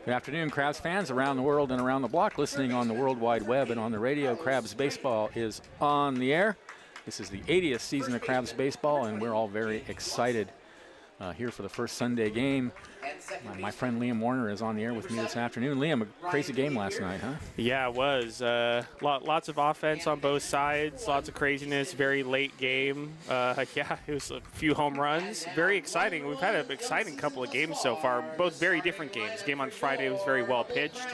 Good afternoon, Crabs fans around the world and around the block, listening on the World Wide Web and on the radio. Crabs Baseball is on the air. This is the 80th season of Crabs Baseball, and we're all very excited here for the first Sunday game. My friend Liam Warner is on the air with me this afternoon. Liam, a crazy game last night, huh? Yeah, it was. Lots of offense on both sides, lots of craziness, very late game. Yeah, it was a few home runs. Very exciting. We've had an exciting couple of games so far, both very different games. The game on Friday was very well pitched.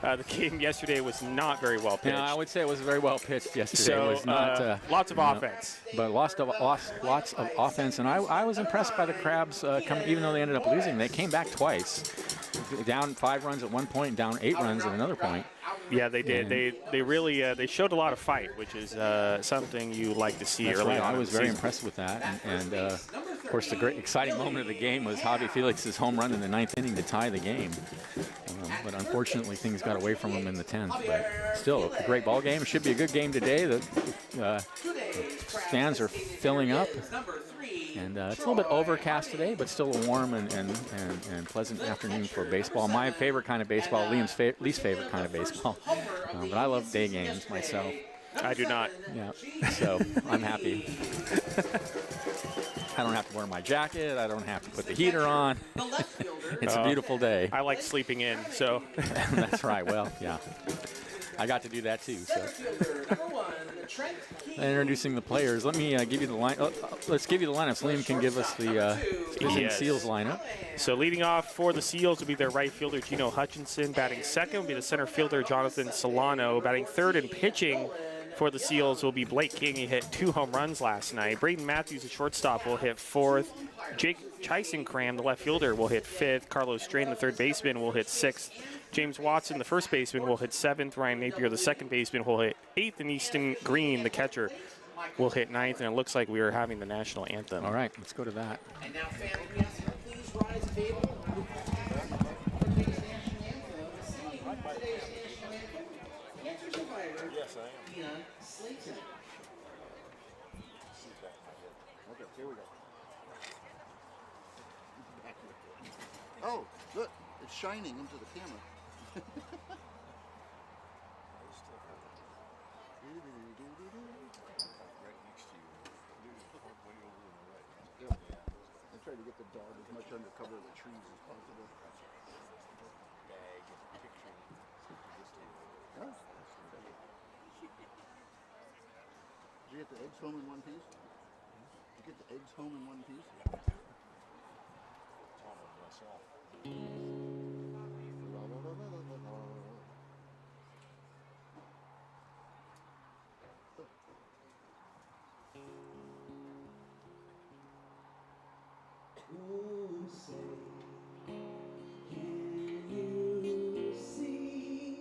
The game yesterday was not very well pitched. Yeah, I would say it was very well pitched yesterday. So, it was not, lots of offense. But lots of offense, and I was impressed by the Crabs, even though they ended up losing. They came back twice, down 5 runs at one point and down 8 runs at another point. Yeah, they did. They really they showed a lot of fight, which is something you like to see early on. I was very impressed with that, and of course the great exciting moment of the game was Javi Felix's home run in the 9th inning to tie the game. But unfortunately, things got away from him in the 10th. But still, a great ball game. It should be a good game today. The stands are filling up. And it's a little bit overcast today, but still a warm and pleasant afternoon for baseball. My favorite kind of baseball, Liam's least favorite kind of baseball. But I love day games myself. I do not. Yeah, so I'm happy. I don't have to wear my jacket. I don't have to put the heater on. It's a beautiful day. I like sleeping in, so. That's right. Well, yeah. I got to do that too. So. Introducing the players. Let me give you the line. Let's give you the lineup. Liam can give us the Seals lineup. So leading off for the Seals will be their right fielder Gino Hutchinson. Batting second will be the center fielder Jonathan Solano. Batting third and pitching for the Seals will be Blake King. He hit 2 home runs last night. Braden Matthews, the shortstop, will hit 4th. Jake Chisenkram, the left fielder, will hit 5th. Carlos Strain, the third baseman, will hit 6th. James Watson, the first baseman, will hit 7th. Ryan Napier, the second baseman, will hit 8th. And Easton Green, the catcher, will hit 9th. And it looks like we are having the national anthem. All right, let's go to that. And now, family, we ask you to please rise and table. Yes, I am. Dion Slayton. Okay, here we go. Oh, look, it's shining into the camera. Right next to you. Yeah. I try to get the dog as much under cover of the trees as possible. Bag, picture. Huh? Did you get the eggs home in one piece? Did you get the eggs home in one piece? Oh, say, can you see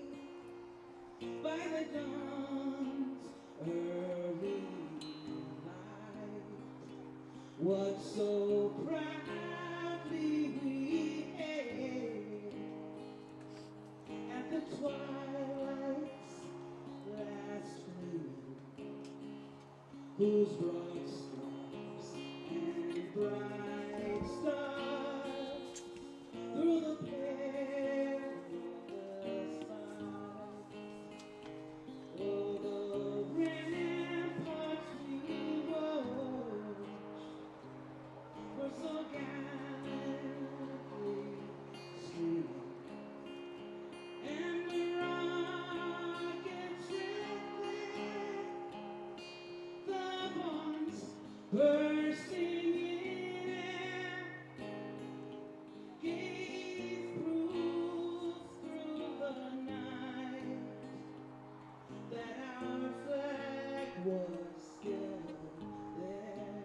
by the dawn's early light what so proudly we hailed at the twilight's last gleam, whose broad stars and bright stars through the perilous fight, oh, the ramparts we watched were so gallantly streaming, and the rockets lit, the bombs bursting in air, gave proof through the night that our flag was still there.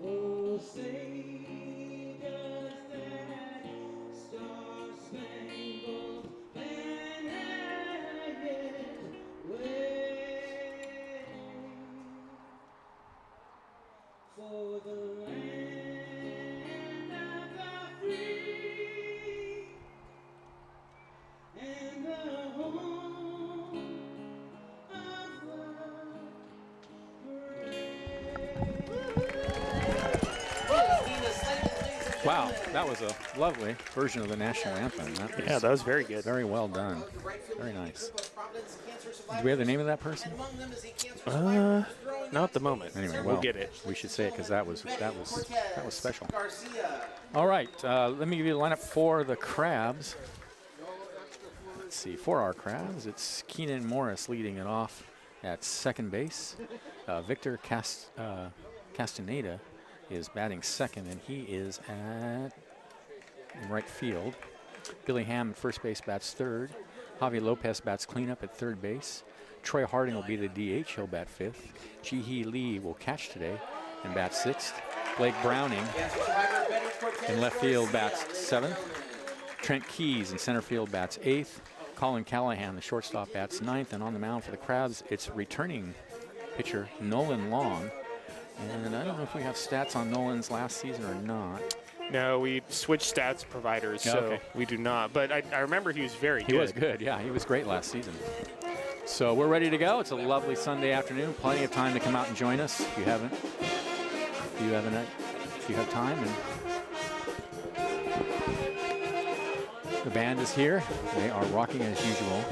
Oh, say does that star-spangled banner yet wave for the land of the free and the home of the Wow, that was a lovely version of the national anthem. Yeah, that was very good. Very well done. Very nice. Do we have the name of that person? Not at the moment. Anyway, we'll get it. We should say it because that was special. All right, let me give you the lineup for the Crabs. Let's see, for our Crabs, it's Keenan Morris leading it off at second base. Victor Castaneda is batting second, and he is in right field. Billy Ham at first base bats third. Javi Lopez bats cleanup at third base. Troy Harding will be the DH. He'll bat fifth. Ji-Hee Lee will catch today and bat sixth. Blake Browning in left field bats seventh. Trent Keys in center field bats eighth. Colin Callahan, the shortstop, bats ninth. And on the mound for the Crabs, it's returning pitcher Nolan Long. And I don't know if we have stats on Nolan's last season or not. No, we switched stats providers, so we do not. But I remember he was very good. He was good, yeah. He was great last season. So we're ready to go. It's a lovely Sunday afternoon. Plenty of time to come out and join us if you haven't. If you have time. And the band is here. They are rocking as usual.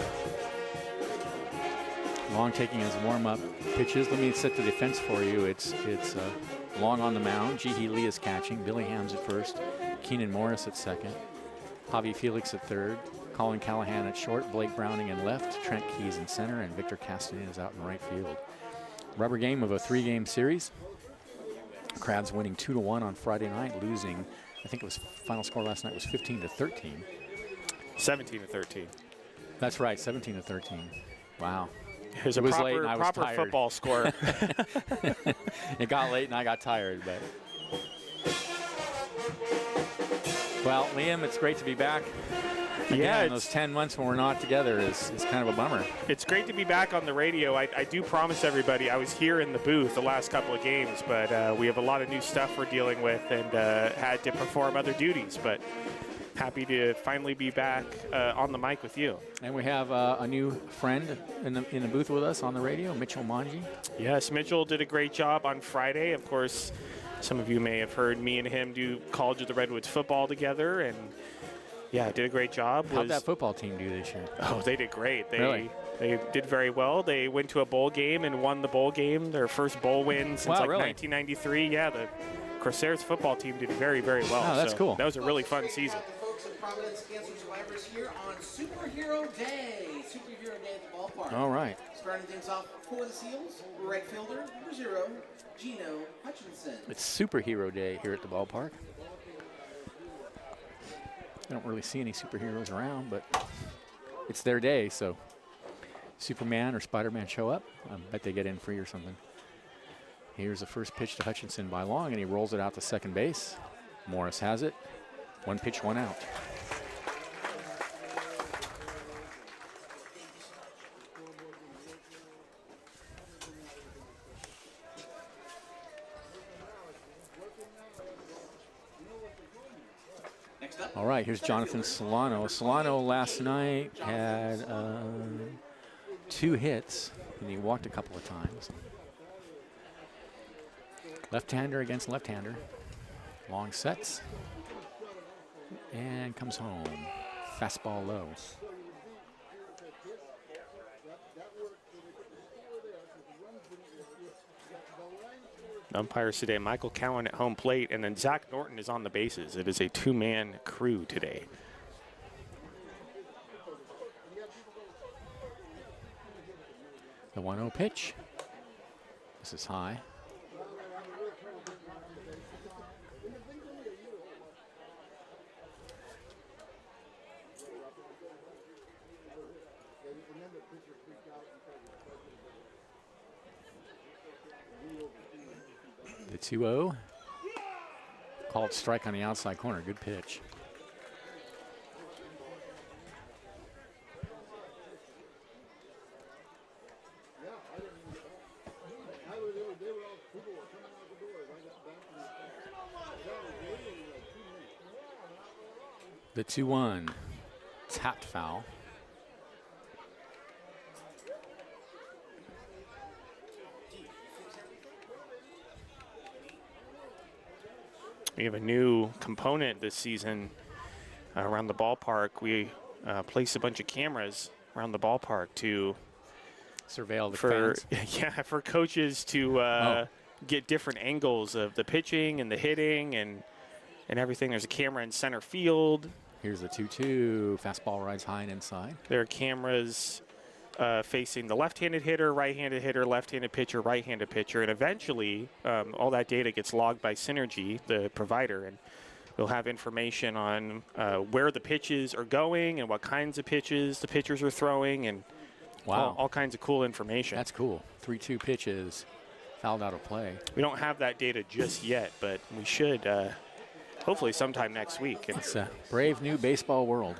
Long taking his warm-up pitches. Let me set the defense for you. It's Long on the mound. Ji-Hee Lee is catching. Billy Ham's at first. Keenan Morris at second. Javi Felix at third. Colin Callahan at short. Blake Browning in left. Trent Keys in center. And Victor Castaneda is out in right field. Rubber game of a 3-game series. Crabs winning 2-1 on Friday night, losing, I think it was final score last night was 15-13. 17-13. That's right, 17-13. Wow. It was late and I was proper tired. football score. It got late and I got tired, but. Well, Liam, it's great to be back. Again, those 10 months when we're not together is kind of a bummer. It's great to be back on the radio. I do promise everybody I was here in the booth the last couple of games, but we have a lot of new stuff we're dealing with and had to perform other duties. But happy to finally be back on the mic with you. And we have a new friend in the booth with us on the radio, Mitchell Manji. Yes, Mitchell did a great job on Friday. Of course, some of you may have heard me and him do College of the Redwoods football together, and yeah, did a great job. How'd that football team do this year? Oh, they did great. Really? They did very well. They went to a bowl game and won the bowl game, their first bowl win since Wow, really? 1993. Yeah, the Corsairs football team did very, very well. Oh, that's cool. That was a really fun season. Folks at Providence Cancer Survivors here on Superhero Day. Superhero Day at the ballpark. All right. Starting things off for the Seals, right fielder, number 0, Gino Hutchinson. It's Superhero Day here at the ballpark. I don't really see any superheroes around, but it's their day, so Superman or Spider-Man show up. I bet they get in free or something. Here's the first pitch to Hutchinson by Long, and he rolls it out to second base. Morris has it. 1 pitch, 1 out. All right, here's Jonathan Solano. Solano last night had 2 hits, and he walked a couple of times. Left-hander against left-hander. Long sets. And comes home. Fastball low. Umpires today, Michael Cowan at home plate, and then Zach Norton is on the bases. It is a 2-man crew today. The 1-0 pitch. This is high. The 2-0. Called strike on the outside corner. Good pitch. The 2-1. Tapped foul. We have a new component this season around the ballpark. We placed a bunch of cameras around the ballpark to Surveil the for fans. yeah, for coaches to get different angles of the pitching and the hitting and everything. There's a camera in center field. Here's the 2-2. Fastball rides high and inside. There are cameras facing the left-handed hitter, right-handed hitter, left-handed pitcher, right-handed pitcher, and eventually all that data gets logged by Synergy, the provider, and we'll have information on where the pitches are going and what kinds of pitches the pitchers are throwing, and Wow. all kinds of cool information. That's cool. 3-2 pitches, fouled out of play. We don't have that data just yet, but we should hopefully sometime next week. And It's a brave new baseball world.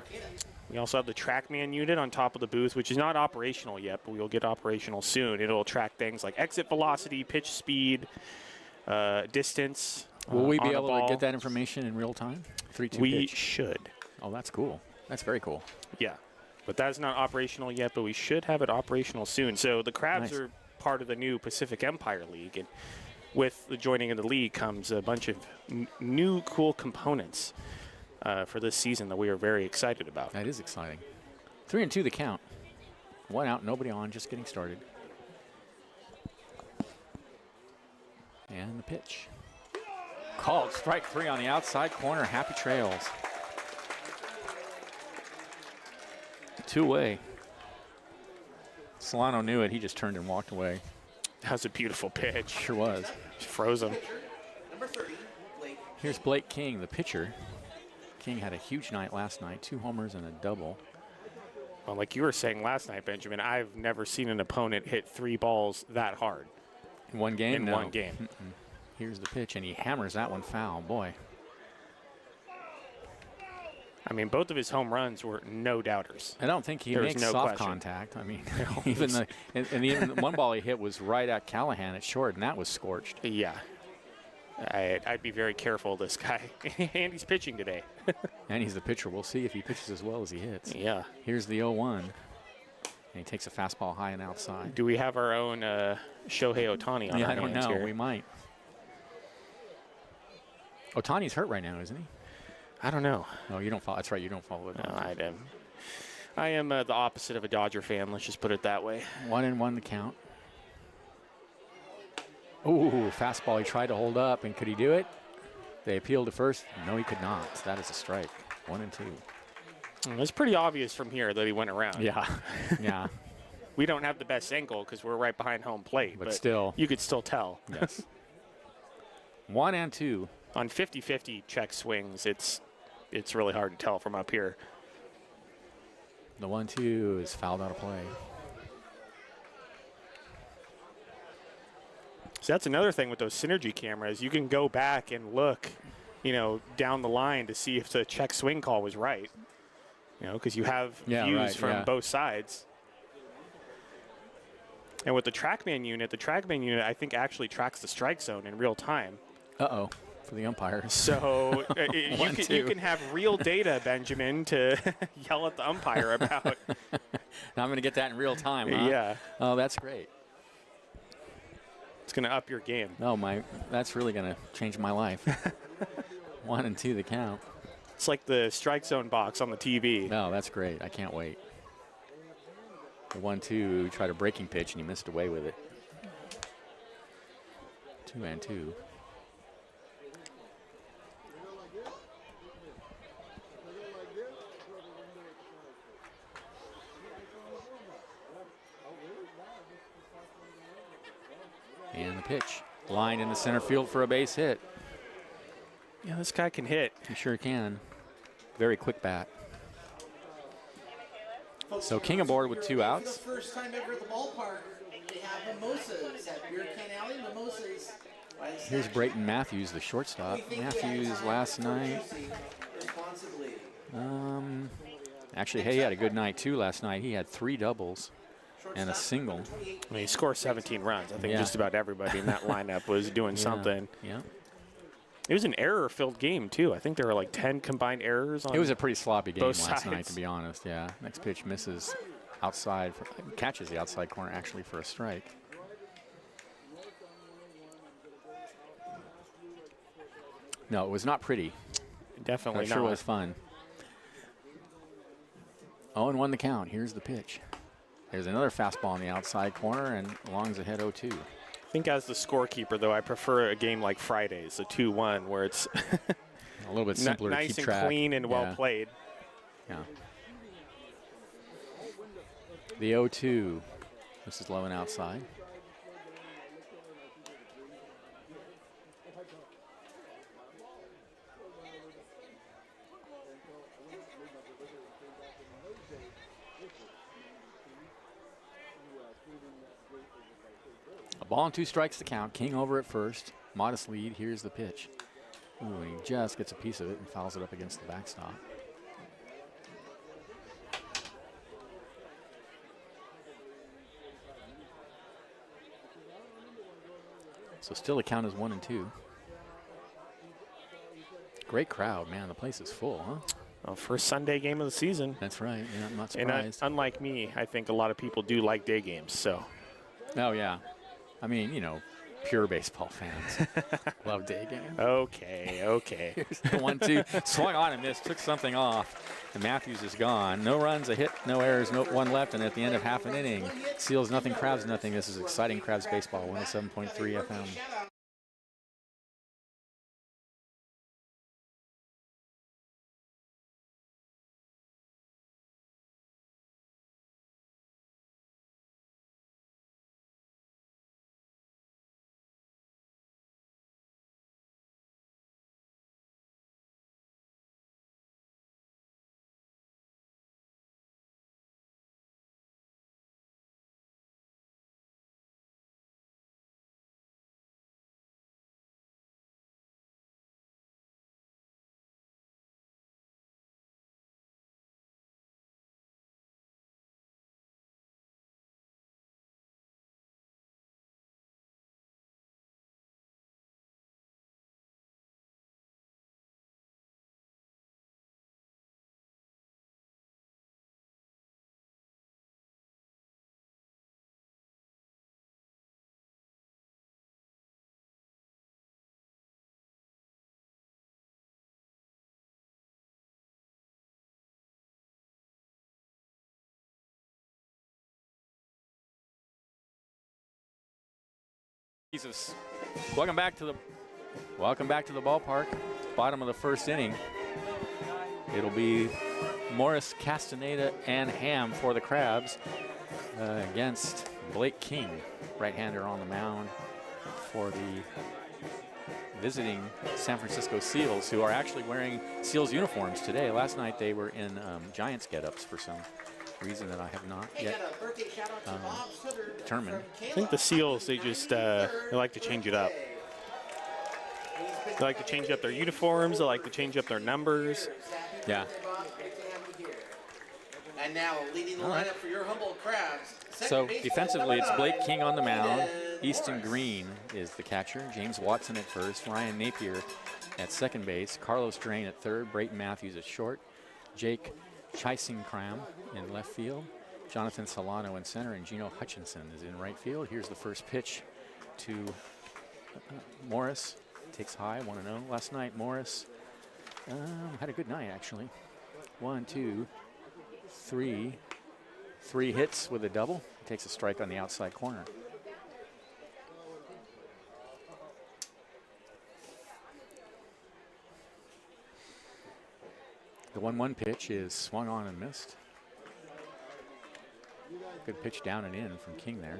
we also have the TrackMan unit on top of the booth, which is not operational yet, but we'll get operational soon. It'll track things like exit velocity, pitch speed, distance. Will we on be the able ball. to get that information in real time? 3-2 We pitch. should, Oh, that's cool. That's very cool. yeah. But that's not operational yet, but we should have it operational soon. So the Crabs Nice. are part of the new Pacific Empire League, and with the joining of the league comes a bunch of new cool components for this season that we are very excited about. That is exciting. 3-2 the count. One out, nobody on, just getting started. And the pitch. Called strike 3 on the outside corner. Happy trails. 2-way. Solano knew it. He just turned and walked away. That was a beautiful pitch. Sure was. Just froze him. Number 30, Blake. Here's Blake King, the pitcher. King had a huge night last night. 2 homers and a double. Well, like you were saying last night, Benjamin, I've never seen an opponent hit 3 balls that hard In one game? in No. one game. Here's the pitch, and he hammers that one foul. Boy. I mean, both of his home runs were no doubters. I don't think he There was makes no soft question. contact. I mean, even the one ball he hit was right at Callahan at short, and that was scorched. Yeah. I'd be very careful of this guy. And he's pitching today. And he's the pitcher. We'll see if he pitches as well as he hits. Yeah. Here's the 0-1. And he takes a fastball high and outside. Do we have our own Shohei Ohtani on Yeah, our I don't hands know. here? We might. Otani's hurt right now, isn't he? I don't know. No, you don't follow. That's right. You don't follow it. No, I am the opposite of a Dodger fan. Let's just put it that way. 1-1 the count. Ooh, fastball. He tried to hold up, and could he do it? They appealed to first. No, he could not. That is a strike. 1-2. It's pretty obvious from here that he went around. Yeah, yeah. We don't have the best angle because we're right behind home plate. But still. You could still tell. Yes. 1-2. On 50-50 check swings, it's really hard to tell from up here. The 1-2 is fouled out of play. So that's another thing with those Synergy cameras. You can go back and look, down the line to see if the check swing call was right. Because you have views from both sides. And with the TrackMan unit, I think actually tracks the strike zone in real time. Uh-oh, for the umpires. So you can have real data, Benjamin, to yell at the umpire about. Now I'm going to get that in real time, huh? Yeah. Oh, that's great. It's going to up your game. No, that's really going to change my life. 1-2 the count. It's like the strike zone box on the TV. No, that's great. I can't wait. The 1-2 tried a breaking pitch, and he missed away with it. 2-2. And the pitch. Line in the center field for a base hit. Yeah, this guy can hit. He sure can. Very quick bat. So King aboard with 2 outs. For the first time ever at the ballpark, they have mimosas at Beer Can Alley. Mimosas. Here's Brayton Matthews, the shortstop. Matthews last night. Actually, hey, he had a good night too last night. He had 3 doubles and a single. I mean, he scored 17 runs. I think Yeah. just about everybody in that lineup was doing something. Yeah. It was an error-filled game, too. I think there were like 10 combined errors on It was a pretty sloppy game both last night, sides. to be honest. Yeah. Next pitch misses outside, catches the outside corner actually for a strike. No, it was not pretty. Definitely It not. sure was fun. 0-1 the count. Here's the pitch. There's another fastball on the outside corner, and Long's ahead 0-2. I think as the scorekeeper, though, I prefer a game like Friday's, a 2-1, where it's A little bit simpler to nice keep and track. clean and well played. Yeah. The 0-2. This is low and outside. A ball and 2 strikes to count. King over at first. Modest lead. Here's the pitch. Ooh, and he just gets a piece of it and fouls it up against the backstop. So still the count is 1-2. Great crowd, man. The place is full, huh? Well, first Sunday game of the season. That's right. Yeah, I'm not And surprised. unlike me, I think a lot of people do like day games. So. Oh, yeah. I mean, you know, pure baseball fans love day games. Okay, okay. Here's the 1-2. Swung on and missed. Took something off. And Matthews is gone. No runs, a hit, no errors, no one left. And at the end of half an inning, Seals nothing, Crabs nothing. This is exciting Crabs baseball. 107.3 FM. Jesus. Welcome back to the ballpark. Bottom of the first inning. It'll be Morris, Castaneda, and Ham for the Crabs against Blake King, right-hander on the mound for the visiting San Francisco Seals, who are actually wearing Seals uniforms today. Last night they were in Giants get-ups for some reason that I have not yet determined. I think the Seals, they just they like to change it up. They like to change up their uniforms. They like to change up their numbers. Yeah. And now leading the lineup for your Humboldt Crabs. So defensively, it's Blake King on the mound. Easton Green is the catcher. James Watson at first. Ryan Napier at second base. Carlos Drain at third. Brayton Matthews at short. Jake Chisingkram in left field. Jonathan Solano in center, and Gino Hutchinson is in right field. Here's the first pitch to Morris. Takes high, 1-0. Last night, Morris had a good night, actually. 1, 2, 3. 3 hits with a double. Takes a strike on the outside corner. The 1-1 pitch is swung on and missed. Good pitch down and in from King there.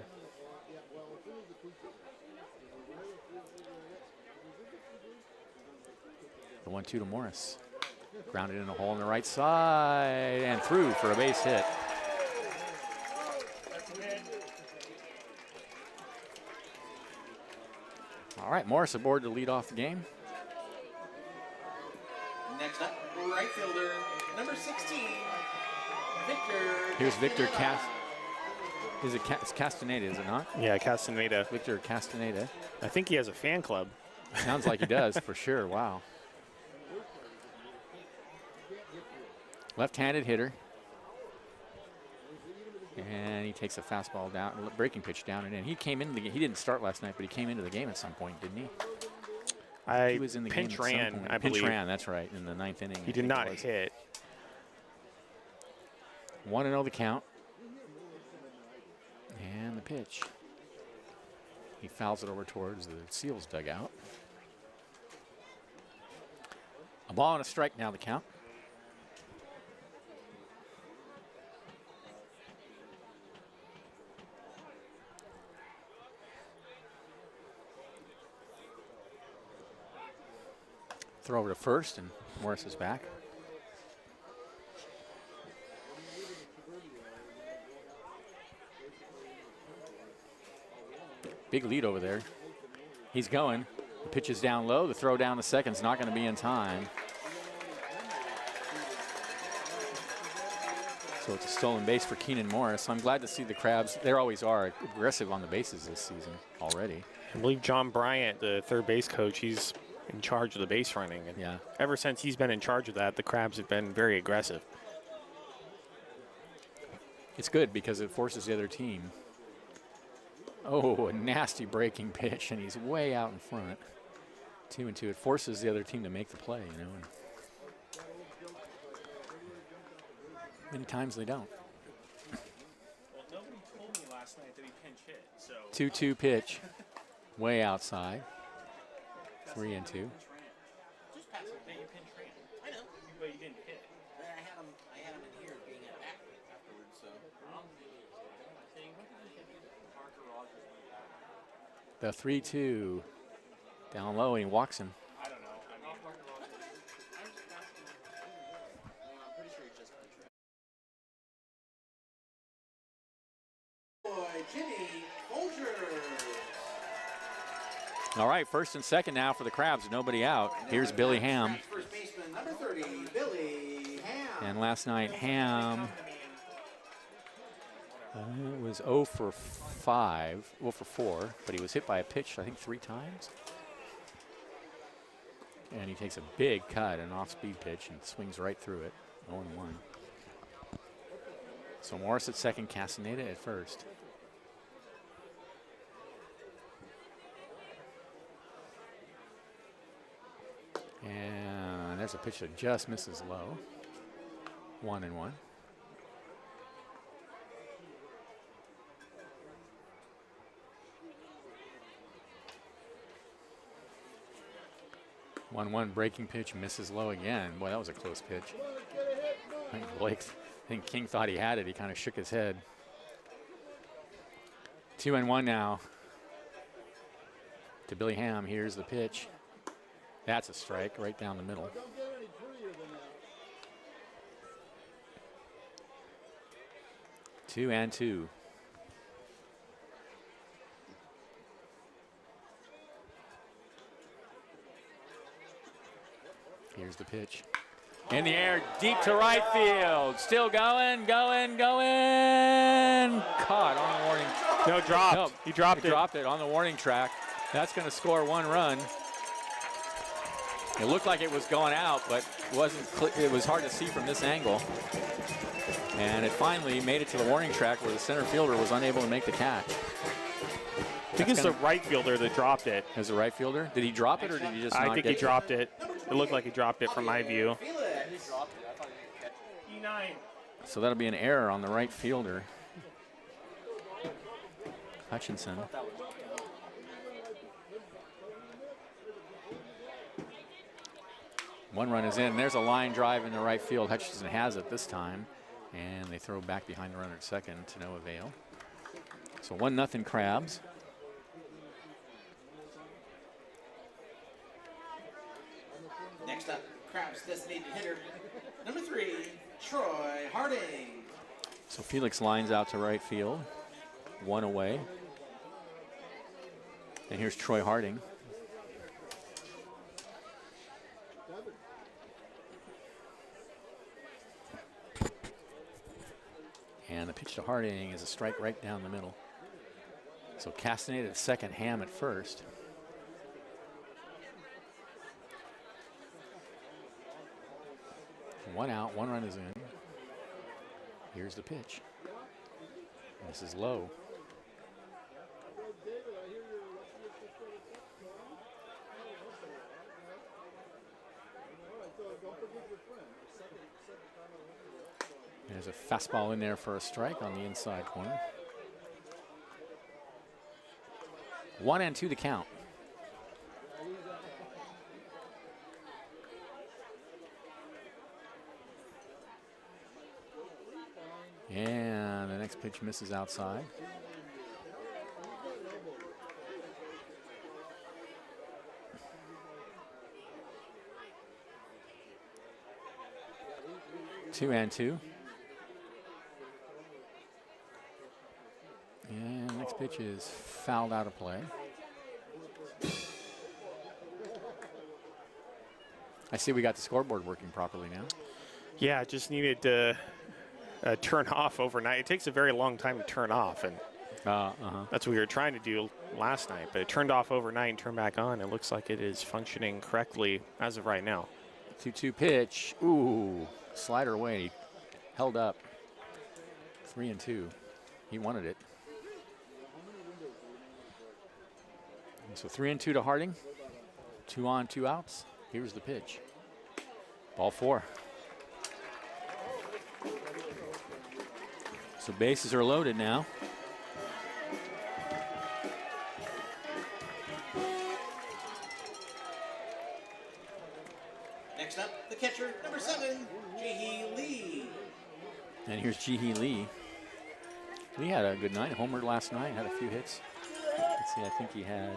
The 1-2 to Morris. Grounded in a hole on the right side and through for a base hit. All right, Morris aboard to lead off the game. Next up, right fielder, number 16, Victor. Here's Victor it's Castaneda, is it not? Yeah, Castaneda. Victor Castaneda. I think he has a fan club. Sounds like he does, for sure. Wow. Left-handed hitter. And he takes a fastball down, breaking pitch down and in. He came into the game. He didn't start last night, but he came into the game at some point, didn't he? He was in the pinch game at some ran, point. I believe. Pinch ran, that's right, in the 9th inning. He did not hit. 1-0 the count. And the pitch. He fouls it over towards the Seals dugout. A ball and a strike now the count. Throw over to first, and Morris is back. Big lead over there. He's going. The pitch is down low. The throw down the second's not going to be in time. So it's a stolen base for Keenan Morris. So I'm glad to see the Crabs. They always are aggressive on the bases this season already. I believe John Bryant, the third base coach, he's in charge of the base running. And yeah. Ever since he's been in charge of that, the Crabs have been very aggressive. It's good because it forces the other team. Oh, a nasty breaking pitch, and he's way out in front. 2-2. It forces the other team to make the play, you know. And many times they don't. Well, nobody told me last night that he pinch hit, so. 2-2 pitch, way outside. 3-2. Just pass it. You pinch ran. I know. But you didn't hit. But I had him in here being at back afterwards, so. The 3-2. Down low, and he walks him. I don't know. I'm pretty sure he's just boy, Jimmy Folger. All right, first and second now for the Crabs. Nobody out. Here's Billy Ham. First baseman, number 30, Billy Ham. And last night, Ham was 0 for 5, 0 for 4, but he was hit by a pitch, I think, 3 times. And he takes a big cut, an off-speed pitch, and swings right through it, 0-1. So Morris at second, Castaneda at first. And there's a pitch that just misses low. 1-1. One breaking pitch, misses low again. Boy, that was a close pitch. I think King thought he had it. He kind of shook his head. 2-1 now to Billy Ham. Here's the pitch. That's a strike right down the middle. Two and two. Here's the pitch. In the air, deep to right field. Still going. Caught on the warning. No, dropped. No, he dropped it. Dropped it on the warning track. That's going to score 1 run. It looked like it was going out, but it was hard to see from this angle. And it finally made it to the warning track where the center fielder was unable to make the catch. I think it's the right fielder that dropped it. As the right fielder? Did he drop it or did he just not I think he dropped it. It looked like he dropped it from my view. E9. So that'll be an error on the right fielder. Hutchinson. One run is in. There's a line drive in the right field. Hutchinson has it this time. And they throw back behind the runner at second to no avail. So 1-0 Crabs. Next up, Crabs designated hitter, number 3, Troy Harding. So Felix lines out to right field. 1 away. And here's Troy Harding. And the pitch to Harding is a strike right down the middle. So Castaneda at second, Ham at first. One out, 1 run is in. Here's the pitch. This is low. There's a fastball in there for a strike on the inside corner. 1-2 the count. And the next pitch misses outside. Two and two. And next pitch is fouled out of play. I see we got the scoreboard working properly now. Yeah, it just needed to turn off overnight. It takes a very long time to turn off, and that's what we were trying to do last night. But it turned off overnight and turned back on. It looks like it is functioning correctly as of right now. 2-2 pitch. Ooh, slider away. Held up. 3-2. He wanted it. And so 3-2 to Harding. 2 on, 2 outs. Here's the pitch. Ball 4. So bases are loaded now. Next up, the catcher, number 7, Jihee Lee. And here's Jihee Lee. Lee had a good night. Homered last night. Had a few hits. Let's see. I think he had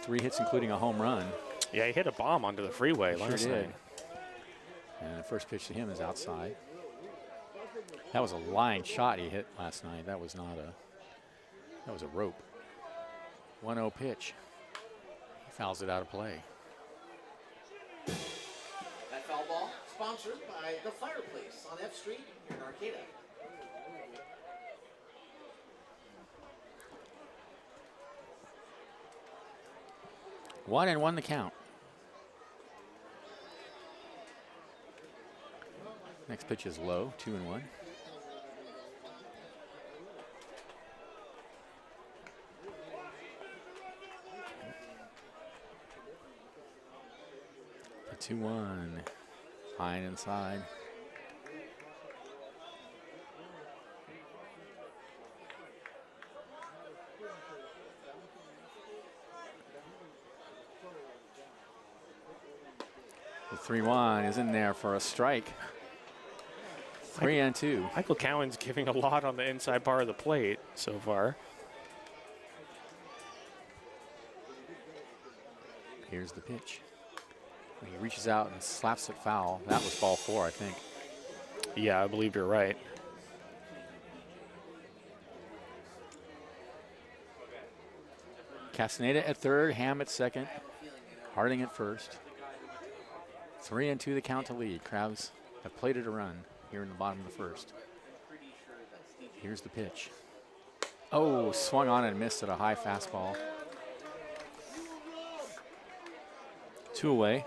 3 hits, including a home run. Yeah, he hit a bomb onto the freeway last night. And the first pitch to him is outside. That was a line shot he hit last night. That was not a. That was a rope. 1-0 pitch. He fouls it out of play. That foul ball, sponsored by The Fireplace on F Street here in Arcata. One and 1 the count. Next pitch is low, 2-1. The 2-1, high and inside. The 3-1 is in there for a strike. 3-2. Michael Cowan's giving a lot on the inside bar of the plate so far. Here's the pitch. He reaches out and slaps it foul. That was ball 4, I think. Yeah, I believe you're right. Castaneda at third, Ham at second, Harding at first. 3-2 the count to lead. Crabs have plated a run here in the bottom of the first. Here's the pitch. Oh, swung on and missed at a high fastball. 2 away.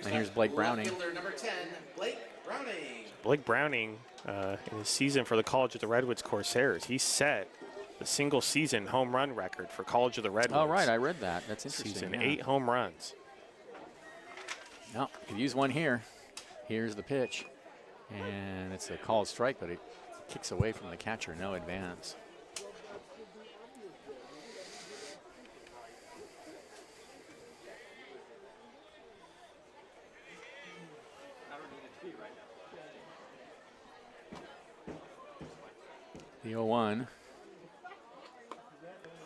And here's Blake Browning. Number 10, Blake Browning. Blake Browning, in his season for the College of the Redwoods Corsairs, he set the single season home run record for College of the Redwoods. Oh, right, I read that. That's interesting. Season yeah. 8 home runs. No, could use one here. Here's the pitch. And it's a called strike, but it kicks away from the catcher. No advance. The 0-1.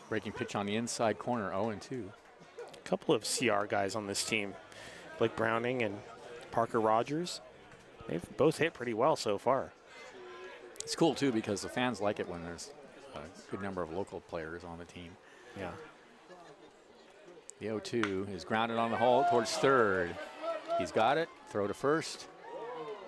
Breaking pitch on the inside corner, 0-2. A couple of CR guys on this team, Blake Browning and Parker Rogers. They've both hit pretty well so far. It's cool, too, because the fans like it when there's a good number of local players on the team. Yeah. The 0-2 is grounded on the hole towards third. He's got it. Throw to first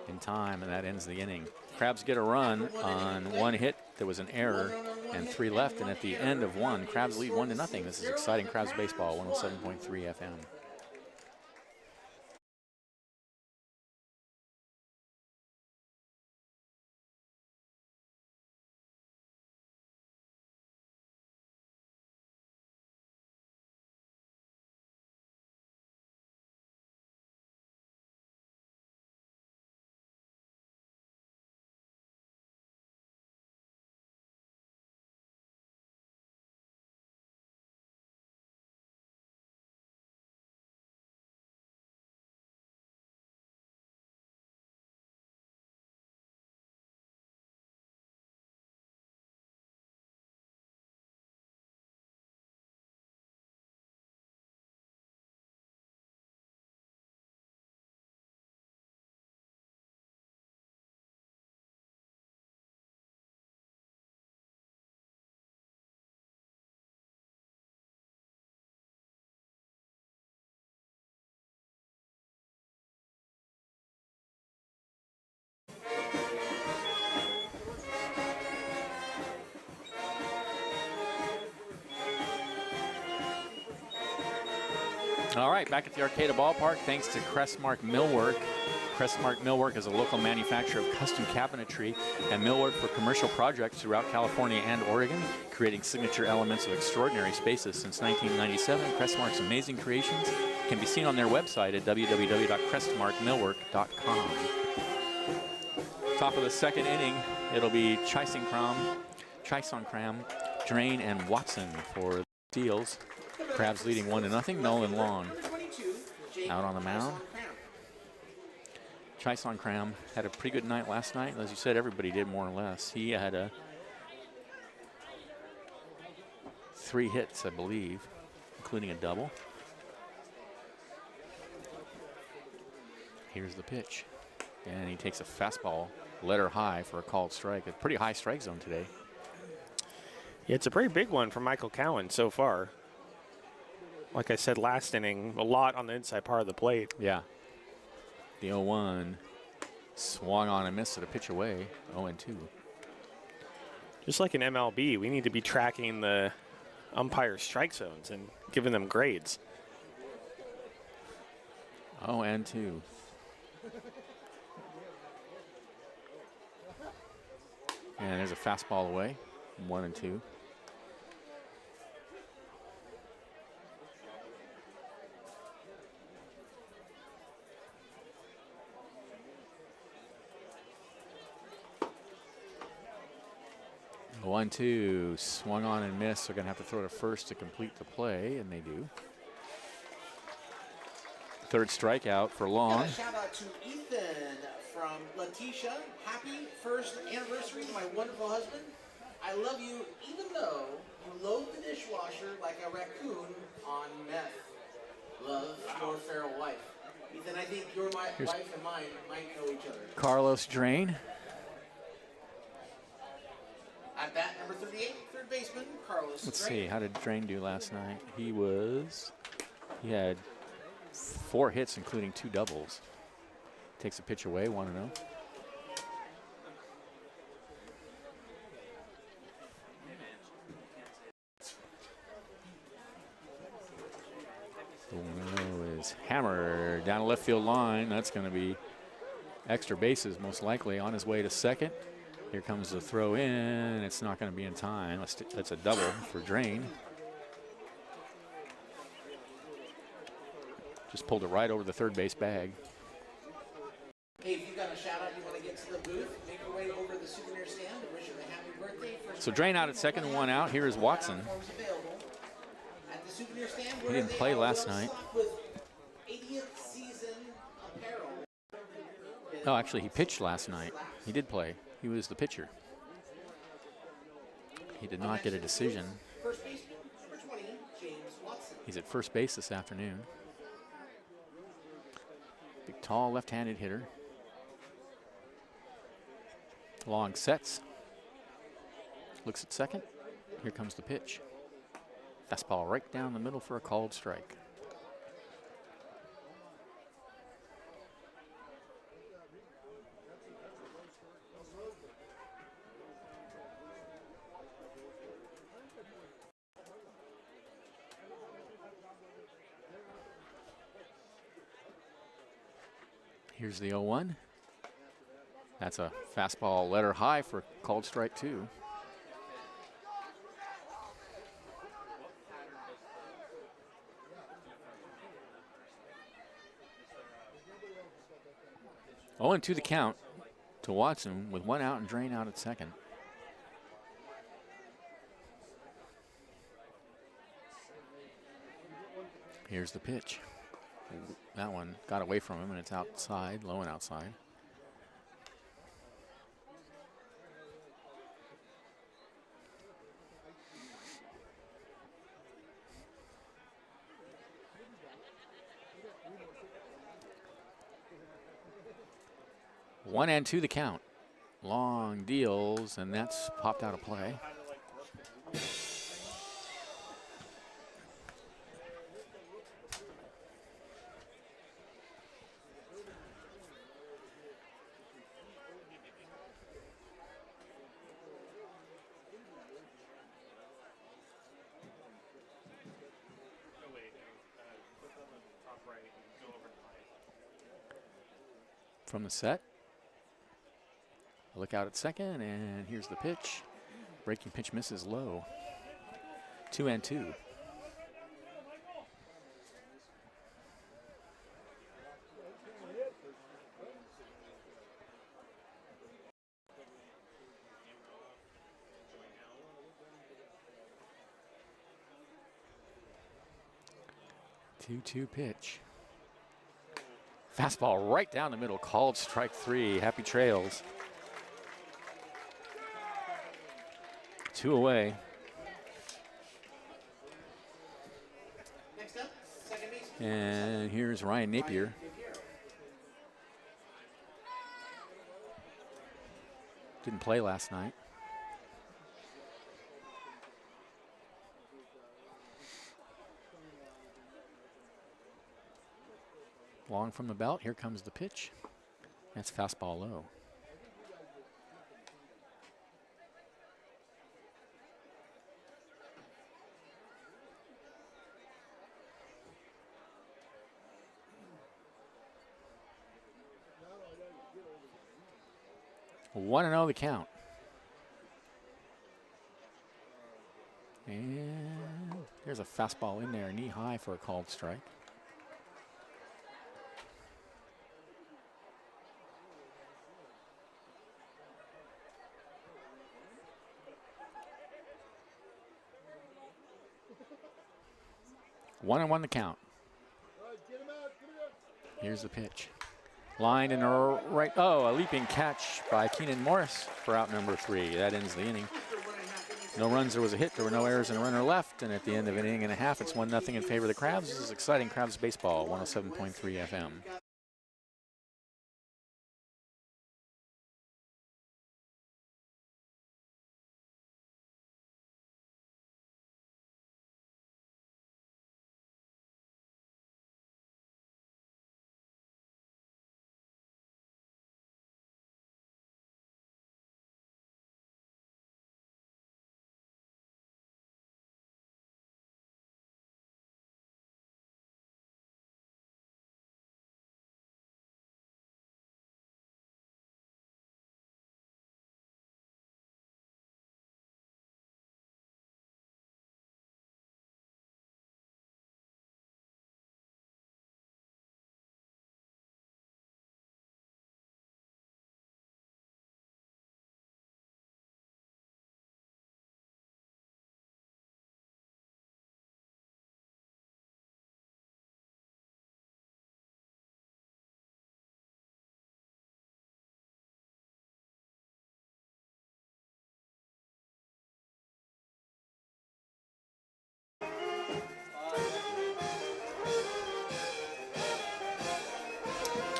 in time, and that ends the inning. Crabs get a run on 1 hit. There was an error and 3 left, and at the end of 1, Crabs lead 1-0. This is exciting Crabs baseball, 107.3 FM. All right, back at the Arcata ballpark, thanks to Crestmark Millwork. Crestmark Millwork is a local manufacturer of custom cabinetry and millwork for commercial projects throughout California and Oregon, creating signature elements of extraordinary spaces since 1997. Crestmark's amazing creations can be seen on their website at www.crestmarkmillwork.com. Top of the second inning, it'll be Chisonkram, Drain, and Watson for the Seals. Crabs leading 1-0. Nolan Long out on the mound. Chisonkram had a pretty good night last night. As you said, everybody did more or less. He had 3 hits, I believe, including a double. Here's the pitch. And he takes a fastball, letter high for a called strike. A pretty high strike zone today. Yeah, it's a pretty big one for Michael Cowan so far. Like I said last inning, a lot on the inside part of the plate. Yeah. The 0-1 swung on and missed at a pitch away, 0-2. Just like in MLB, we need to be tracking the umpire strike zones and giving them grades. 0-2. And there's a fastball away, 1-2. The 1-2 swung on and missed. They're going to have to throw to first to complete the play, and they do. Third strikeout for Long. And a shout out to Ethan from Letitia. Happy first anniversary to my wonderful husband. I love you even though you load the dishwasher like a raccoon on meth. Love, your feral wife. Ethan, I think your wife and mine might know each other. Carlos Drain. At bat, number 38, third baseman, Carlos. Let's see, how did Drain do last night? He had 4 hits, including 2 doubles. Takes a pitch away, 1-0. The 1-0 is hammered down the left field line. That's going to be extra bases, most likely, on his way to second. Here comes the throw in. It's not going to be in time. That's a double for Drain. Just pulled it right over the third base bag. Hey, if you got a shout out you want to get to the booth, make your way over to the souvenir stand to wish him a happy birthday. So Drain out at second, 1 out. Here is Watson. At the souvenir stand, He didn't play last night. with 80th season apparel. Oh, actually, he pitched last night. He did play. He was the pitcher. He did not get a decision. First baseman, number 20, James Watson. He's at first base this afternoon. Big, tall, left-handed hitter. Long sets. Looks at second. Here comes the pitch. Fastball right down the middle for a called strike. Here's the 0-1. That's a fastball letter high for called strike 2. Oh, and to the count to Watson with 1 out and Drain out at second. Here's the pitch. That one got away from him, and it's outside, low and outside. One and 2 the count. Long deals, and that's popped out of play. from the set. Look out at second, and here's the pitch. Breaking pitch misses low. 2-2. Two-two pitch. Fastball right down the middle, called strike 3. Happy trails. 2 away. Next up, second base. And here's Ryan Napier. Didn't play last night. Long from the belt, here comes the pitch. That's fastball low. One and 0 the count. And there's a fastball in there, knee high for a called strike. One and 1 the count. Here's the pitch. Line in the right. Oh, a leaping catch by Keenan Morris for out number 3. That ends the inning. No runs, there was a hit. There were no errors and a runner left. And at the end of an inning and a half, it's 1-0 in favor of the Crabs. This is exciting Crabs baseball, 107.3 FM.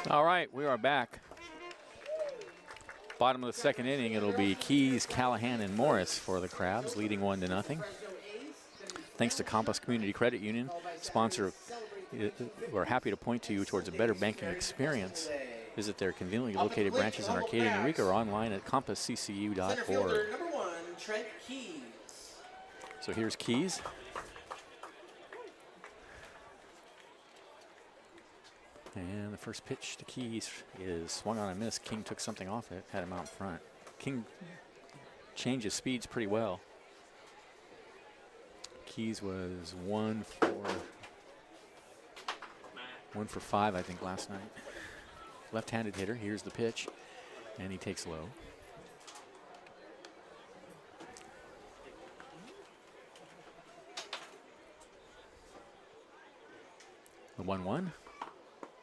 All right, we are back. Bottom of the second inning, it'll be Keys, Callahan, and Morris for the Crabs, leading 1-0. Thanks to Compass Community Credit Union, sponsor. We're happy to point to you towards a better banking experience. Visit their conveniently located branches in Arcata and Eureka or online at compassccu.org. Number 1, Trent Keys. So here's Keys. And the first pitch to Keys is swung on a miss. King took something off it, had him out in front. King changed his speeds pretty well. Keys was 1 for 5, I think, last night. Left-handed hitter. Here's the pitch, and he takes low. The 1-1.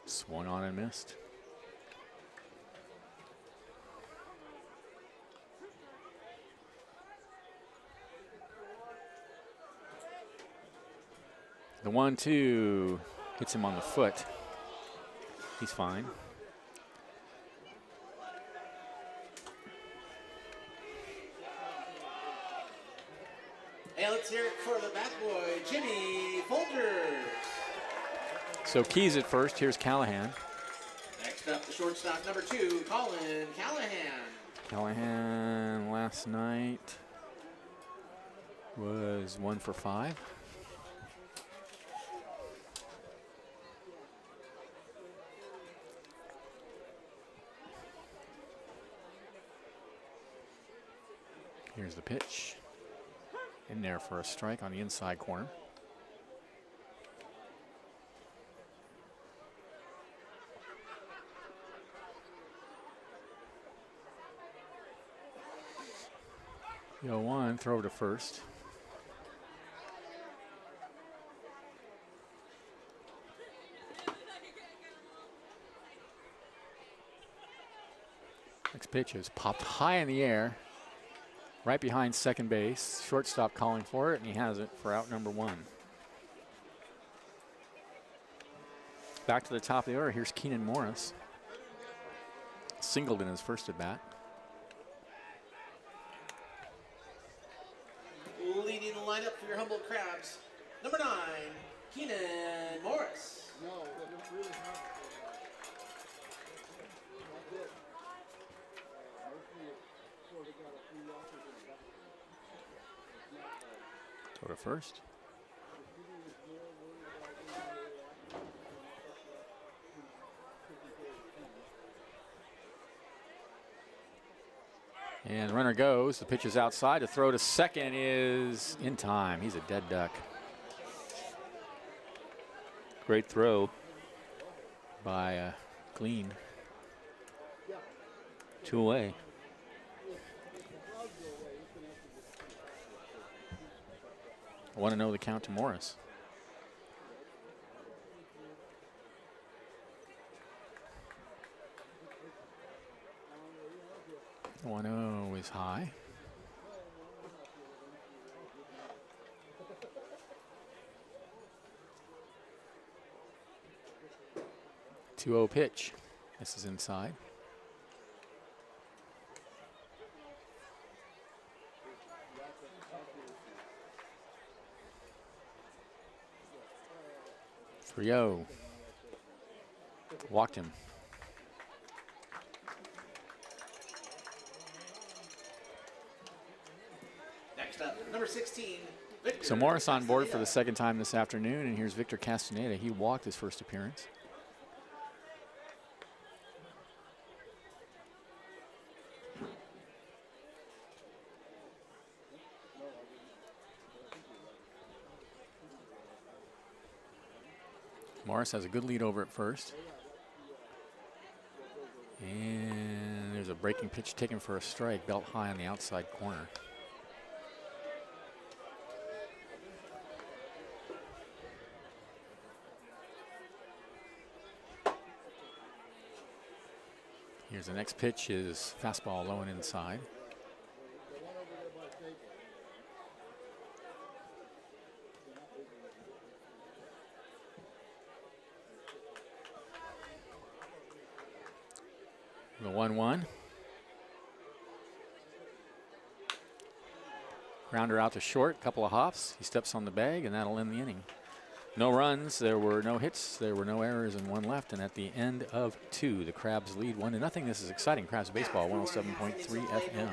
Swung on and missed. The 1-2 hits him on the foot. He's fine. And let's hear it for the bat boy, Jimmy Folgers. So Keys at first. Here's Callahan. Next up, the shortstop, number 2, Colin Callahan. Callahan last night was 1 for 5. Here's the pitch. In there for a strike on the inside corner. The 0-1, throw to first. Next pitch is popped high in the air, right behind second base. Shortstop calling for it, and he has it for out number 1. Back to the top of the order. Here's Keenan Morris. Singled in his first at bat. Leading the lineup for your Humboldt Crabs, number 9, Keenan Morris. No, that's really not. Not good. Mostly it sort of got a few losses in the back. It's not Throw to first. And the runner goes. The pitch is outside. The throw to second is in time. He's a dead duck. Great throw by Glean. 2 away. I want to know the count to Morris. 1-0 is high. Two-0 pitch. This is inside. Three-0. Walked him. Next up, number 16, Victor. So Morris on board for the second time this afternoon, and here's Victor Castaneda. He walked his first appearance. Morris has a good lead over at first. And there's a breaking pitch taken for a strike, belt high on the outside corner. Here's the next pitch is fastball low and inside. The 1-1. Grounder out to short, couple of hops. He steps on the bag, and that'll end the inning. No runs, there were no hits, there were no errors, and one left. And at the end of 2, the Crabs lead 1-0. This is exciting. Crabs baseball, 107.3 FM.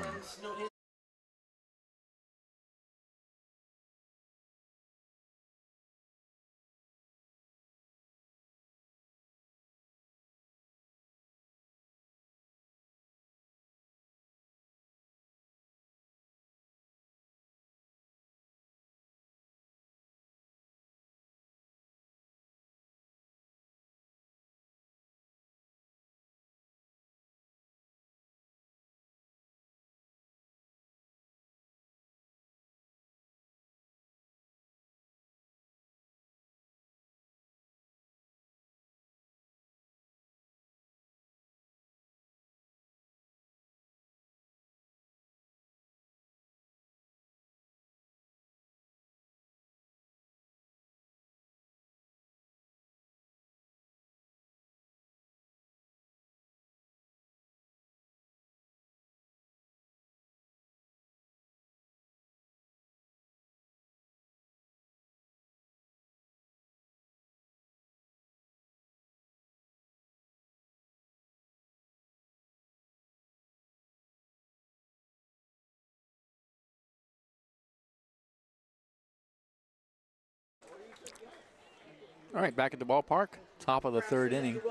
All right, back at the ballpark, top of the 3rd inning.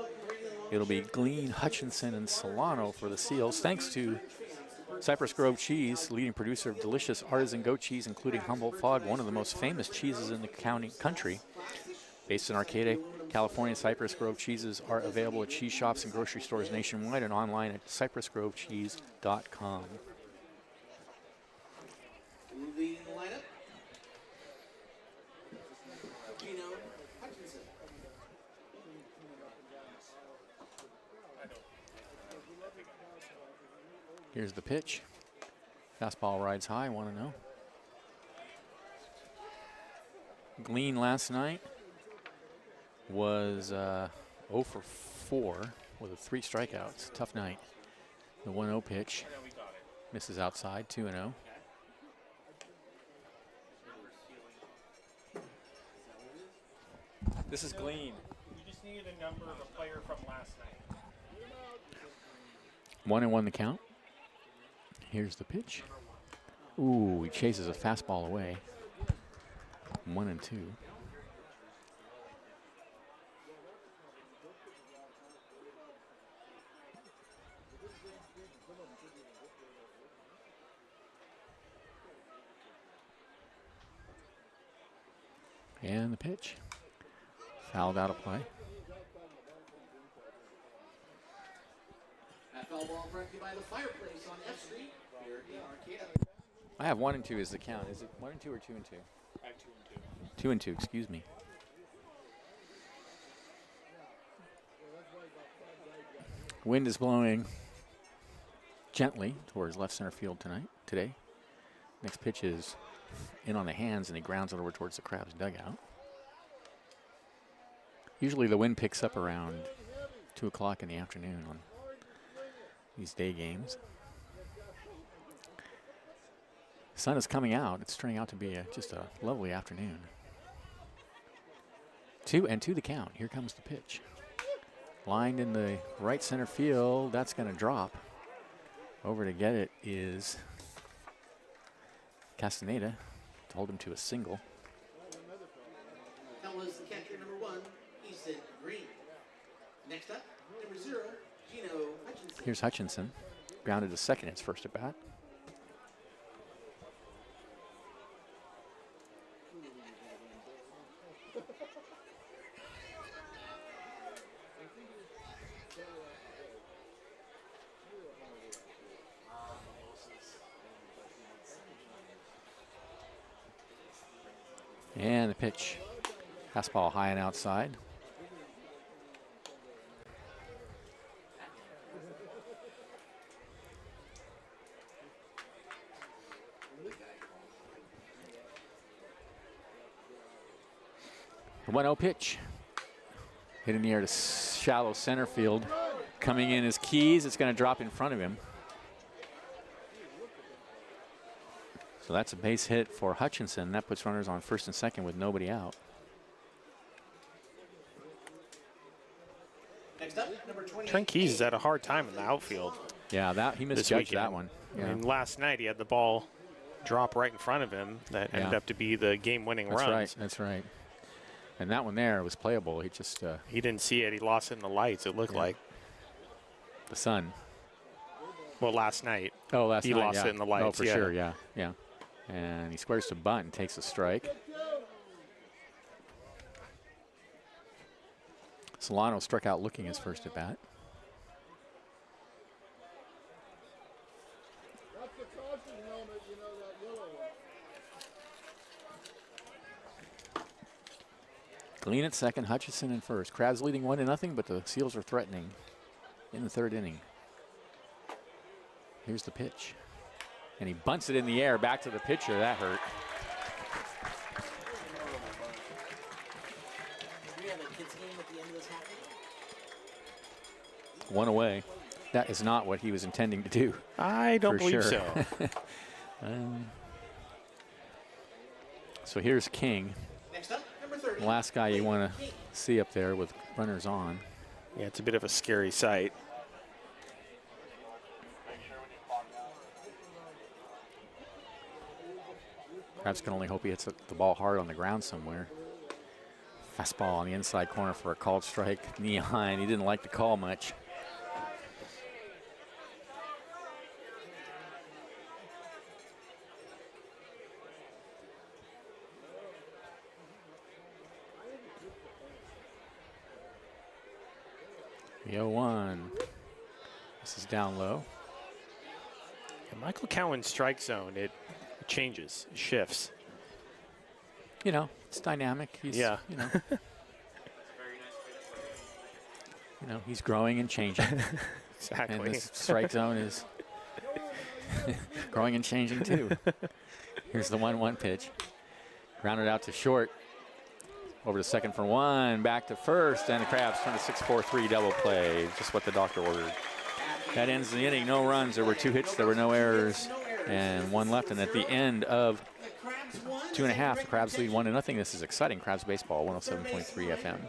It'll be Glean, Hutchinson, and Solano for the Seals. Thanks to Cypress Grove Cheese, leading producer of delicious artisan goat cheese, including Humboldt Fog, one of the most famous cheeses in the country. Based in Arcata, California, Cypress Grove cheeses are available at cheese shops and grocery stores nationwide and online at cypressgrovecheese.com. Leading the lineup, Gino Hutchinson. Here's the pitch. Fastball rides high, want to know. Glean last night was 0 for 4 with 3 strikeouts. Tough night. The 1-0 pitch misses outside, 2-0. This is Glean. You just needed a number of a player from last night. 1-1 the count. Here's the pitch. Ooh, he chases a fastball away. 1-2. And the pitch. Fouled out of play. That foul ball brought to you by the Fireplace on F Street here in Arcata. I have 1-2 is the count. Is it 1-2 or 2-2? I have 2 and 2. 2-2, excuse me. Wind is blowing gently towards left center field today. Next pitch is in on the hands, and he grounds it over towards the Crabs dugout. Usually the wind picks up around 2 o'clock in the afternoon on these day games. Sun is coming out. It's turning out to be just a lovely afternoon. 2-2 the count. Here comes the pitch. Lined in the right center field. That's going to drop. Over to get it is Castaneda to hold him to a single. That was the catcher number 1, Easton Green. Next up, number 0, Gino Hutchinson. Here's Hutchinson. Grounded to second its first at bat. And the pitch. Fastball high and outside. The 1-0 pitch. Hit in the air to shallow center field. Coming in is Keys. It's going to drop in front of him. So that's a base hit for Hutchinson. That puts runners on first and second with nobody out. Next up, number 20. Trent Keys has had a hard time in the outfield. Yeah, he misjudged that one. Yeah. I mean, last night he had the ball drop right in front of him that ended up to be the game-winning That's runs. right. That's right. And that one there was playable. He just he didn't see it. He lost it in the lights. It looked like the sun. Well, last night. Oh, last he night. lost yeah. it in the lights. Oh, for sure. Yeah, yeah. And he squares to bunt and takes a strike. Solano struck out looking his first at bat. Glean at second, Hutchinson in first. Crabs leading 1-0, but the Seals are threatening in the third inning. Here's the pitch. And he bunts it in the air back to the pitcher. That hurt. Do we have a kids game at the end of this half inning? One away. That is not what he was intending to do. I don't believe sure. so. So here's King. Next up, number 30. The last guy you want to see up there with runners on. Yeah, it's a bit of a scary sight. Perhaps can only hope he hits the ball hard on the ground somewhere. Fastball on the inside corner for a called strike. Knee high, and he didn't like the call much. The 0-1. This is down low. And Michael Cowan's strike zone, it changes, it shifts. You know, it's dynamic. He's, Yeah. You know, he's growing and changing. Exactly. And the strike zone is growing and changing too. Here's the 1-1 pitch. Grounded out to short. Over to second for one. Back to first. And the Crabs turn a 6-4-3 double play. Just what the doctor ordered. That ends the inning. No runs. There were 2 hits. There were no errors. And 1 left. And at the end of 2.5, the Crabs lead 1-0. This is exciting Crabs baseball, 107.3 FM.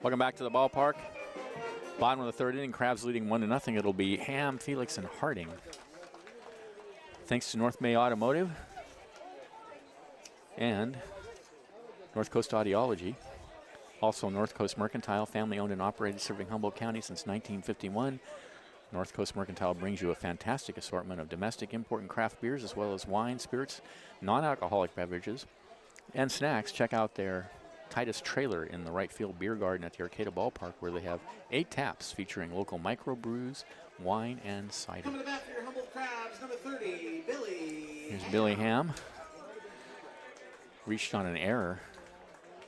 Welcome back to the ballpark. Bottom of the 3rd inning, Crabs leading 1-0. It'll be Ham, Felix, and Harding. Thanks to North May Automotive and North Coast Audiology. Also North Coast Mercantile, family owned and operated, serving Humboldt County since 1951. North Coast Mercantile brings you a fantastic assortment of domestic, import, and craft beers, as well as wine, spirits, non-alcoholic beverages, and snacks. Check out their Titus trailer in the right field beer garden at the Arcata ballpark, where they have 8 taps featuring local microbrews, wine, and cider. Coming to bat for your Humboldt Crabs, number 30, Billy. Here's Billy Ham. Reached on an error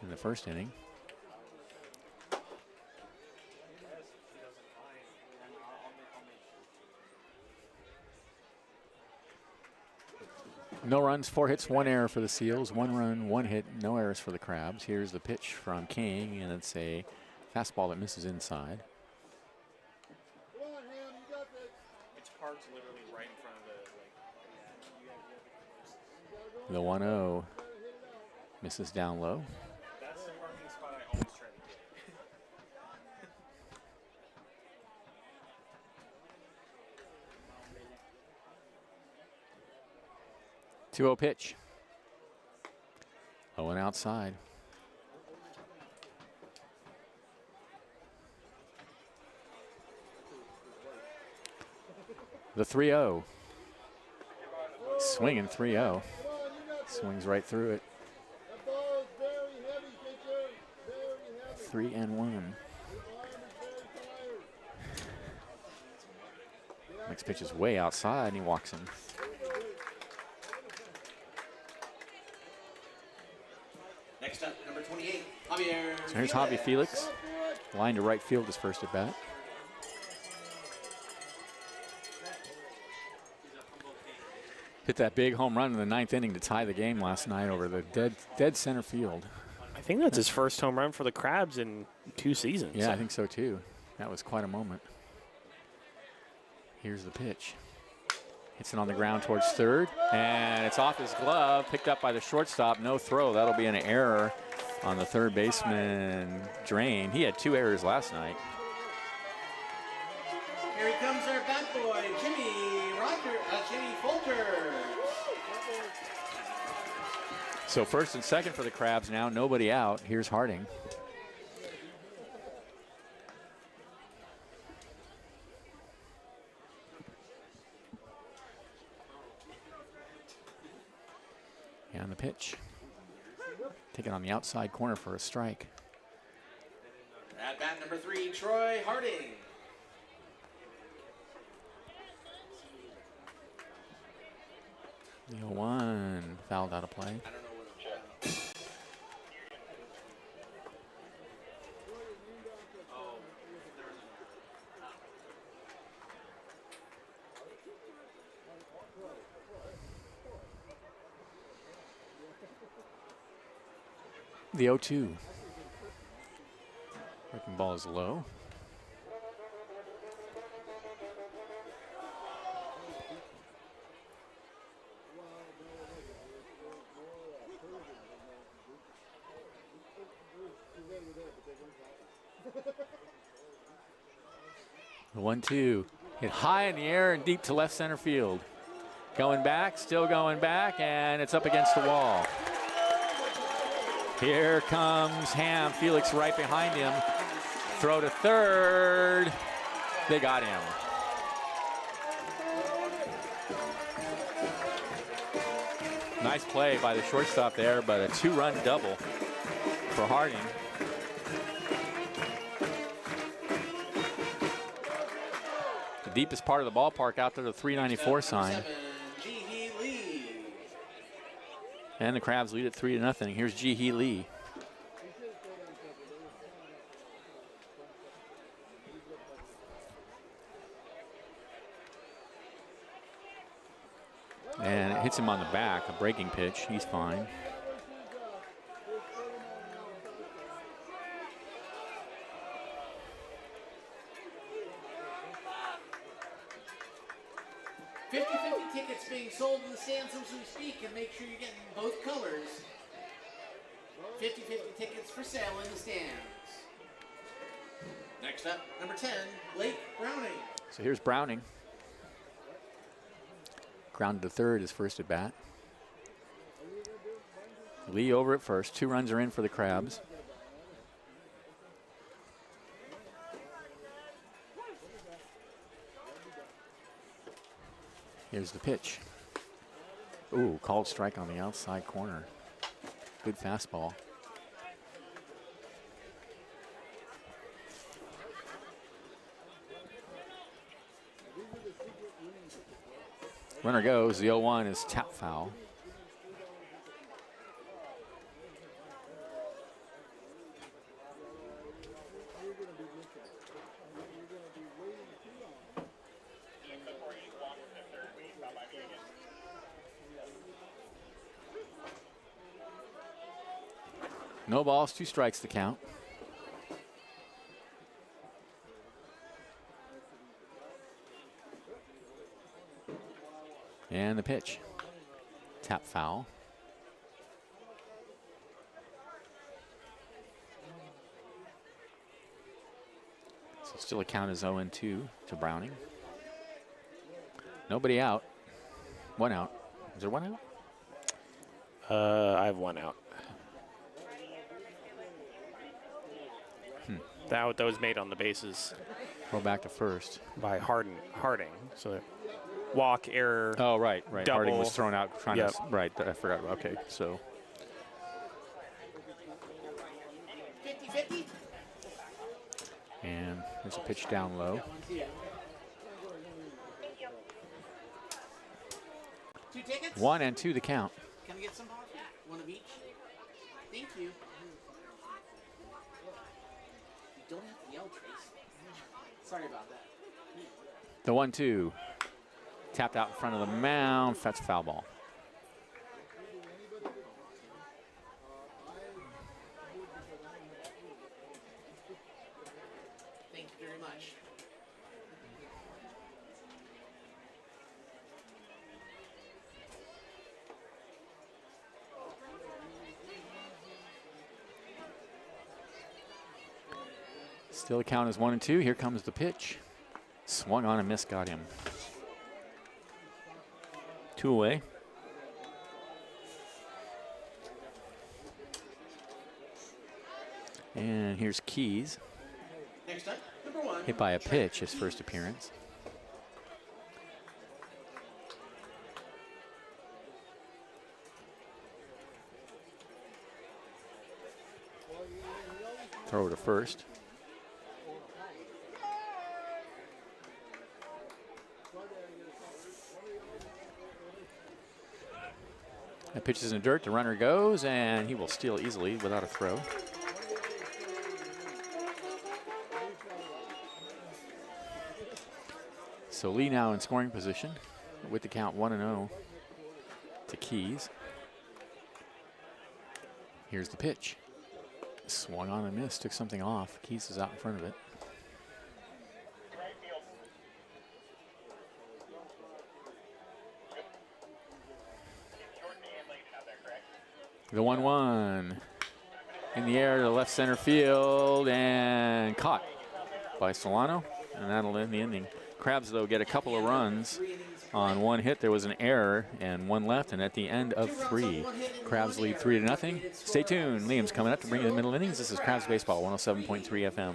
in the 1st inning. No runs, 4 hits, 1 error for the Seals. 1 run, 1 hit, no errors for the Crabs. Here's the pitch from King, and it's a fastball that misses inside. It's parked literally right in front of The 1-0 misses down low. That's the parking spot I always try to get. 2-0 pitch. 0-1 outside. The 3-0. Swinging 3-0. Swings right through it. 3-1. Next pitch is way outside, and he walks in. Next up, number 28, Javier. So here's Javi Felix. Line to right field his first at bat. Hit that big home run in the 9th inning to tie the game last night over the dead center field. I think that's his first home run for the Crabs in 2 seasons. Yeah, I think so too. That was quite a moment. Here's the pitch. Hits it on the ground towards third, and it's off his glove, picked up by the shortstop. No throw. That'll be an error on the third baseman, Drain. He had 2 errors last night. Here he comes, our bat boy, Jimmy Folger. So first and second for the Crabs now, nobody out. Here's Harding. And the pitch. Taken on the outside corner for a strike. At bat number 3, Troy Harding. The 0-1 fouled out of play. I don't know what The 0-2. Breaking ball is low. The 1-2 hit high in the air and deep to left center field. Going back, still going back, and it's up against the wall. Here comes Ham. Felix right behind him. Throw to third. They got him. Nice play by the shortstop there, but a 2-run double for Harding. The deepest part of the ballpark out to the 394 sign. And the Crabs lead it 3-0. Here's Ji-Hee Lee. And it hits him on the back, a breaking pitch. He's fine. Tickets being sold in the stands as we speak, and make sure you're getting both colors. 50-50 tickets for sale in the stands. Next up, number 10, Blake Browning. So here's Browning. Grounded to third, his first at bat. Lee over at first. 2 runs are in for the Crabs. Here's the pitch. Ooh, called strike on the outside corner. Good fastball. Runner goes. The 0-1 is tap foul. No balls, 2 strikes to count. And the pitch. Tap foul. So still a count is 0-2 to Browning. Nobody out. 1 out. Is there 1 out? I have 1 out. That was made on the bases. Go back to first. By Harding. So walk, error. Oh, right. Double. Harding was thrown out trying Yep. to. Right, I forgot. Okay, so. 50-50. And there's a pitch down low. 2 tickets. 1 and 2 the count. Can I get some coffee? 1 of each. Thank you. You don't have to yell, Trace. Sorry about that. The 1-2. Tapped out in front of the mound. That's foul ball. Thank you very much. Still the count is 1 and 2. Here comes the pitch. Swung on and missed, got him. 2 away. And here's Keys. Next up, number 1. Hit by a pitch, his first appearance. Throw to first. That pitch is in the dirt. The runner goes, and he will steal easily without a throw. So Lee now in scoring position with the count 1-0 to Keys. Here's the pitch. Swung on and missed, took something off. Keys is out in front of it. The 1-1 in the air to left center field and caught by Solano, and that'll end the inning. Crabs, though, get a couple of runs on one hit. There was an error and one left, and at the end of 3, Crabs lead 3-0. Stay tuned. Liam's coming up to bring you the middle innings. This is Crabs Baseball, 107.3 FM.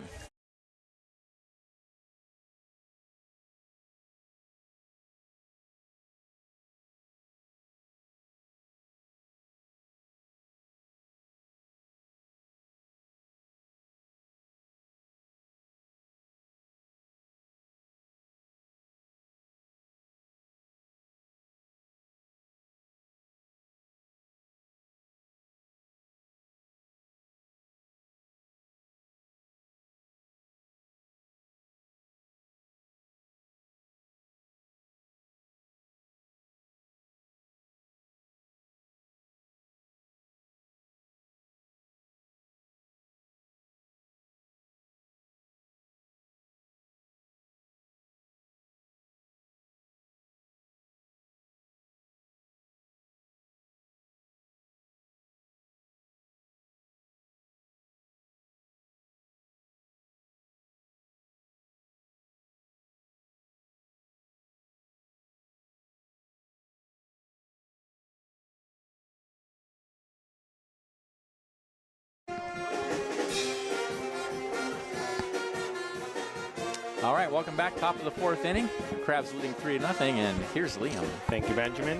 All right, welcome back. Top of the 4th inning. Crabs leading 3-0, and here's Liam. Thank you, Benjamin.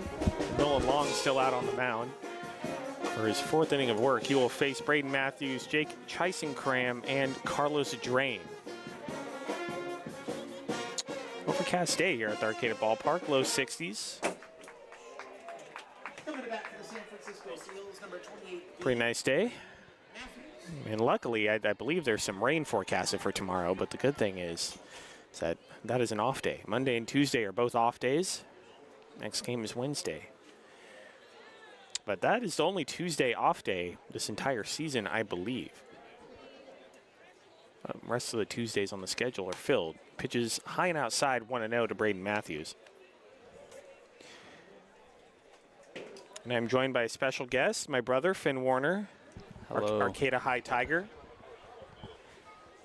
Nolan Long still out on the mound for his 4th inning of work. He will face Braden Matthews, Jake Chisenkram, and Carlos Drain. Overcast day here at the Arcata Ballpark, low 60s. Pretty nice day. And luckily, I believe there's some rain forecasted for tomorrow, but the good thing is that is an off day. Monday and Tuesday are both off days. Next game is Wednesday. But that is the only Tuesday off day this entire season, I believe. The rest of the Tuesdays on the schedule are filled. Pitches high and outside, 1-0 to Braden Matthews. And I'm joined by a special guest, my brother, Finn Warner. Hello. Arcata High Tiger.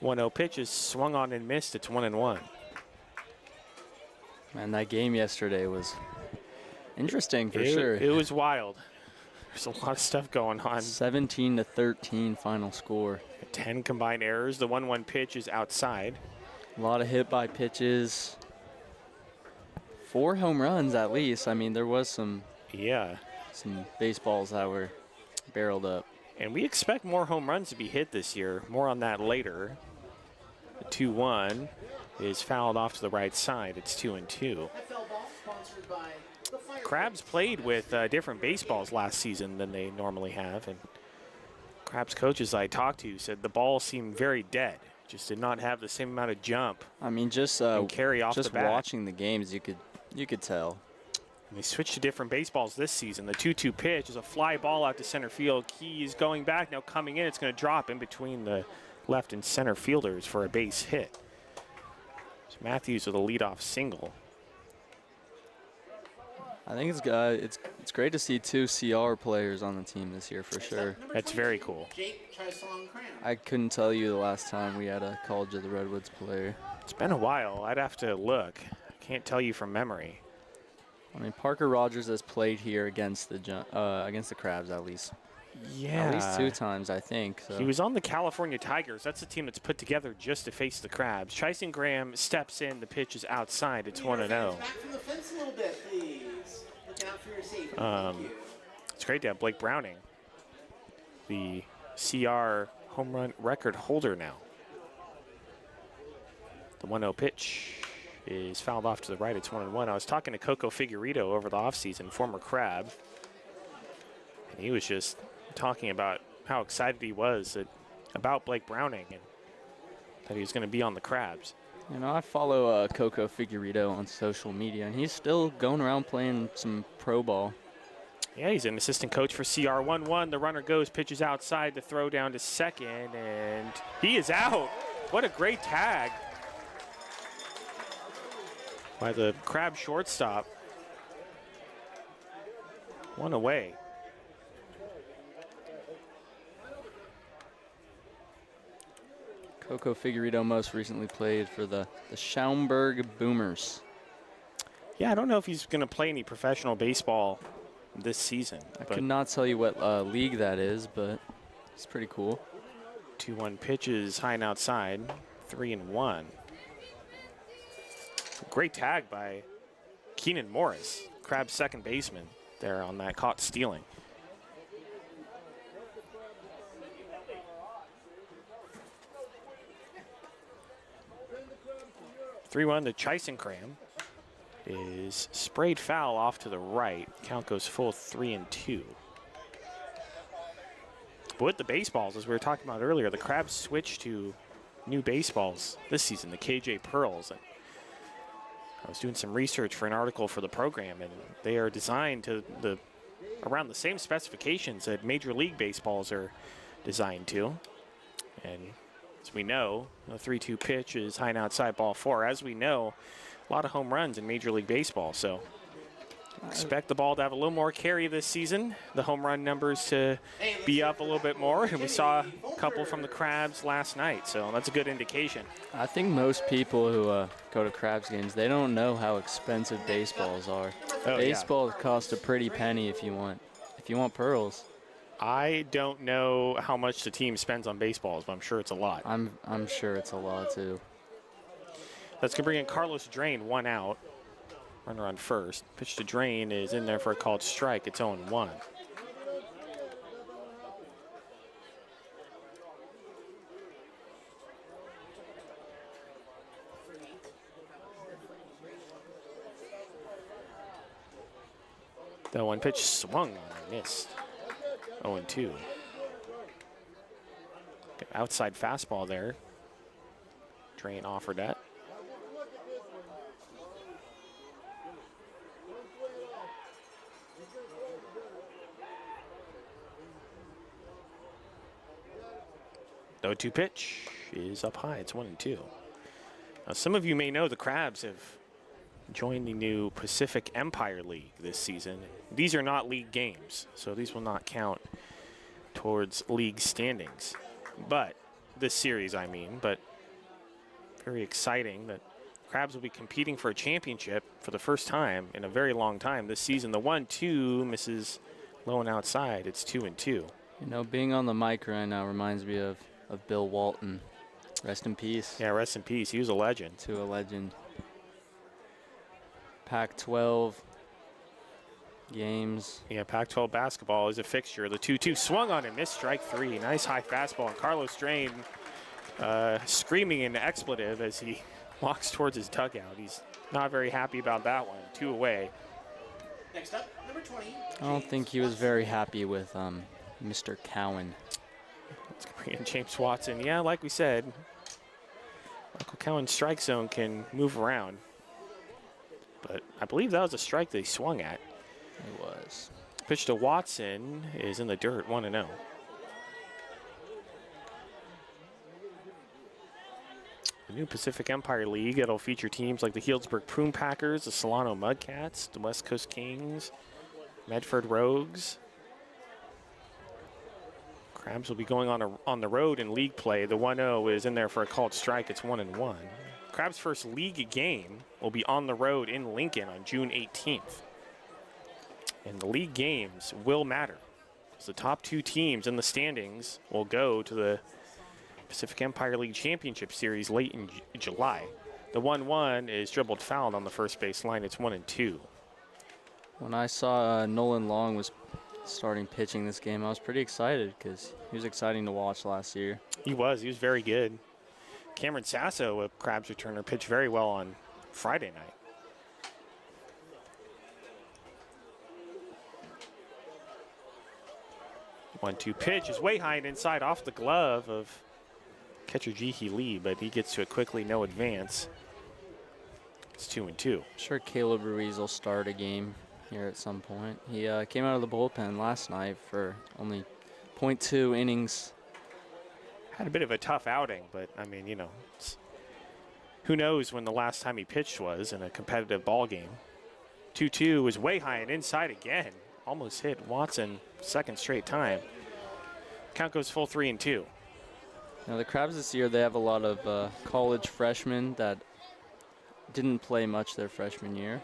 1-0 pitch is swung on and missed. It's 1-1. Man, that game yesterday was interesting for sure. It was wild. There's a lot of stuff going on. 17-13 final score. 10 combined errors. The 1-1 pitch is outside. A lot of hit by pitches. 4 home runs at least. I mean, there was some baseballs that were barreled up. And we expect more home runs to be hit this year. More on that later. The 2-1 is fouled off to the right side. It's 2-2. Crabs played with different baseballs last season than they normally have. And Crabs coaches I talked to said the ball seemed very dead. Just did not have the same amount of jump. I mean, just carry off the bat. Watching the games, you could tell. And they switched to different baseballs this season. The 2-2 pitch is a fly ball out to center field. Keys going back, now coming in. It's going to drop in between the left and center fielders for a base hit. So Matthews with a leadoff single. I think it's great to see 2 CR players on the team this year for sure. That's very cool. I couldn't tell you the last time we had a College of the Redwoods player. It's been a while. I'd have to look. I can't tell you from memory. I mean, Parker Rogers has played here against the Crabs at least. Yeah. At least 2 times, I think. So. He was on the California Tigers. That's a team that's put together just to face the Crabs. Chisenkram steps in. The pitch is outside. It's 1-0. Back from the fence a little bit, please. Look out for your safety. Thank you. It's great to have Blake Browning, the CR home run record holder now. The 1-0 pitch is fouled off to the right. It's 1-1. I was talking to Coco Figueredo over the offseason, former Crab. He was just talking about how excited he was about Blake Browning and that he was going to be on the Crabs. You know, I follow Coco Figueredo on social media, and he's still going around playing some pro ball. Yeah, he's an assistant coach for CR. 1-1. The runner goes, pitches outside to throw down to second, and he is out. What a great tag by the Crab shortstop. One away. Coco Figueredo most recently played for the Schaumburg Boomers. Yeah, I don't know if he's going to play any professional baseball this season. I could not tell you what league that is, but it's pretty cool. 2-1 pitches, high and outside, 3-1. Great tag by Keenan Morris, Crab's second baseman, there on that caught stealing. (3-1) to Chisenkram is sprayed foul off to the right. Count goes full 3-2. But with the baseballs, as we were talking about earlier, the Crabs switched to new baseballs this season, the KJ Pearls. And I was doing some research for an article for the program, and they are designed to around the same specifications that Major League baseballs are designed to. And as we know, the 3-2 pitch is high and outside, ball 4. As we know, a lot of home runs in Major League Baseball, so expect the ball to have a little more carry this season, the home run numbers to be up a little bit more, and we saw a couple from the Crabs last night, so that's a good indication. I think most people who go to Crabs games, they don't know how expensive baseballs are. Oh, Baseballs cost a pretty penny if you want pearls. I don't know how much the team spends on baseballs, but I'm sure it's a lot. I'm sure it's a lot too. That's going to bring in Carlos Drain, 1 out. Runner on first. Pitch to Drain is in there for a called strike. It's 0-1. That one pitch swung on and missed. 0-2. Outside fastball there. Drain offered that. The 0-2 pitch is up high. It's 1-2. Now, some of you may know the Crabs have joined the new Pacific Empire League this season. These are not league games, so these will not count towards league standings. But this series, I mean, but very exciting that Crabs will be competing for a championship for the first time in a very long time this season. The 1-2 misses low and outside. It's 2-2. You know, being on the mic right now reminds me of Bill Walton. Rest in peace. Yeah, rest in peace. He was a legend. To a legend. Pac-12 games. Yeah, Pac-12 basketball is a fixture. The 2-2 swung on and missed, strike 3. Nice high fastball. And Carlos Drain screaming an expletive as he walks towards his dugout. He's not very happy about that one. 2 away. Next up, number 20. I don't think he was very happy with Mr. Cowan. Let's bring in James Watson. Yeah, like we said, Michael Cowan's strike zone can move around. But I believe that was a strike that he swung at. It was. Pitch to Watson is in the dirt, 1-0. The new Pacific Empire League, it'll feature teams like the Healdsburg Prune Packers, the Solano Mudcats, the West Coast Kings, Medford Rogues. Crabs will be going on the road in league play. The 1-0 is in there for a called strike. It's 1-1. Crabs' first league game will be on the road in Lincoln on June 18th. And the league games will matter, because the top 2 teams in the standings will go to the Pacific Empire League Championship Series late in July. The 1-1 is dribbled fouled on the first base line. It's 1-2. When I saw Nolan Long was starting pitching this game, I was pretty excited because he was exciting to watch last year. He was very good. Cameron Sasso, a Crabs returner, pitched very well on Friday night. 1-2 pitch is way high and inside off the glove of catcher Jihi Lee, but he gets to it quickly, no advance. It's 2-2. I'm sure Caleb Ruiz will start a game here at some point. He came out of the bullpen last night for only .2 innings. Had a bit of a tough outing, but I mean, you know, who knows when the last time he pitched was in a competitive ball game. 2-2 was way high and inside again. Almost hit Watson second straight time. Count goes full 3-2. Now the Crabs this year, they have a lot of college freshmen that didn't play much their freshman year,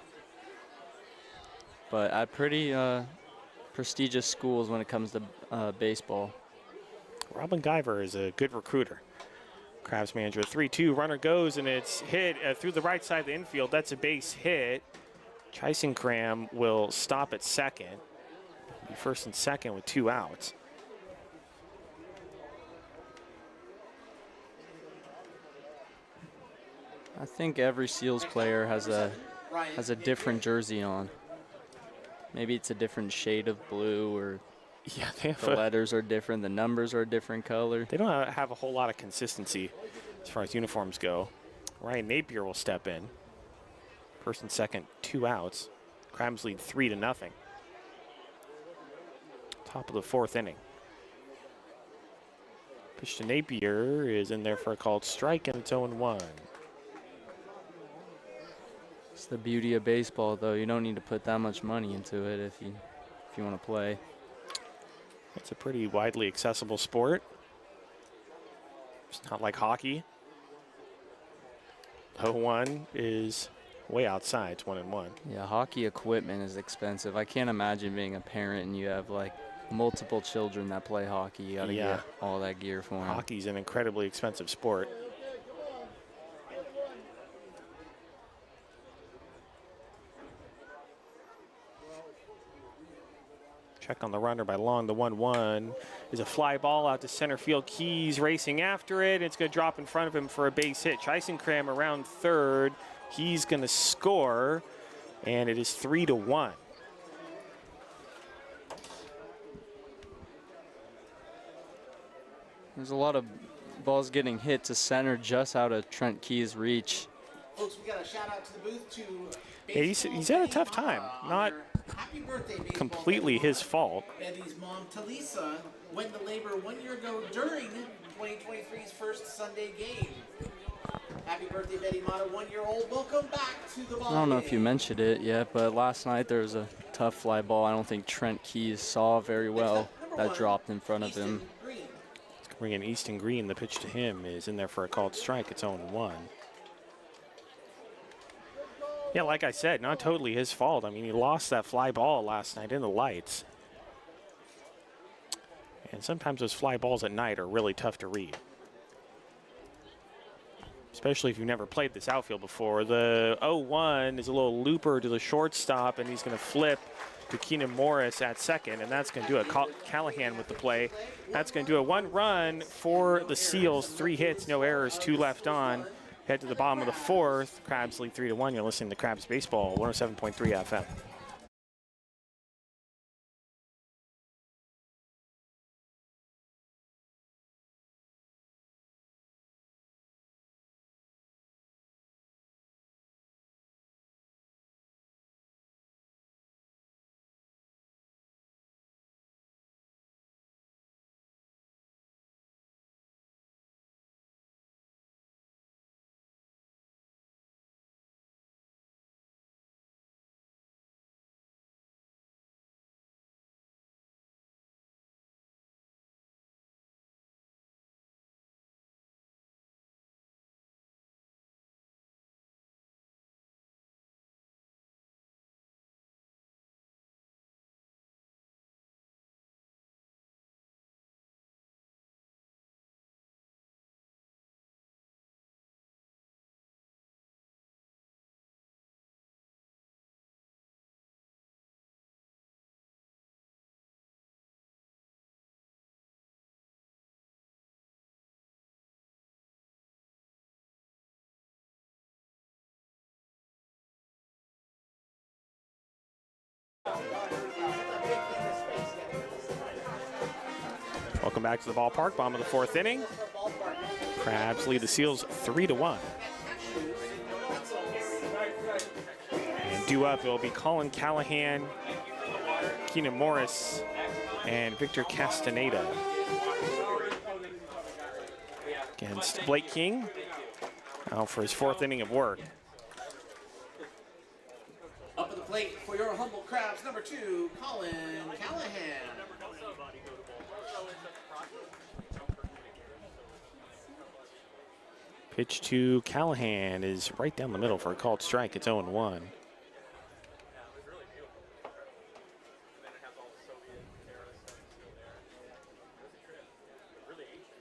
but at pretty prestigious schools when it comes to baseball. Robin Guyver is a good recruiter. Crabs manager, 3-2, runner goes, and it's hit through the right side of the infield. That's a base hit. Chysenkram will stop at second. Be first and second with 2 outs. I think every Seals player has a different jersey on. Maybe it's a different shade of blue, or Yeah, they have the letters are different, the numbers are a different color. They don't have a whole lot of consistency as far as uniforms go. Ryan Napier will step in. First and second, 2 outs. Crabs lead 3-0. Top of the 4th inning. Pitch to Napier is in there for a called strike, and it's 0-1. It's the beauty of baseball, though. You don't need to put that much money into it if you want to play. It's a pretty widely accessible sport. It's not like hockey. 0-1 is way outside. It's 1-1. Yeah, hockey equipment is expensive. I can't imagine being a parent and you have like multiple children that play hockey. You gotta get all that gear for them. Hockey's an incredibly expensive sport. Check on the runner by Long. The 1-1 is a fly ball out to center field. Keys racing after it. It's going to drop in front of him for a base hit. Chysenkram around third. He's going to score, and it is 3-1. There's a lot of balls getting hit to center just out of Trent Key's reach. Folks, we got a shout out to the booth to Yeah, he's had a tough time. Not happy birthday, completely his fault. Betty's mom, Talisa, went to labor 1 year ago during 2023's first Sunday game. Happy birthday, Betty Mata, 1-year-old. Welcome back to the ball I don't know game. if you mentioned it yet, but last night there was a tough fly ball. I don't think Trent Keys saw very well that dropped in front of him. Let's bring in Easton Green. The pitch to him is in there for a called strike. It's 0-1. Yeah, like I said, not totally his fault. I mean, he lost that fly ball last night in the lights. And sometimes those fly balls at night are really tough to read, especially if you've never played this outfield before. The 0-1 is a little looper to the shortstop, and he's going to flip to Keenan Morris at second, and that's going to do it. Callahan with the play. That's going to do it. 1 run for the Seals. 3 hits, no errors, 2 left on. Head to the bottom of the 4th. Crabs lead 3-1. You're listening to Crabs Baseball, 107.3 FM. Welcome back to the ballpark. Bottom of the 4th inning. Crabs lead the Seals 3-1. And due up, it will be Colin Callahan, Keenan Morris, and Victor Castaneda against Blake King out for his 4th inning of work. Up at the plate for your humble Crabs, number 2, Colin Callahan. Pitch to Callahan is right down the middle for a called strike. It's 0-1.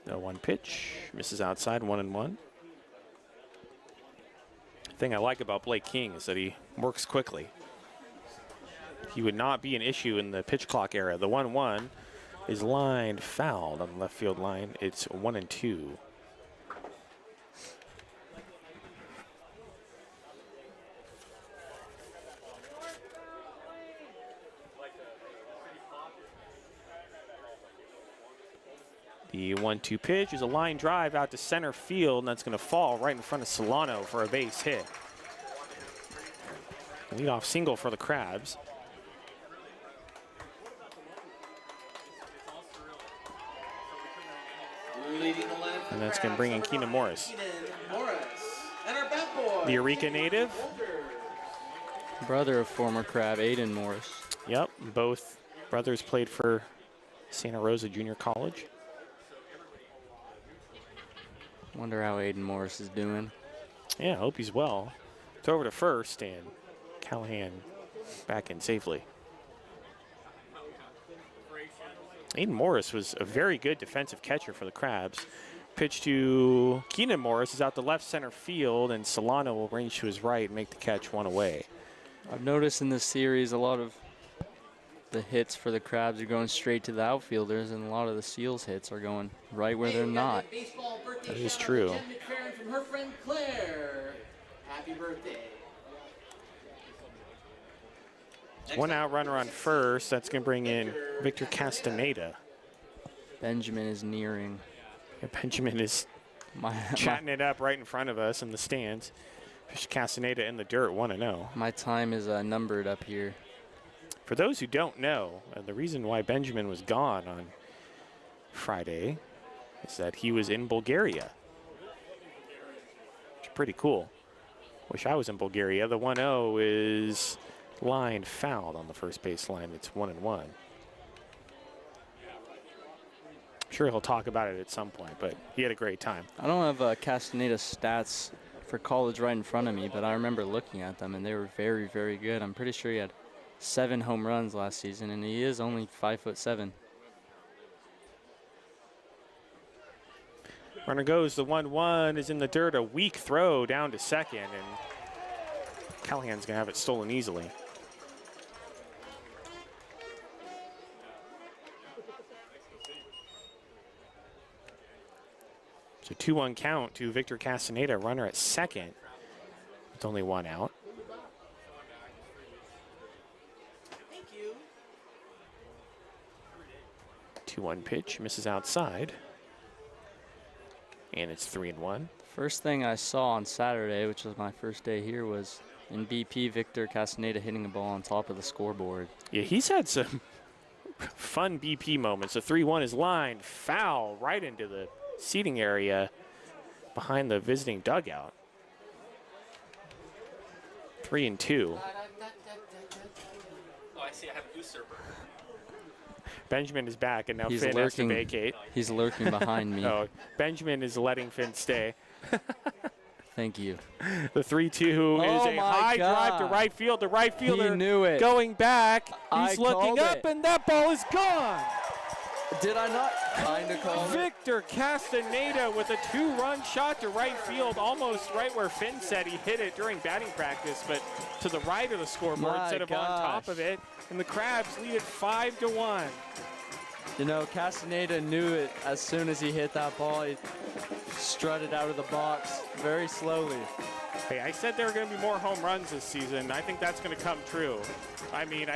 The 1 pitch misses outside, 1-1. The thing I like about Blake King is that he works quickly. He would not be an issue in the pitch clock era. The 1-1 is lined fouled on the left field line. It's 1-2. The 1-2 pitch is a line drive out to center field, and that's going to fall right in front of Solano for a base hit. Leadoff single for the Crabs. And that's going to bring in Keenan Morris. And our bat boy, The Arcata native. Brother of former Crab, Aiden Morris. Yep, both brothers played for Santa Rosa Junior College. Wonder how Aiden Morris is doing. Yeah, I hope he's well. Throw over to first, and Callahan back in safely. Aiden Morris was a very good defensive catcher for the Crabs. Pitch to Keenan Morris is out to left center field, and Solano will range to his right and make the catch, 1 away. I've noticed in this series a lot of the hits for the Crabs are going straight to the outfielders, and a lot of the Seals hits are going right where they're not. That is true. Jen McFerrin from her friend Claire. Happy birthday. 1 out runner on first. That's going to bring in Victor Castaneda. Benjamin is nearing. And Benjamin is chatting it up right in front of us in the stands. Victor Castaneda in the dirt, 1-0. My time is numbered up here. For those who don't know, the reason why Benjamin was gone on Friday is that he was in Bulgaria. Which is pretty cool. Wish I was in Bulgaria. The 1-0 is lined fouled on the first base line. It's 1-1. I'm sure he'll talk about it at some point, but he had a great time. I don't have Castaneda's stats for college right in front of me, but I remember looking at them, and they were very, very good. I'm pretty sure he had 7 home runs last season, and he is only 5'7". Runner goes, the 1-1 is in the dirt, a weak throw down to second, and Callahan's gonna have it stolen easily. So 2-1 count to Victor Castaneda, runner at second with only 1 out. Thank you. 2-1 pitch, misses outside. And it's 3-1. First thing I saw on Saturday, which was my first day here, was in BP, Victor Castaneda hitting a ball on top of the scoreboard. Yeah, he's had some fun BP moments. The 3-1 is lined foul right into the seating area behind the visiting dugout. 3-2. Oh, I see. I have a usurper. Benjamin is back, and now He's Finn has to lurking. vacate. He's lurking behind me. Oh, Benjamin is letting Finn stay. Thank you. The 3-2 is a my high drive to God. right field. The right fielder He knew it. going back. I He's looking called up, it. and that ball is gone. Did I not kind of call it? Victor Castaneda with a 2-run shot to right field, almost right where Finn said he hit it during batting practice, but to the right of the scoreboard My instead of on top gosh. of it. And the Crabs lead it 5-1. You know, Castaneda knew it as soon as he hit that ball. He strutted out of the box very slowly. Hey, I said there are going to be more home runs this season. I think that's going to come true. I mean,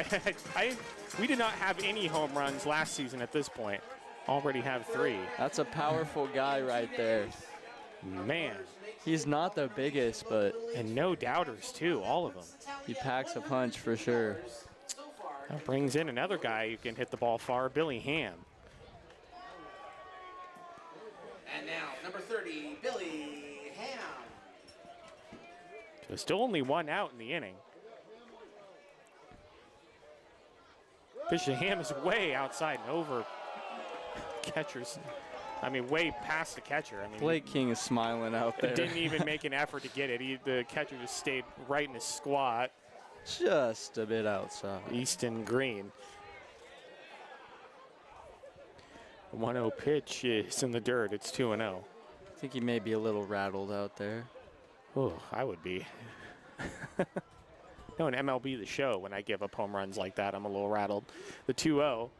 we did not have any home runs last season at this point. already have 3. That's a powerful guy right there. Man, He's not the biggest, but and no doubters too, all of them. he packs a punch for sure. That brings in another guy who can hit the ball far, Billy Ham. And now, number 30, Billy Ham. So still only 1 out in the inning. Fisher Ham is way outside and over catchers. I mean, way past the catcher. I mean, Blake King is smiling out there. didn't even make an effort to get it. The catcher just stayed right in his squat. Just a bit outside. Easton Green. 1-0 pitch is in the dirt. It's 2-0. I think he may be a little rattled out there. Oh, I would be. No, in MLB The Show, when I give up home runs like that, I'm a little rattled. The 2-0.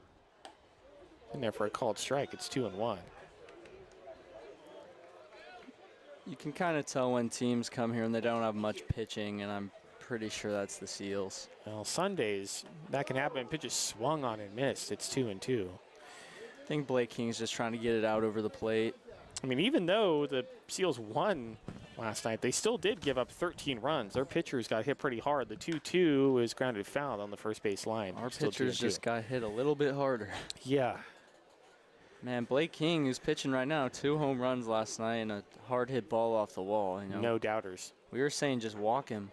In there for a called strike. It's 2-1. You can kind of tell when teams come here and they don't have much pitching, and I'm pretty sure that's the Seals. Well, Sundays, that can happen. Pitches swung on and missed. It's 2-2. I think Blake King's just trying to get it out over the plate. I mean, even though the Seals won last night, they still did give up 13 runs. Their pitchers got hit pretty hard. The 2-2 was grounded foul on the first base line. Our Still pitchers 2-2. just got hit a little bit harder. Yeah. Man, Blake King, who's pitching right now, 2 home runs last night and a hard hit ball off the wall. You know, No doubters. we were saying just walk him.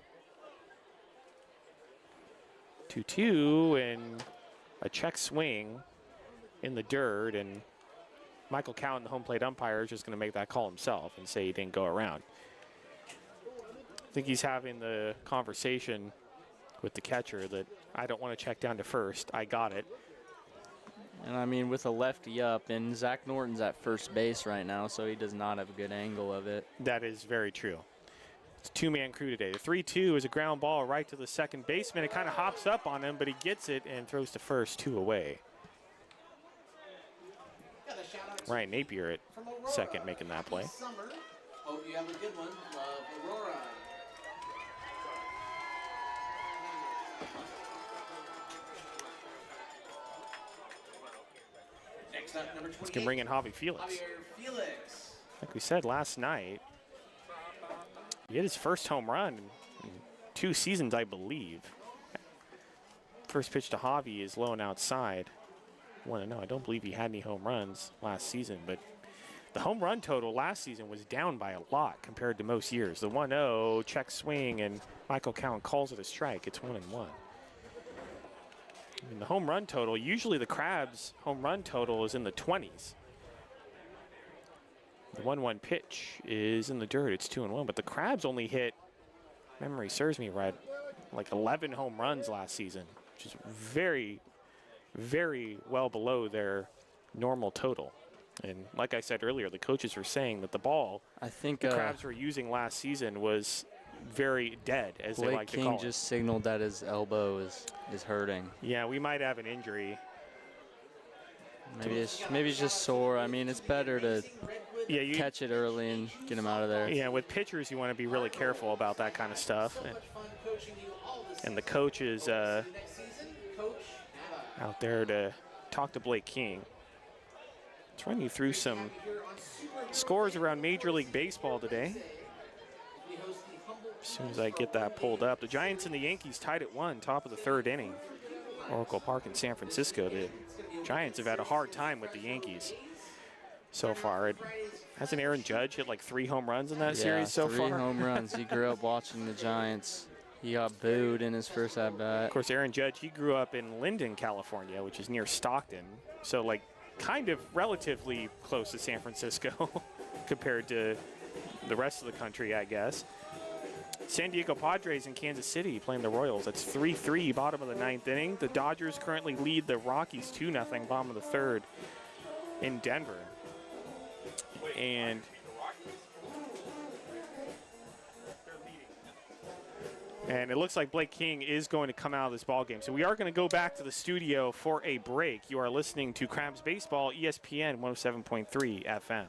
2-2 and a check swing in the dirt, and Michael Cowan, the home plate umpire, is just going to make that call himself and say he didn't go around. I think he's having the conversation with the catcher that I don't want to check down to first. I got it. And I mean, with a lefty up, and Zach Norton's at first base right now, so he does not have a good angle of it. That is very true. It's a 2-man crew today. The 3-2 is a ground ball right to the second baseman. It kind of hops up on him, but he gets it and throws to first, 2 away. Ryan Napier at second making that play. Summer. Hope you have a good one. Love, Aurora. Next up, number 28. Let's bring in Javi Felix. Javier Felix. Like we said last night, he hit his first home run in 2 seasons, I believe. First pitch to Javi is low and outside. 1-0. I don't believe he had any home runs last season, but the home run total last season was down by a lot compared to most years. The 1-0 check swing, and Michael Cowan calls it a strike. It's 1-1. I mean, the home run total, usually the Crabs' home run total is in the 20s. The 1-1 pitch is in the dirt. It's 2-1, but the Crabs only hit, memory serves me right, like 11 home runs last season, which is very, very well below their normal total. And like I said earlier, the coaches were saying that the ball I think the Crabs were using last season was very dead, as they Blake like to King call just signaled that his elbow is hurting. it. Yeah, we might have an injury. Maybe it's just sore. I mean, it's better to Yeah, you catch it early and get him out of there. Yeah, with pitchers, you want to be really careful about that kind of stuff. And the coach is out there to talk to Blake King. Let's run you through some scores around Major League Baseball today. As soon as I get that pulled up. The Giants and the Yankees tied at 1, top of the 3rd inning. Oracle Park in San Francisco. The Giants have had a hard time with the Yankees so far. Hasn't Aaron Judge hit like 3 home runs in that series so far? 3 home runs. He grew up watching the Giants. He got booed in his first at-bat. Of course, Aaron Judge, he grew up in Linden, California, which is near Stockton. So, like, kind of relatively close to San Francisco compared to the rest of the country, I guess. San Diego Padres in Kansas City playing the Royals. That's 3-3, bottom of the 9th inning. The Dodgers currently lead the Rockies 2-0, bottom of the 3rd in Denver. And it looks like Blake King is going to come out of this ballgame. So we are going to go back to the studio for a break. You are listening to Crabs Baseball, ESPN 107.3 FM.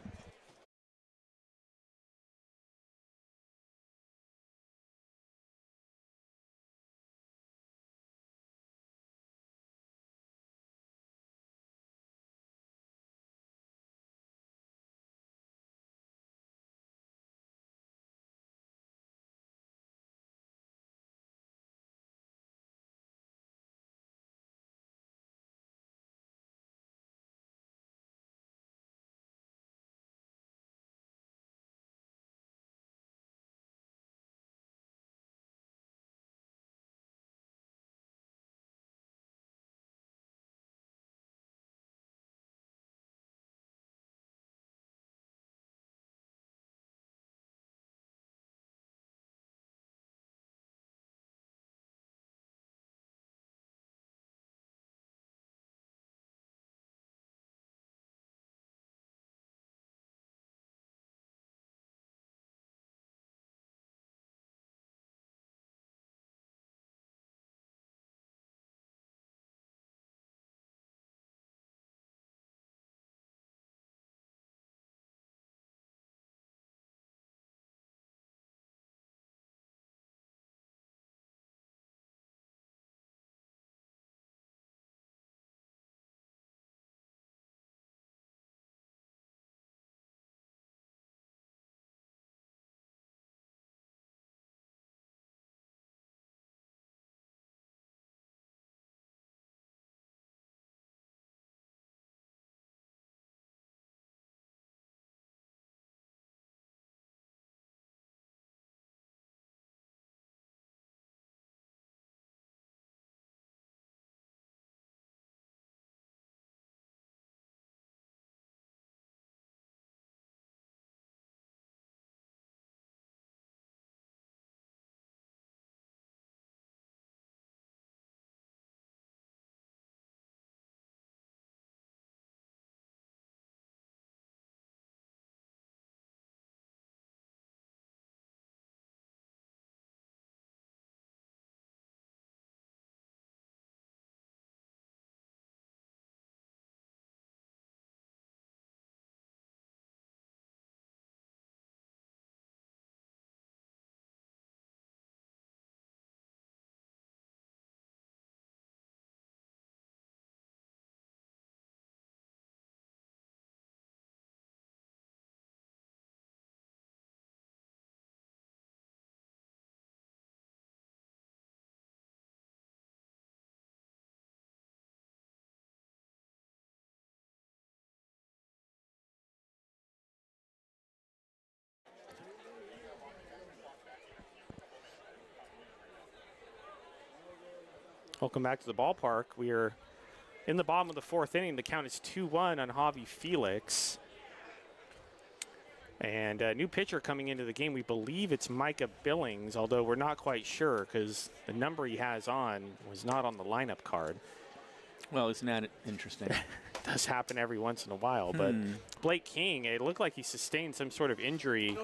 Welcome back to the ballpark. We are in the bottom of the 4th inning. The count is 2-1 on Javi Felix. And a new pitcher coming into the game, we believe it's Micah Billings, although we're not quite sure because the number he has on was not on the lineup card. Well, isn't that interesting? Does happen every once in a while, but Blake King, it looked like he sustained some sort of injury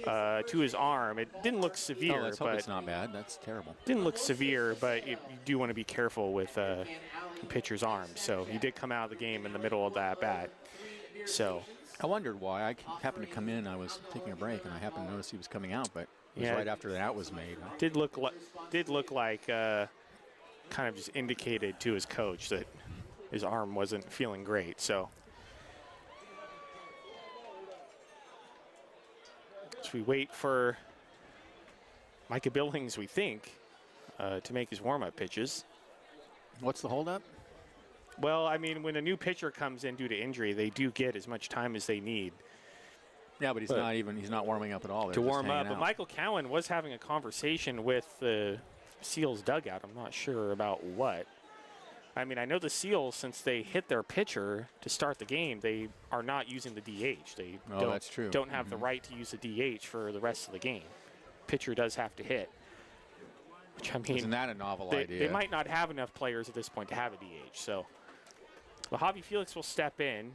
to his arm. It didn't look severe, Let's hope but it's not bad. That's terrible. didn't look severe, but you do want to be careful with the pitcher's arm. So he did come out of the game in the middle of that bat. So I wondered why. I happened to come in. I was taking a break, and I happened to notice he was coming out, but it was right after the out was made. did look like kind of just indicated to his coach that his arm wasn't feeling great. So we wait for Micah Billings, we think, to make his warm-up pitches. What's the holdup? Well, I mean, when a new pitcher comes in due to injury, they do get as much time as they need. Yeah, but he's not warming up at all. To warm up. But Michael Cowan was having a conversation with the Seals dugout. I'm not sure about what. I mean, I know the Seals, since they hit their pitcher to start the game, they are not using the DH. They that's true. Don't have the right to use the DH for the rest of the game. Pitcher does have to hit. Which, I mean, isn't that a novel idea? They might not have enough players at this point to have a DH. So, well, Javi Felix will step in.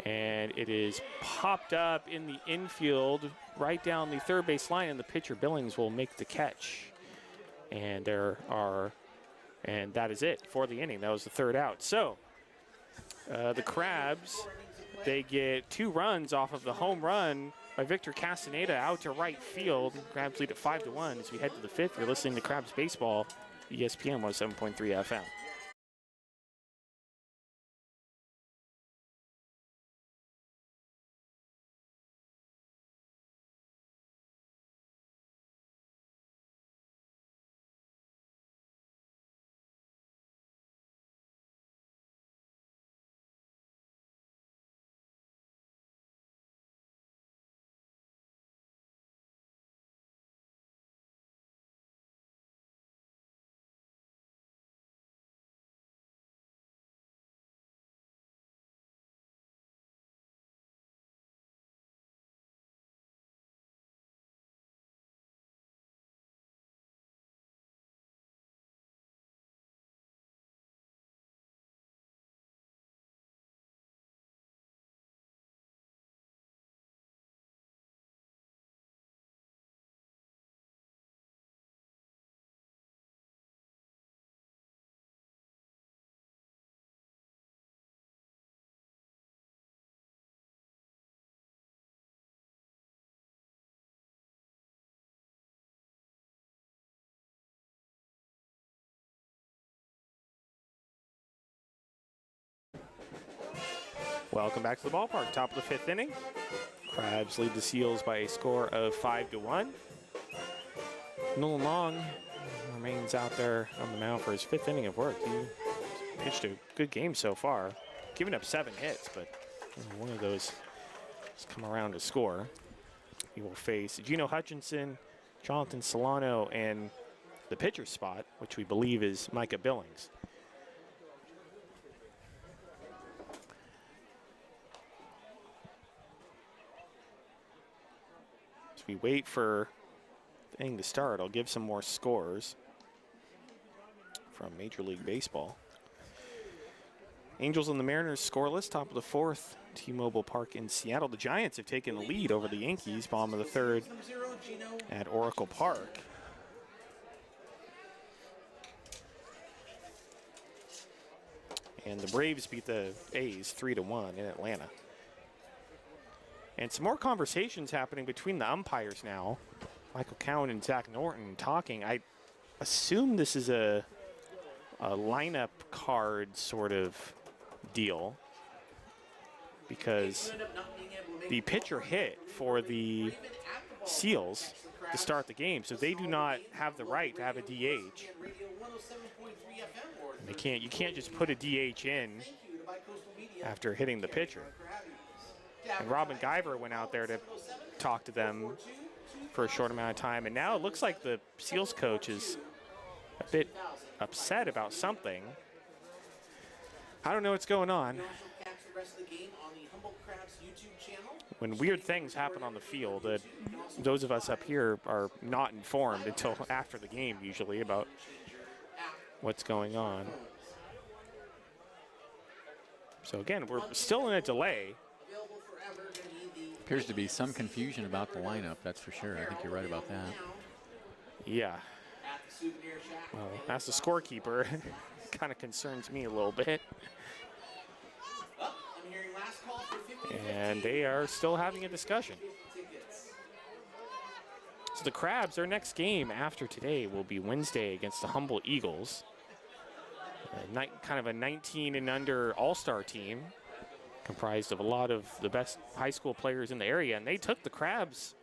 And it is popped up in the infield right down the third base line, and the pitcher Billings will make the catch. And that is it for the inning. That was the third out. So the Crabs, they get 2 runs off of the home run by Victor Castaneda out to right field. Crabs lead at 5-1 as we head to the 5th. You're listening to Crabs Baseball, ESPN 107.3 FM. Welcome back to the ballpark. Top of the 5th inning. Crabs lead the Seals by a score of 5-1. Nolan Long remains out there on the mound for his 5th inning of work. He pitched a good game so far, giving up 7 hits, but one of those has come around to score. He will face Gino Hutchinson, Jonathan Solano, and the pitcher spot, which we believe is Micah Billings. As we wait for the inning to start, I'll give some more scores from Major League Baseball. Angels and the Mariners scoreless, top of the 4th, T-Mobile Park in Seattle. The Giants have taken the lead over the Yankees, bottom of the 3rd at Oracle Park. And the Braves beat the A's 3-1 in Atlanta. And some more conversations happening between the umpires now. Michael Cowan and Zach Norton talking. I assume this is a lineup card sort of deal, because the pitcher hit for the Seals to start the game, so they do not have the right to have a DH. You can't just put a DH in after hitting the pitcher. And Robin Guyver went out there to talk to them for a short amount of time, and now it looks like the Seals coach is a bit upset about something. I don't know what's going on. You also catch the rest of the game on the Humble Crabs YouTube channel. When weird things happen on the field, those of us up here are not informed until after the game usually about what's going on. So again, we're still in a delay. Available forever, gonna be the Appears to be some confusion about the lineup, that's for sure. I think you're right about that. Yeah. at the souvenir shack. Well, as the scorekeeper, kind of concerns me a little bit. I'm hearing last call for 50 And they are still having a discussion. tickets. So the Crabs, their next game after today will be Wednesday against the Humble Eagles. Kind of a 19 and under all-star team comprised of a lot of the best high school players in the area. And they took the Crabs,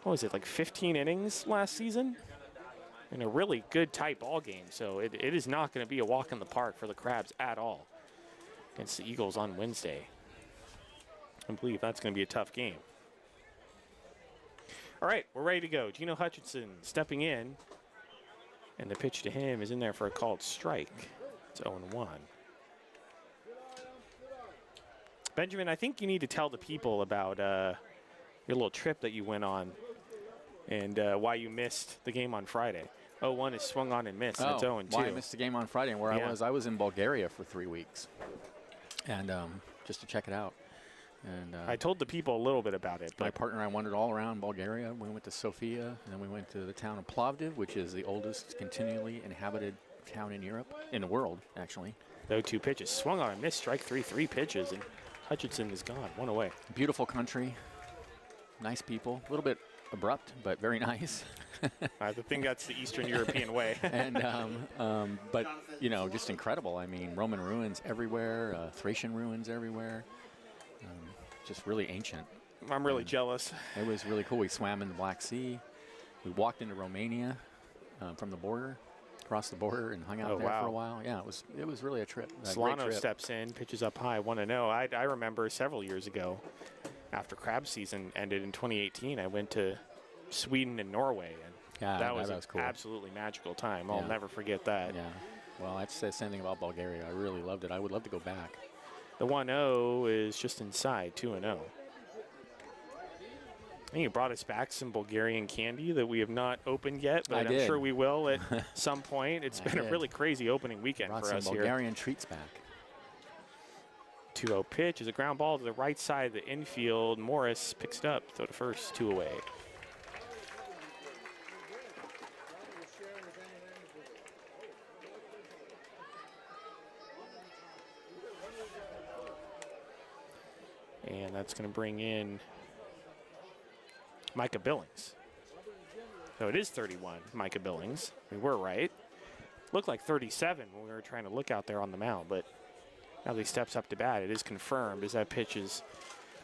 what was it, like 15 innings last season? In a really good tight ball game. So it is not going to be a walk in the park for the Crabs at all against the Eagles on Wednesday. I believe that's going to be a tough game. All right, we're ready to go. Gino Hutchinson stepping in, and the pitch to him is in there for a called strike. It's 0-1. Benjamin, I think you need to tell the people about your little trip that you went on and why you missed the game on Friday. 0-1 is swung on and missed, and it's 0-2. Why I missed the game on Friday and where I was in Bulgaria for 3 weeks, and just to check it out. And I told the people a little bit about it. my But partner and I wandered all around Bulgaria. We went to Sofia, and then we went to the town of Plovdiv, which is the oldest continually inhabited town in Europe, in the world, actually. 0-2 pitches. Swung on and missed, strike three pitches, and Hutchinson is gone, one away. Beautiful country, nice people, a little bit abrupt, but very nice. I think that's the Eastern European way. And but you know, just incredible. I mean, Roman ruins everywhere, Thracian ruins everywhere. Just really ancient. I'm really jealous. It was really cool. We swam in the Black Sea. We walked into Romania from the border, across the border, and hung out there for a while. Yeah, it was really a trip. Solano steps in, pitches up high, 1-0. I remember several years ago, after crab season ended in 2018, I went to Sweden and Norway, and that was cool. Absolutely magical time. I'll never forget that. Yeah. Well, I'd say the same thing about Bulgaria. I really loved it. I would love to go back. The 1-0 is just inside, 2-0. I think you brought us back some Bulgarian candy that we have not opened yet, but I'm sure we will at some point. It's been a really crazy opening weekend for us here. Bulgarian treats back. 2-0 pitch is a ground ball to the right side of the infield. Morris picks it up, throw to first, 2 away. And that's going to bring in Micah Billings. So it is 31, Micah Billings. We were right. Looked like 37 when we were trying to look out there on the mound, but now that he steps up to bat, it is confirmed as that pitch is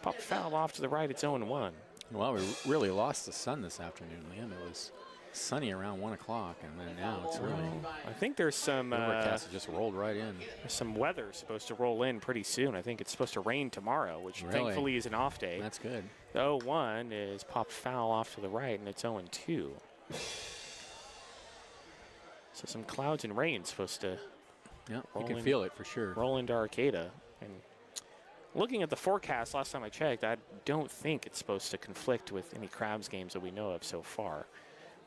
popped foul off to the right. It's 0-1. Well, we really lost the sun this afternoon, Liam. It was sunny around 1 o'clock, and then now it's really. I think there's some. The overcast just rolled right in. Some weather supposed to roll in pretty soon. I think it's supposed to rain tomorrow, which thankfully is an off day. That's good. The 0-1 is popped foul off to the right, and it's 0-2. So some clouds and rain supposed to. Yeah, you can feel it for sure. Roll into Arcata. And looking at the forecast, last time I checked, I don't think it's supposed to conflict with any Crabs games that we know of so far.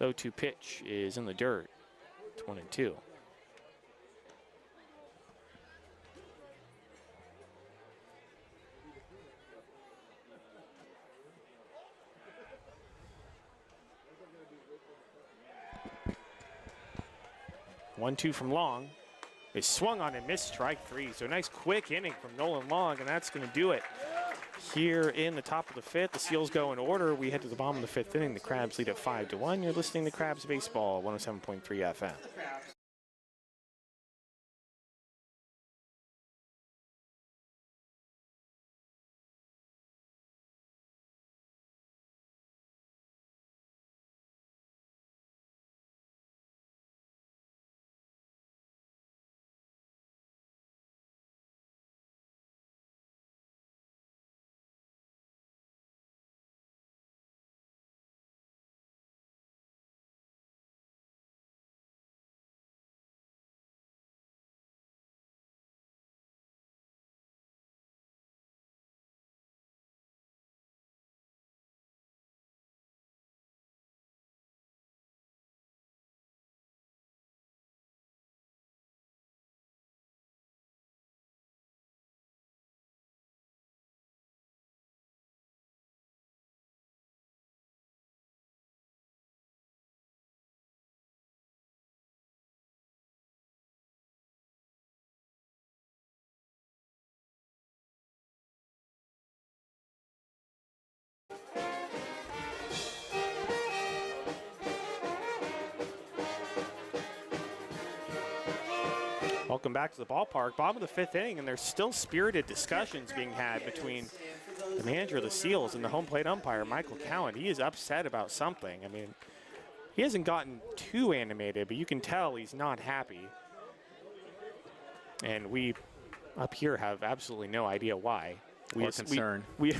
0-2 pitch is in the dirt. It's 1-2. One-two from Long. They swung on and missed, strike 3. So a nice quick inning from Nolan Long, and that's going to do it. Here in the top of the 5th, the Seals go in order. We head to the bottom of the 5th inning. The Crabs lead at 5-1. You're listening to Crabs Baseball, 107.3 FM. Welcome back to the ballpark. Bottom of the 5th inning, and there's still spirited discussions being had between the manager of the Seals and the home plate umpire, Michael Cowan. He is upset about something. I mean, he hasn't gotten too animated, but you can tell he's not happy. And we up here have absolutely no idea why. Or concern. We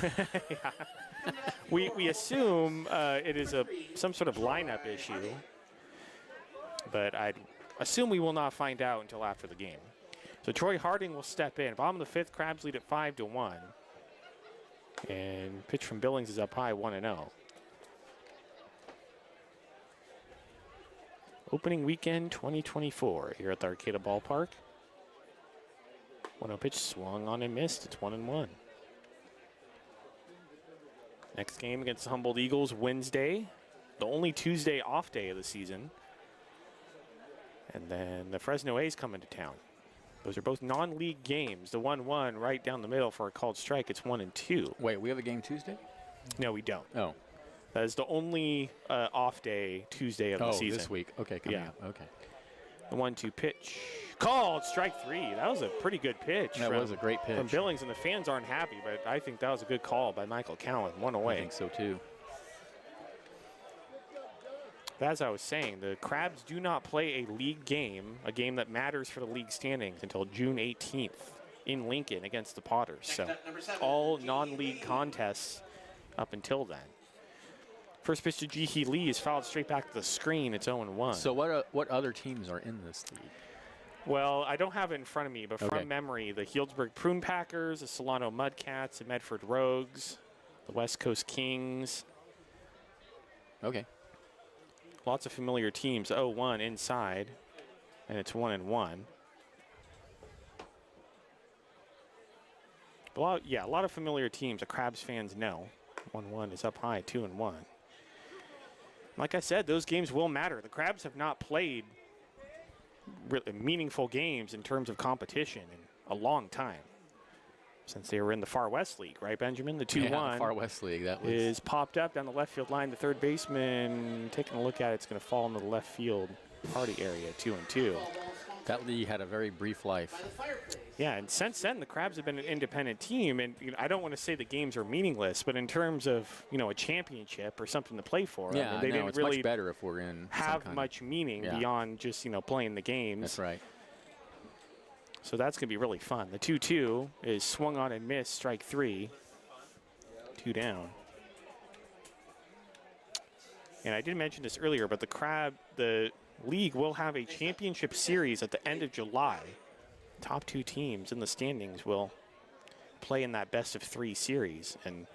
assume it is some sort of lineup issue, but I'd assume we will not find out until after the game. So Troy Harding will step in. Bottom of the 5th, Crabs lead at 5-1. And pitch from Billings is up high, 1-0. Opening weekend 2024 here at the Arcata Ballpark. 1-0 pitch swung on and missed. It's 1-1. Next game against the Humboldt Eagles Wednesday, the only Tuesday off day of the season. And then the Fresno A's come into town. Those are both non-league games. The 1-1 right down the middle for a called strike. It's 1-2. Wait, we have a game Tuesday? No, we don't. Oh. That is the only off day Tuesday of the season. This week. Okay, coming up. Okay. The 1-2 pitch. Called strike 3. That was a pretty good pitch. That was a great pitch. From Billings, and the fans aren't happy, but I think that was a good call by Michael Cowan. One away. I think so, too. But as I was saying, the Crabs do not play a league game, a game that matters for the league standings, until June 18th in Lincoln against the Potters. So all non-league contests up until then. First pitch to Jihee Lee is fouled straight back to the screen. It's 0-1. So what other teams are in this league? Well, I don't have it in front of me, but Okay. from memory, the Healdsburg Prune Packers, the Solano Mudcats, the Medford Rogues, the West Coast Kings. Okay. Lots of familiar teams. 0-1 inside, and it's 1-1. A lot of familiar teams. The Crabs fans know. 1-1 is up high, 2-1. Like I said, those games will matter. The Crabs have not played really meaningful games in terms of competition in a long time, since they were in the Far West League, right, Benjamin? The 2-1 Yeah, the Far West League. That was is popped up down the left field line. The third baseman, taking a look at it, it's going to fall into the left field party area, 2-2. that league had a very brief life. Yeah, and since then, the Crabs have been an independent team, and I don't want to say the games are meaningless, but in terms of a championship or something to play for, Yeah, they didn't it's really much better if we're in have much meaning beyond just playing the games. That's right. So that's going to be really fun. The 2-2 is swung on and missed, strike 3, 2 down. And I did mention this earlier, but the league will have a championship series at the end of July. Top 2 teams in the standings will play in that best-of-3 series, and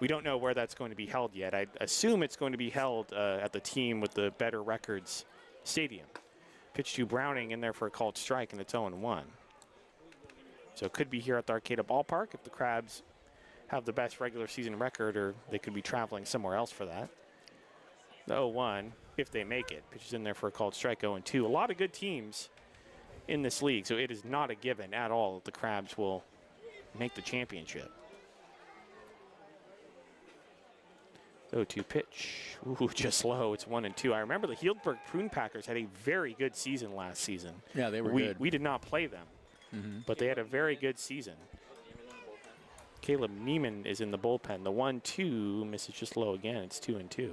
we don't know where that's going to be held yet. I assume it's going to be held at the team with the better records stadium. Pitch to Browning in there for a called strike, and it's 0-1. So it could be here at the Arcata Ballpark if the Crabs have the best regular season record, or they could be traveling somewhere else for that. The 0-1, if they make it. Pitches in there for a called strike, 0-2. A lot of good teams in this league, so it is not a given at all that the Crabs will make the championship. 0-2 pitch. Ooh, just low. It's 1-2. I remember the Healdsburg Prune Packers had a very good season last season. Yeah, they were good. We did not play them, but they had a very good season. Caleb Neiman is in the bullpen. The 1-2 misses just low again. It's 2-2.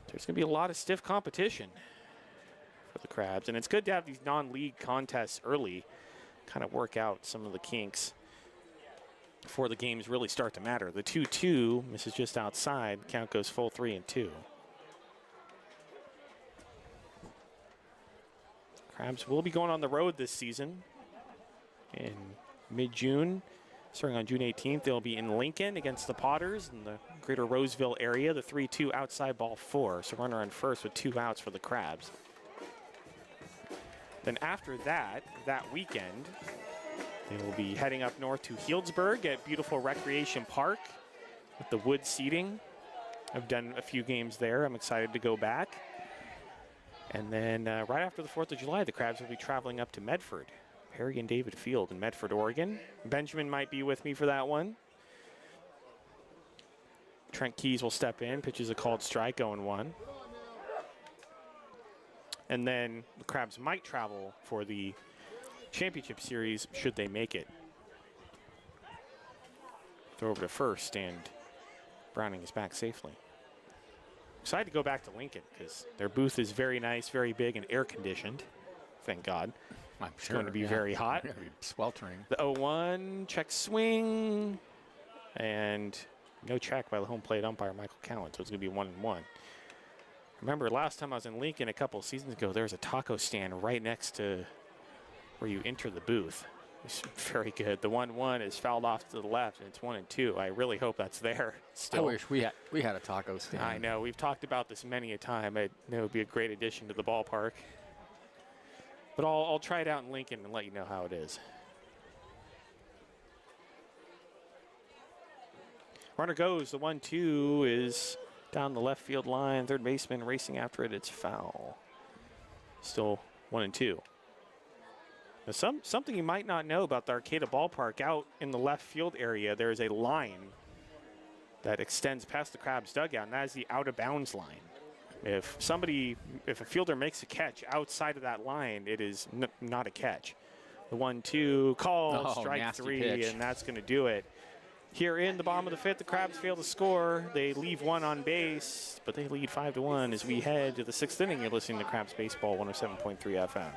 There's going to be a lot of stiff competition for the Crabs, and it's good to have these non-league contests early, kind of work out some of the kinks before the games really start to matter. The 2-2 misses just outside. Count goes full 3-2. Crabs will be going on the road this season in mid-June. Starting on June 18th, they'll be in Lincoln against the Potters in the greater Roseville area. The 3-2 outside ball 4. So runner on first with 2 outs for the Crabs. Then after that weekend, they will be heading up north to Healdsburg at beautiful Recreation Park with the wood seating. I've done a few games there. I'm excited to go back. And then right after the 4th of July, the Crabs will be traveling up to Medford. Harry and David Field in Medford, Oregon. Benjamin might be with me for that one. Trent Keys will step in, pitches a called strike, 0-1. And then the Crabs might travel for the championship series should they make it. Throw over to first, and Browning is back safely. Excited to go back to Lincoln because their booth is very nice, very big, and air conditioned. Thank God. I'm It's going to be very hot. It's going to be sweltering. The 0-1, check swing, and no check by the home plate umpire, Michael Cowan, so it's going to be 1-1. Remember, last time I was in Lincoln a couple of seasons ago, there was a taco stand right next to where you enter the booth. It's very good. The 1-1 is fouled off to the left, and it's 1-2. I really hope that's there still. I wish we had a taco stand. I know. We've talked about this many a time. It would be a great addition to the ballpark. But I'll try it out in Lincoln and let you know how it is. Runner goes. The 1-2 is down the left field line. Third baseman racing after it. It's foul. Still 1-2. Now something you might not know about the Arcata ballpark, out in the left field area, there is a line that extends past the Crabs dugout, and that is the out of bounds line. If a fielder makes a catch outside of that line, it is not a catch. The 1-2 called, strike 3, pitch. and that's going to do it. Here in the bottom of the fifth, the Crabs fail to score. They leave one on base, but they lead 5-1 as we head to the sixth inning. You're listening to Crabs Baseball 107.3 FM.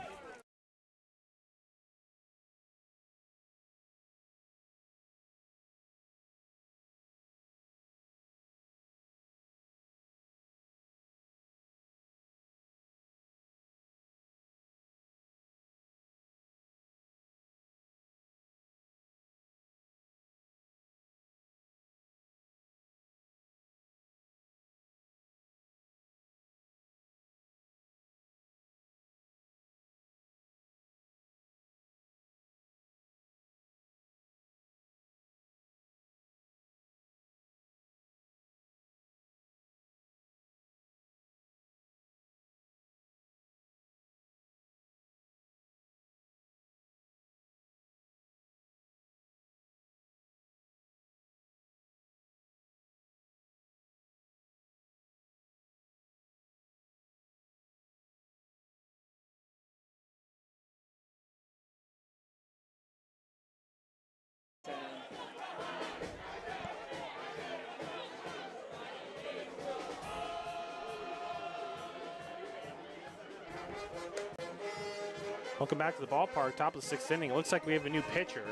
Welcome back to the ballpark, top of the sixth inning. It looks like we have a new pitcher.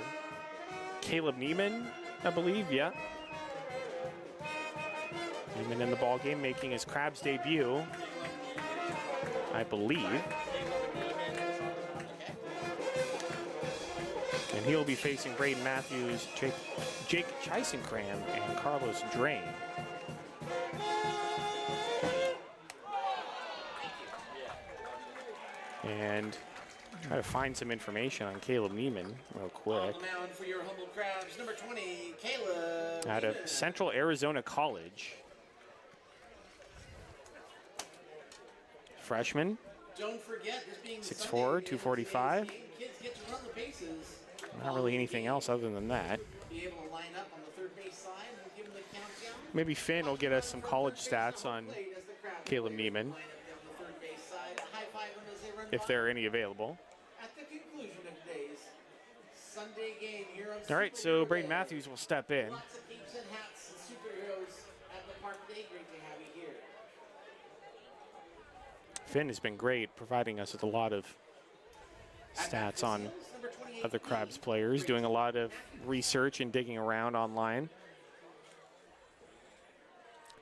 Caleb Neiman, I believe, yeah. Neiman in the ball game, making his Crabs debut, I believe. And he'll be facing Braden Matthews, Jake Chisenkram, and Carlos Drain. And try to find some information on Caleb Neiman real quick. On the mound for your humble Crabs, number 20, Caleb Out of Neiman. Central Arizona College. Freshman, Don't forget, this being 6'4", Sunday, 245. Kids get to run the bases. Not really anything else other than that. Be able to line up on the third base side and give them the countdown. Maybe Finn will get us some college stats on Caleb Neiman, if there are any available. At the conclusion of today's Sunday game here on All right, so Braden Matthews will step in. Lots of capes and hats and superheroes at the park today. Great to have you here. Finn has been great, providing us with a lot of stats on other Crabs players, doing a lot of research and digging around online.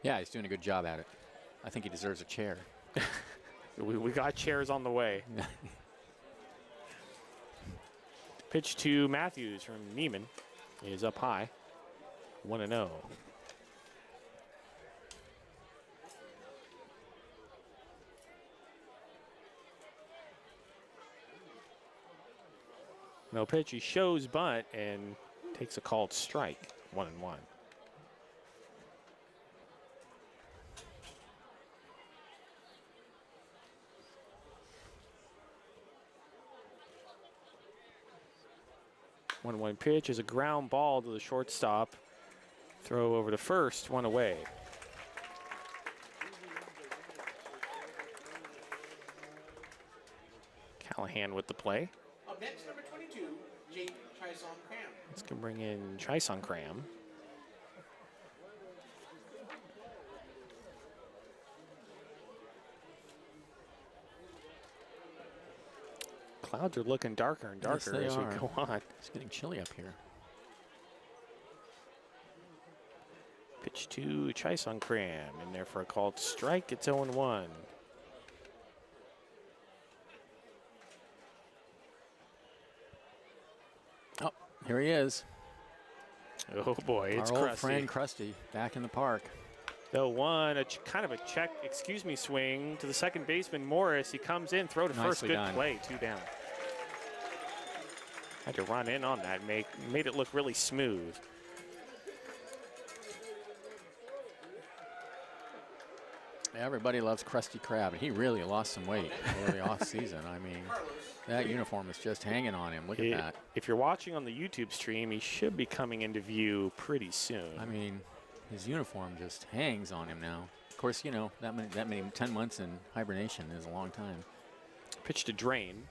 Yeah, he's doing a good job at it. I think he deserves a chair. We got chairs on the way. Pitch to Matthews from Neiman is up high, 1-0. No pitch, he shows bunt and takes a called strike, 1-1. 1-1 pitch is a ground ball to the shortstop. Throw over to first, one away. Callahan with the play. A Next, number 22, Jake Chison Cram. Let's go bring in Chison Cram. Clouds are looking darker and darker Yes, as they we are. go on. It's getting chilly up here. Pitch to Chison Cram in there for a called strike. It's 0-1. Oh, here he is. Oh boy, it's Our old Krusty. friend Krusty back in the park. 0-1, kind of a check, swing to the second baseman, Morris. He comes in, throw to first, Nicely good done. play, 2 down. Had to run in on that, made it look really smooth. Everybody loves Krusty Krab, and he really lost some weight over the off season. I mean, that uniform is just hanging on him. Look at that. If you're watching on the YouTube stream, he should be coming into view pretty soon. I mean, his uniform just hangs on him now. Of course, you know, that many 10 months in hibernation is a long time. Pitch to Drain,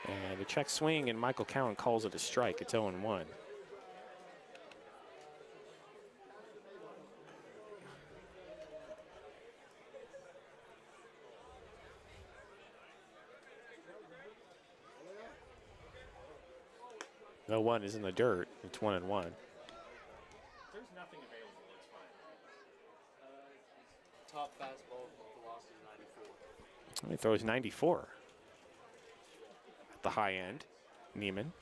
and a check swing, and Michael Cowan calls it a strike. It's 0-1. No one is in the dirt. It's 1-1. There's nothing available. It's fine. Top fastball velocity 94. He throws 94 at the high end. Neiman.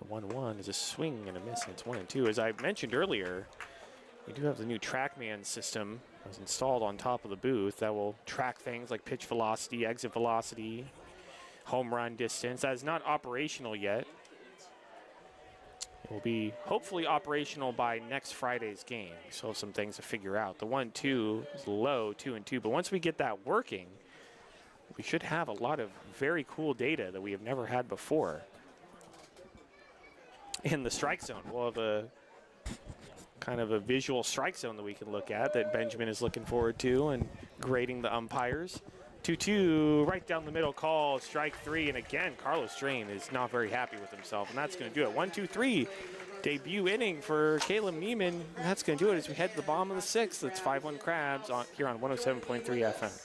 The 1-1 is a swing and a miss, and it's 1-2. As I mentioned earlier, we do have the new TrackMan system that was installed on top of the booth that will track things like pitch velocity, exit velocity, home run distance. That is not operational yet. It will be hopefully operational by next Friday's game. So some things to figure out. The 1-2 is low, 2-2. But once we get that working, we should have a lot of very cool data that we have never had before. In the strike zone, we'll have a kind of a visual strike zone that we can look at that Benjamin is looking forward to and grading the umpires. 2-2, right down the middle call, strike 3. And again, Carlos Drain is not very happy with himself, and that's going to do it. 1-2-3, debut inning for Caleb Neiman. And that's going to do it as we head to the bottom of the 6th. It's 5-1 Crabs here on 107.3 FM.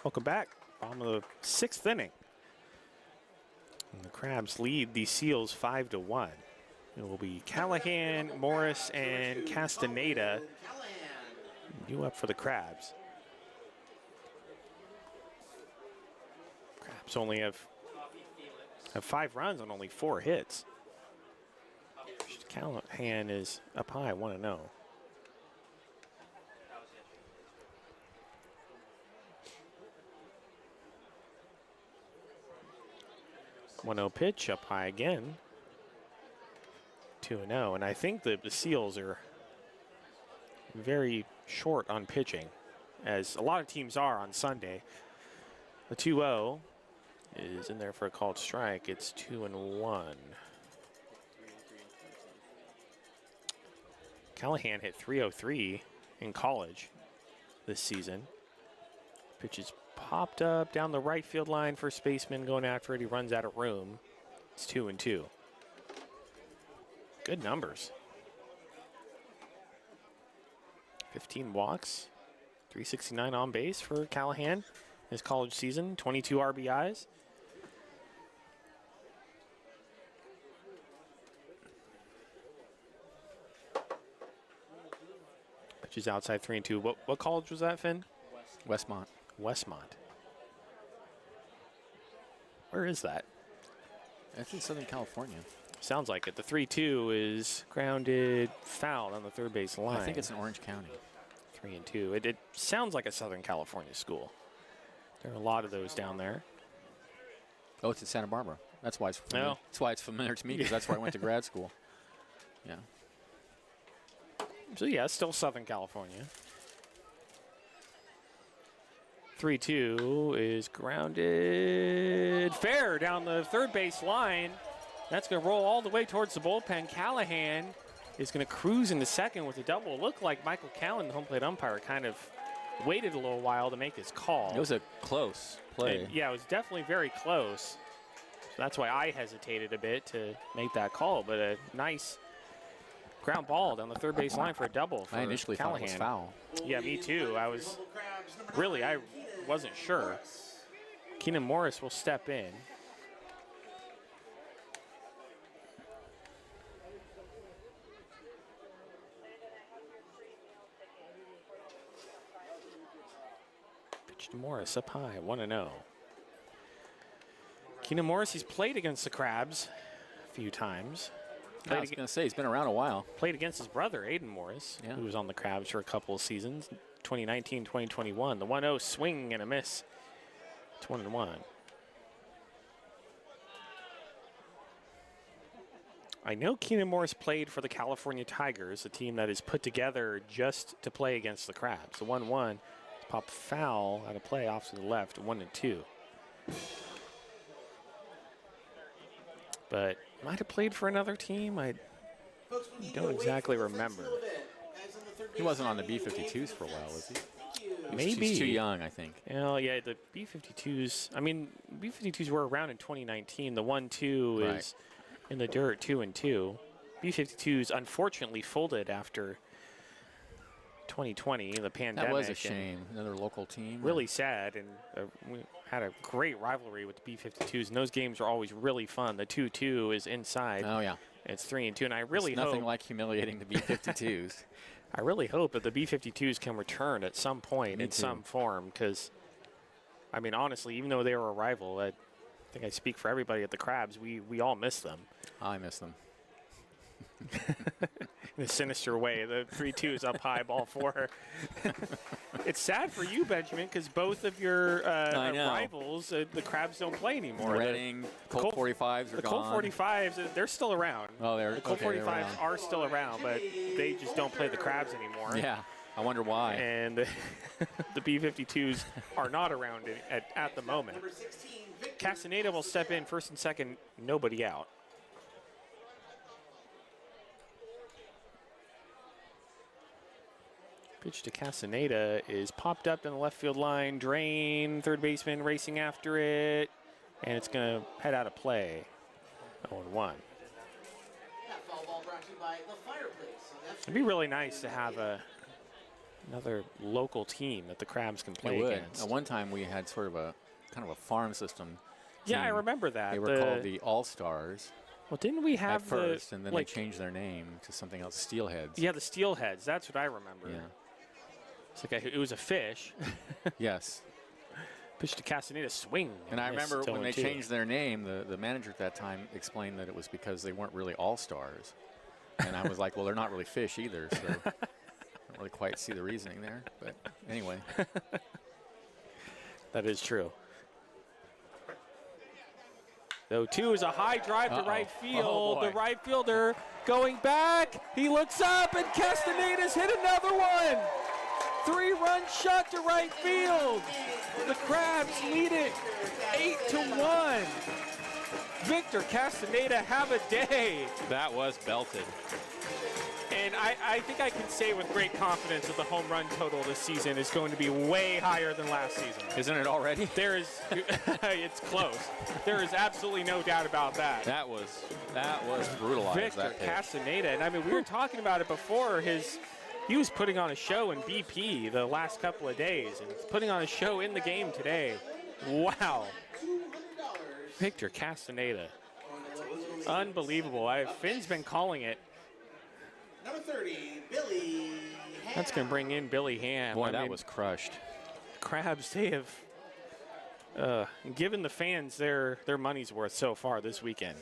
Welcome back. Bottom of the 6th inning. And the Crabs lead the Seals 5-1. It will be Callahan, Morris, and Castaneda due up for the Crabs. Crabs only have 5 runs on only 4 hits. Callahan is up high, 1-0. 1-0 pitch, up high again. 2-0, and I think that the Seals are very short on pitching, as a lot of teams are on Sunday. The 2-0 is in there for a called strike. It's 2-1. Callahan hit .303 in college this season. Pitch is popped up down the right field line. First baseman going after it. He runs out of room. It's 2-2. Good numbers. 15 walks, 369 on base for Callahan. His college season, 22 RBIs. Pitches outside 3-2. What college was that, Finn? Westmont. Westmont. Where is that? That's in Southern California. Sounds like it. The 3-2 is grounded foul on the third base line. I think it's in Orange County. 3-2. It sounds like a Southern California school. There are a lot of those down there. Oh, it's in Santa Barbara. That's why it's familiar. Oh. That's why it's familiar to me, because that's where I went to grad school. Yeah. So, yeah, it's still Southern California. 3-2 is grounded fair down the third base line. That's going to roll all the way towards the bullpen. Callahan is going to cruise into second with a double. Looked like Michael Callan, the home plate umpire, kind of waited a little while to make his call. It was a close play. Yeah, it was definitely very close. So that's why I hesitated a bit to make that call. But a nice ground ball down the third base line for a double for I initially Callahan. thought it was foul. Yeah, me too. I wasn't sure. Keenan Morris will step in. Pitch to Morris up high, 1-0. Keenan Morris, he's played against the Crabs a few times. I was going to say, he's been around a while. Played against his brother, Aiden Morris, Yeah. who was on the Crabs for a couple of seasons, 2019, 2021. The 1-0 swing and a miss. It's 1-1. I know Keenan Morris played for the California Tigers, a team that is put together just to play against the Crabs. The 1-1 pop foul out of play off to the left, 1-2. But might have played for another team. I don't exactly remember. He wasn't on the B-52s for a while, was he? Maybe. He's too young, I think. Yeah, the B-52s, I mean, B-52s were around in 2019. The 1-2 is in the dirt, 2-2. B-52s unfortunately folded after 2020, the pandemic. That was a shame. Another local team. Really sad, and we had a great rivalry with the B-52s, and those games are always really fun. The 2-2 is inside. Oh, yeah. It's 3-2, and I really it's nothing like humiliating the B-52s. I really hope that the B-52s can return at some point in some form, because, I mean, honestly, even though they were a rival, I think I speak for everybody at the Crabs, we all miss them. I miss them. In a sinister way. The 3-2 is up high, ball 4. It's sad for you, Benjamin, because both of your rivals, the Crabs, don't play anymore. Reading, Colt 45s are the gone. Colt 45s, they're still around. Oh, the Colt 45s are still around, but they just don't play the Crabs anymore. Yeah, I wonder why. And the B-52s are not around at the moment. Castaneda will step in first and second, nobody out. Pitch to Castaneda is popped up in the left field line. Drain, third baseman racing after it. And it's going to head out of play. 0-1. It'd be really nice to have another local team that the Crabs can play against. At one time we had sort of a kind of a farm system. Yeah, team. I remember that. They were called the All-Stars. Well, didn't we have at first, and then they changed their name to something else, Steelheads. Yeah, the Steelheads. That's what I remember. Yeah. It's like it was a fish. Yes. Pitch to Castaneda, swing. And I remember when they changed their name, the manager at that time explained that it was because they weren't really all-stars. And I was like, well, they're not really fish either, so I don't really quite see the reasoning there. But anyway. That is true. 0-2 is a high drive to right field. The right fielder going back. He looks up, and Castaneda's hit another one. 3-run shot to right field. The Crabs lead it 8-1. Victor Castaneda, have a day. That was belted. And I think I can say with great confidence that the home run total this season is going to be way higher than last season. Isn't it already? There is, it's close. There is absolutely no doubt about that. That was brutalized. Victor that pitch. Castaneda, and I mean, we were talking about it before. He was putting on a show in BP the last couple of days, and putting on a show in the game today. Wow. Victor Castaneda. Unbelievable. Finn's been calling it. Number 30, Billy Ham. That's going to bring in Billy Ham. Boy, that was crushed. Crabs, they have given the fans their money's worth so far this weekend.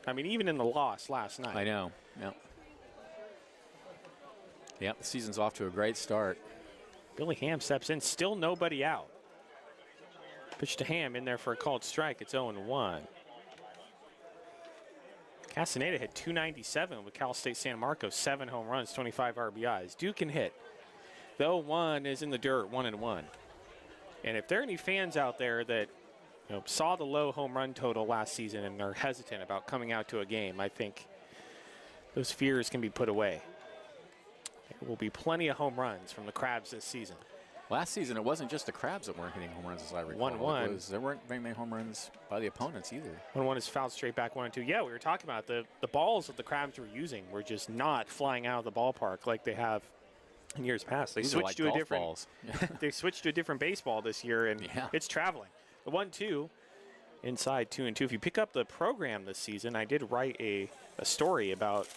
I mean, even in the loss last night. I know. Yep. Yep, the season's off to a great start. Billy Ham steps in, still nobody out. Pitch to Ham in there for a called strike. It's 0-1. Castaneda hit 297 with Cal State San Marcos, 7 home runs, 25 RBIs. Duke can hit. The 0-1 is in the dirt, 1-1. And if there are any fans out there that saw the low home run total last season and are hesitant about coming out to a game, I think those fears can be put away. There will be plenty of home runs from the Crabs this season. Last season, it wasn't just the Crabs that weren't hitting home runs, as I recall. 1-1. There weren't very many home runs by the opponents either. 1-1 is fouled straight back, 1-2. Yeah, we were talking about the balls that the Crabs were using were just not flying out of the ballpark like they have in years past. They These are switched like to a golf different. balls. They switched to a different baseball this year, and it's traveling. The 1-2 inside 2-2. If you pick up the program this season, I did write a story about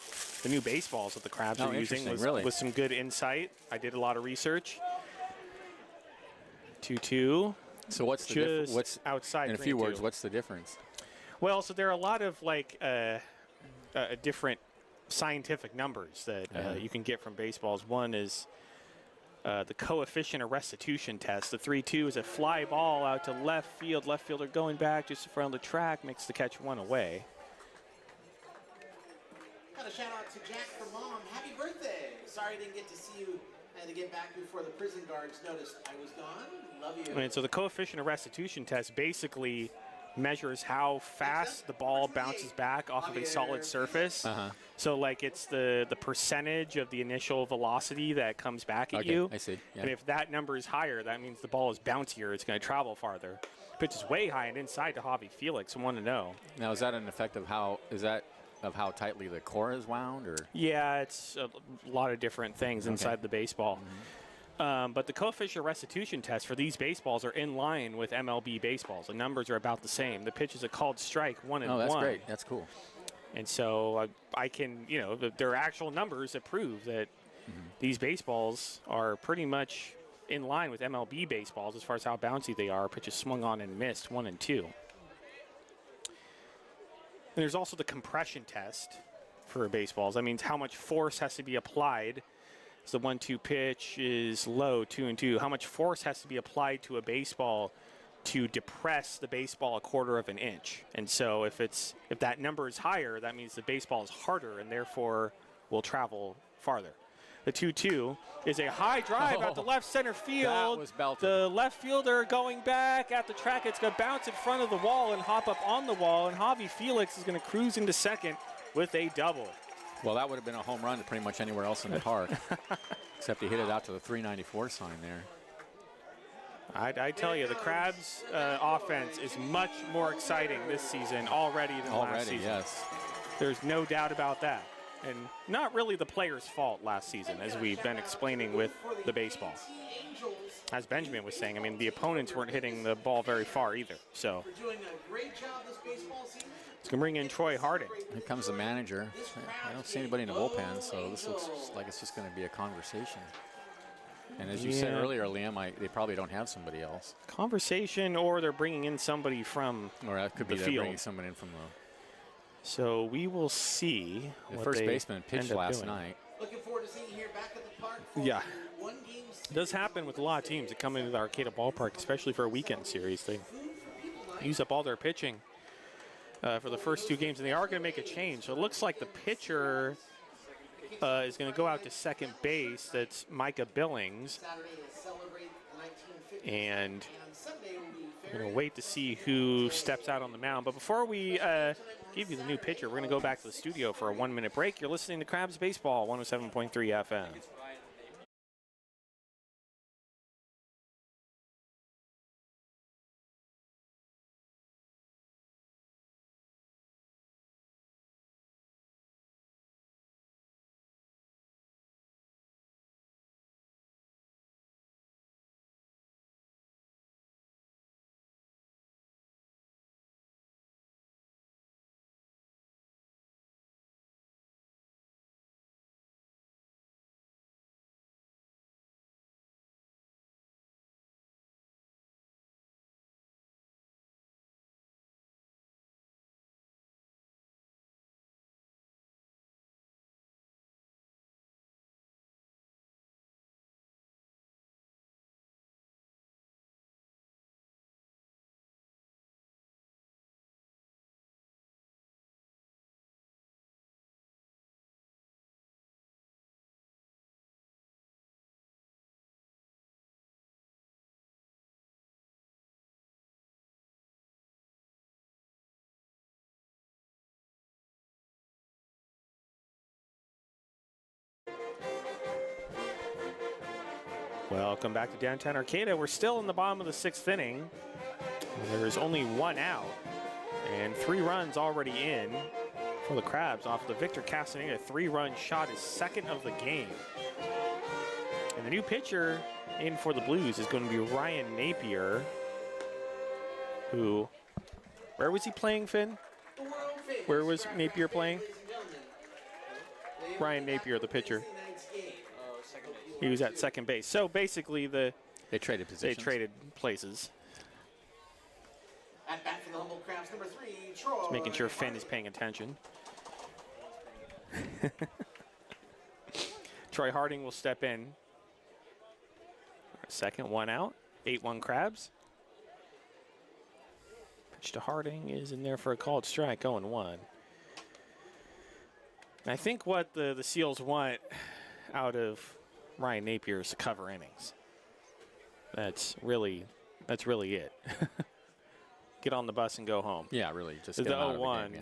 the new baseballs that the Crabs are using with some good insight. I did a lot of research. 2-2. So what's the difference? What's outside? In a few words, what's the difference? Well, so there are a lot of different scientific numbers that you can get from baseballs. One is the coefficient of restitution test. The 3-2 is a fly ball out to left field. Left fielder going back just in front of the track makes the catch one away. Got a shout out to Jack from Mom. Happy birthday. Sorry I didn't get to see you. I had to get back before the prison guards noticed I was gone. Love you. I mean, so the coefficient of restitution test basically measures how fast the ball bounces back off of a solid surface. So like it's the percentage of the initial velocity that comes back at you. I see. Yeah. And if that number is higher, that means the ball is bouncier. It's going to travel farther. Pitch is way high and inside to Javi Felix. 1-0. Now, is that an effect of how tightly the core is wound, or? Yeah, it's a lot of different things inside the baseball. But the coefficient restitution test for these baseballs are in line with MLB baseballs. The numbers are about the same. The pitch is a called strike, 1-1. Oh, that's great. That's cool. And so I can, there are actual numbers that prove that these baseballs are pretty much in line with MLB baseballs as far as how bouncy they are. Pitches swung on and missed, 1-2. And there's also the compression test for baseballs. That means how much force has to be applied. So the 1-2 pitch is low, 2-2. How much force has to be applied to a baseball to depress the baseball a quarter of an inch? And so if that number is higher, that means the baseball is harder and therefore will travel farther. The 2-2 is a high drive out to left center field. That was belted. The left fielder going back at the track. It's going to bounce in front of the wall and hop up on the wall. And Javi Felix is going to cruise into second with a double. Well, that would have been a home run to pretty much anywhere else in the park, except he hit it out to the 394 sign there. I tell you, the Crabs' offense is much more exciting this season already than last season. Yes. There's no doubt about that. And not really the players' fault last season, as we've been explaining with the baseball. As Benjamin was saying, I mean, the opponents weren't hitting the ball very far either. So it's going to bring in Troy Harding. Here comes the manager. I don't see anybody in the bullpen, so this looks like it's just going to be a conversation. And as you said earlier, Liam, they probably don't have somebody else. Conversation, or they're bringing in somebody from or that could be the they're field. bringing somebody in from the. So we will see. The first baseman pitched last night. Looking forward to seeing you here back at the park. Yeah. It does happen with a lot of teams that come into the Arcata ballpark, especially for a weekend series. They use up all their pitching for the first two games, and they are going to make a change. So it looks like the pitcher is going to go out to second base. That's Micah Billings. And We're going to wait to see who steps out on the mound. But before we give you the new pitcher, we're going to go back to the studio for a 1-minute break. You're listening to Crabs Baseball, 107.3 FM. Welcome back to downtown Arcata. We're still in the bottom of the 6th inning. There is only 1 out and 3 runs already in for the Crabs off the Victor Castaneda 3-run shot, his 2nd of the game. And the new pitcher in for the Blues is going to be Ryan Napier, who, where was he playing, Finn? Where was Napier playing? Ryan Napier, the pitcher. He was at second base. So basically, they traded positions. They traded places. At bat for the humble Crabs, number 3, Troy. Just making sure Finn is paying attention. Troy Harding will step in. Second, 1 out. 8-1 Crabs. Pitch to Harding is in there for a called strike, 0-1. And I think what the Seals want out of Ryan Napier is to cover innings. That's really it. Get on the bus and go home. Yeah, really. Just the get him out of the 0-1 game, yeah.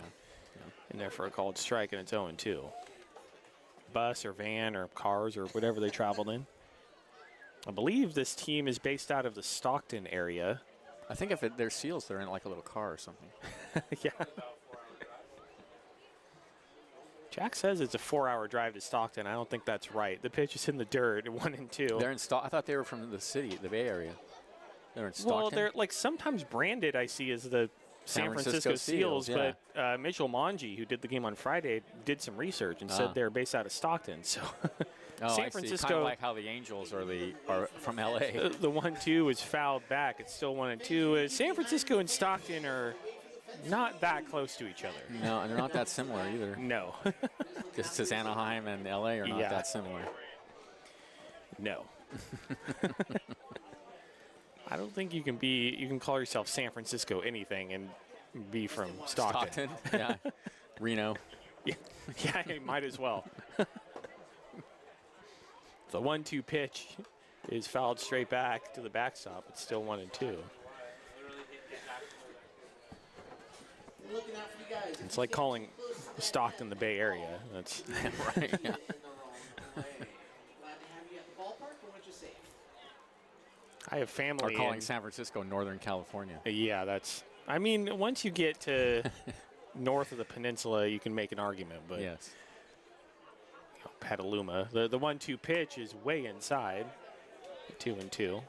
in there for a called strike, and it's 0-2. Bus or van or cars or whatever they traveled in. I believe this team is based out of the Stockton area. I think if they're Seals, they're in like a little car or something. Yeah. Jack says it's a 4-hour drive to Stockton. I don't think that's right. The pitch is in the dirt, 1 and 2. They're in I thought they were from the city, the Bay Area. They're in Stockton. Well, they're like sometimes branded, I see, as the San Francisco Seals, yeah. but Mitchell Monge, who did the game on Friday, did some research and said they're based out of Stockton. So San Francisco, kind of like how the Angels are from L.A. The 1-2 is fouled back. It's still 1-2. San Francisco and Stockton are not that close to each other. No, and they're not that similar either. No. Just as Anaheim and L.A. are not that similar. No. I don't think you can call yourself San Francisco anything and be from Stockton. Yeah. Reno. Yeah, you might as well. The 1-2 pitch is fouled straight back to the backstop. It's still 1-2. It's like calling Stockton the Bay Area. That's right. Yeah. I have family. Or calling San Francisco Northern California. Yeah, that's. I mean, once you get to north of the peninsula, you can make an argument. But yes. Petaluma. The 1-2 pitch is way inside. 2-2. You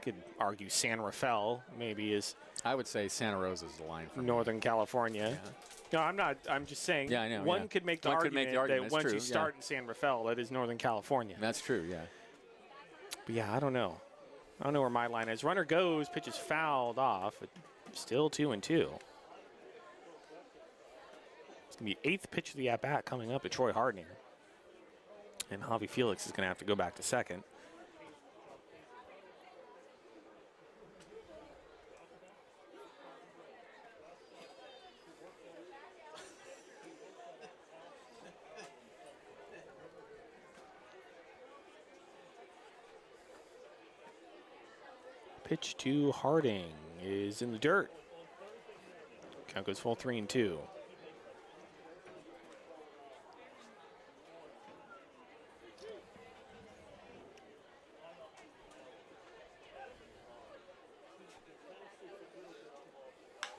could argue San Rafael maybe is. I would say Santa Rosa is the line for Northern California. Yeah. No, I'm not. I'm just saying. Yeah, I know. One could make the argument that once you start in San Rafael, that is Northern California. That's true. Yeah. But yeah, I don't know. I don't know where my line is. Runner goes, pitch is fouled off. Still 2-2. It's going to be 8th pitch of the at-bat coming up at Troy Harding. And Javi Felix is going to have to go back to second. Pitch to Harding is in the dirt. Count goes full 3-2.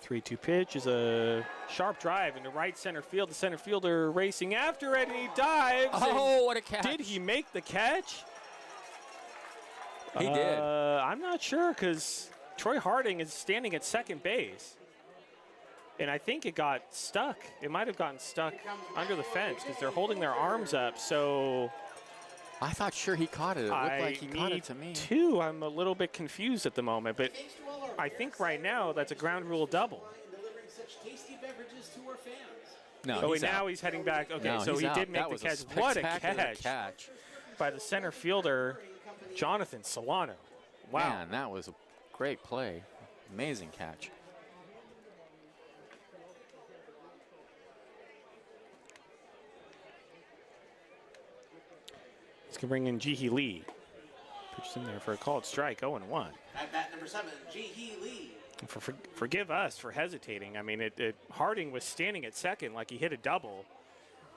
Three-two pitch is a sharp drive into right center field. The center fielder racing after it, and he dives. Oh, what a catch. Did he make the catch? He did. I'm not sure because Troy Harding is standing at second base. And I think it got stuck. It might have gotten stuck under the fence because they're holding their arms up. So I thought sure he caught it. It looked like he caught it to me. Too. I'm a little bit confused at the moment, but I think right now that's a ground rule double. No, oh, wait, now he's heading back. Okay, no, so he did make the catch. What a catch by the center fielder, Jonathan Solano. Wow. Man, that was a great play. Amazing catch. He's going to bring in Ji-hee Lee. Pitched in there for a called strike, 0-1. At bat number 7, Ji-hee Lee. Forgive us for hesitating. I mean, Harding was standing at second like he hit a double.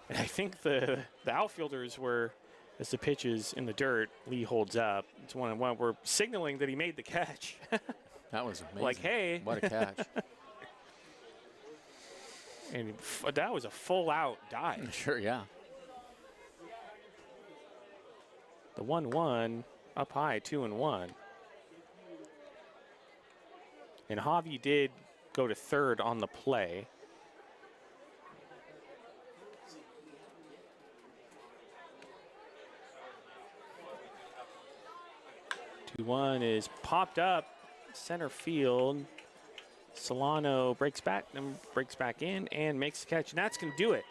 And I think the outfielders were, as the pitch is in the dirt, Lee holds up. It's 1-1. We're signaling that he made the catch. That was amazing. Like, hey. What a catch. And that was a full-out dive. Sure, yeah. The 1-1 up high, 2-1. And Javi did go to third on the play. Two-one is popped up center field. Solano breaks back in and makes the catch. And that's going to do it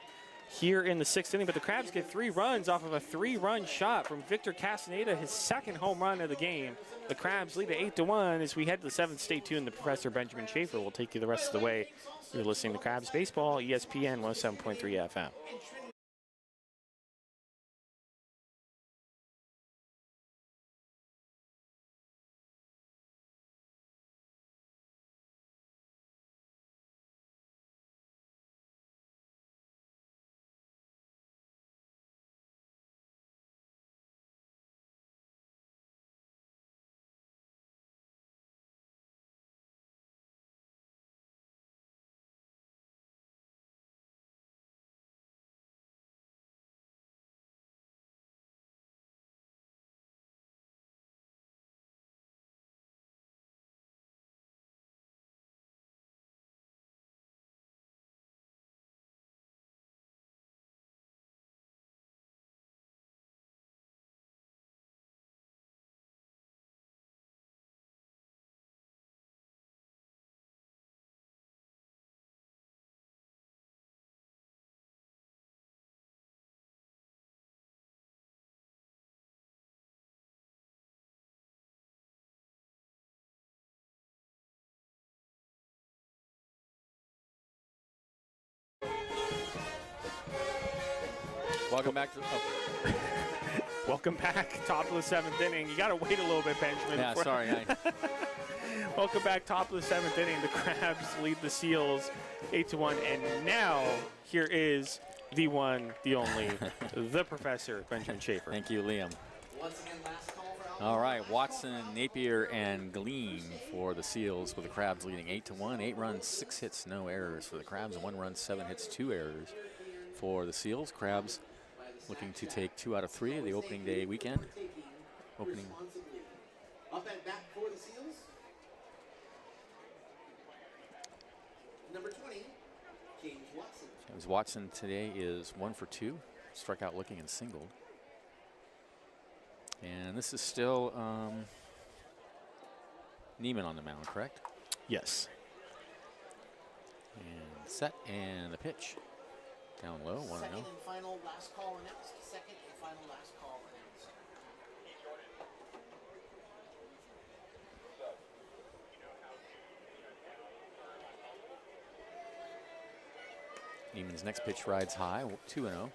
here in the 6th inning. But the Crabs get 3 runs off of a 3-run shot from Victor Castaneda, his 2nd home run of the game. The Crabs lead at 8-1 as we head to the 7th. Stay tuned. The Professor Benjamin Schaefer will take you the rest of the way. You're listening to Crabs Baseball, ESPN 107.3 FM. Welcome back to Welcome back, top of the 7th inning. You got to wait a little bit, Benjamin. Yeah, sorry. Welcome back, top of the 7th inning. The Crabs lead the Seals 8-1. And now here is the one, the only, the Professor, Benjamin Schaefer. Thank you, Liam. Once again, last call for All right, Watson, Napier, and Glean for the Seals, with the Crabs leading 8-1. 8 runs, 6 hits, no errors for the Crabs. 1 run, 7 hits, 2 errors for the Seals. Crabs looking to take 2 out of 3 of the opening day weekend. Opening. Up at bat for the Seals. Number 20, James Watson. James Watson today is 1 for 2, struck out looking and singled. And this is still Neiman on the mound, correct? Yes. And set, and the pitch. Down low, 1-0. Second and final last call announced. Second and final last call announced. Neiman's next pitch rides high, 2-0.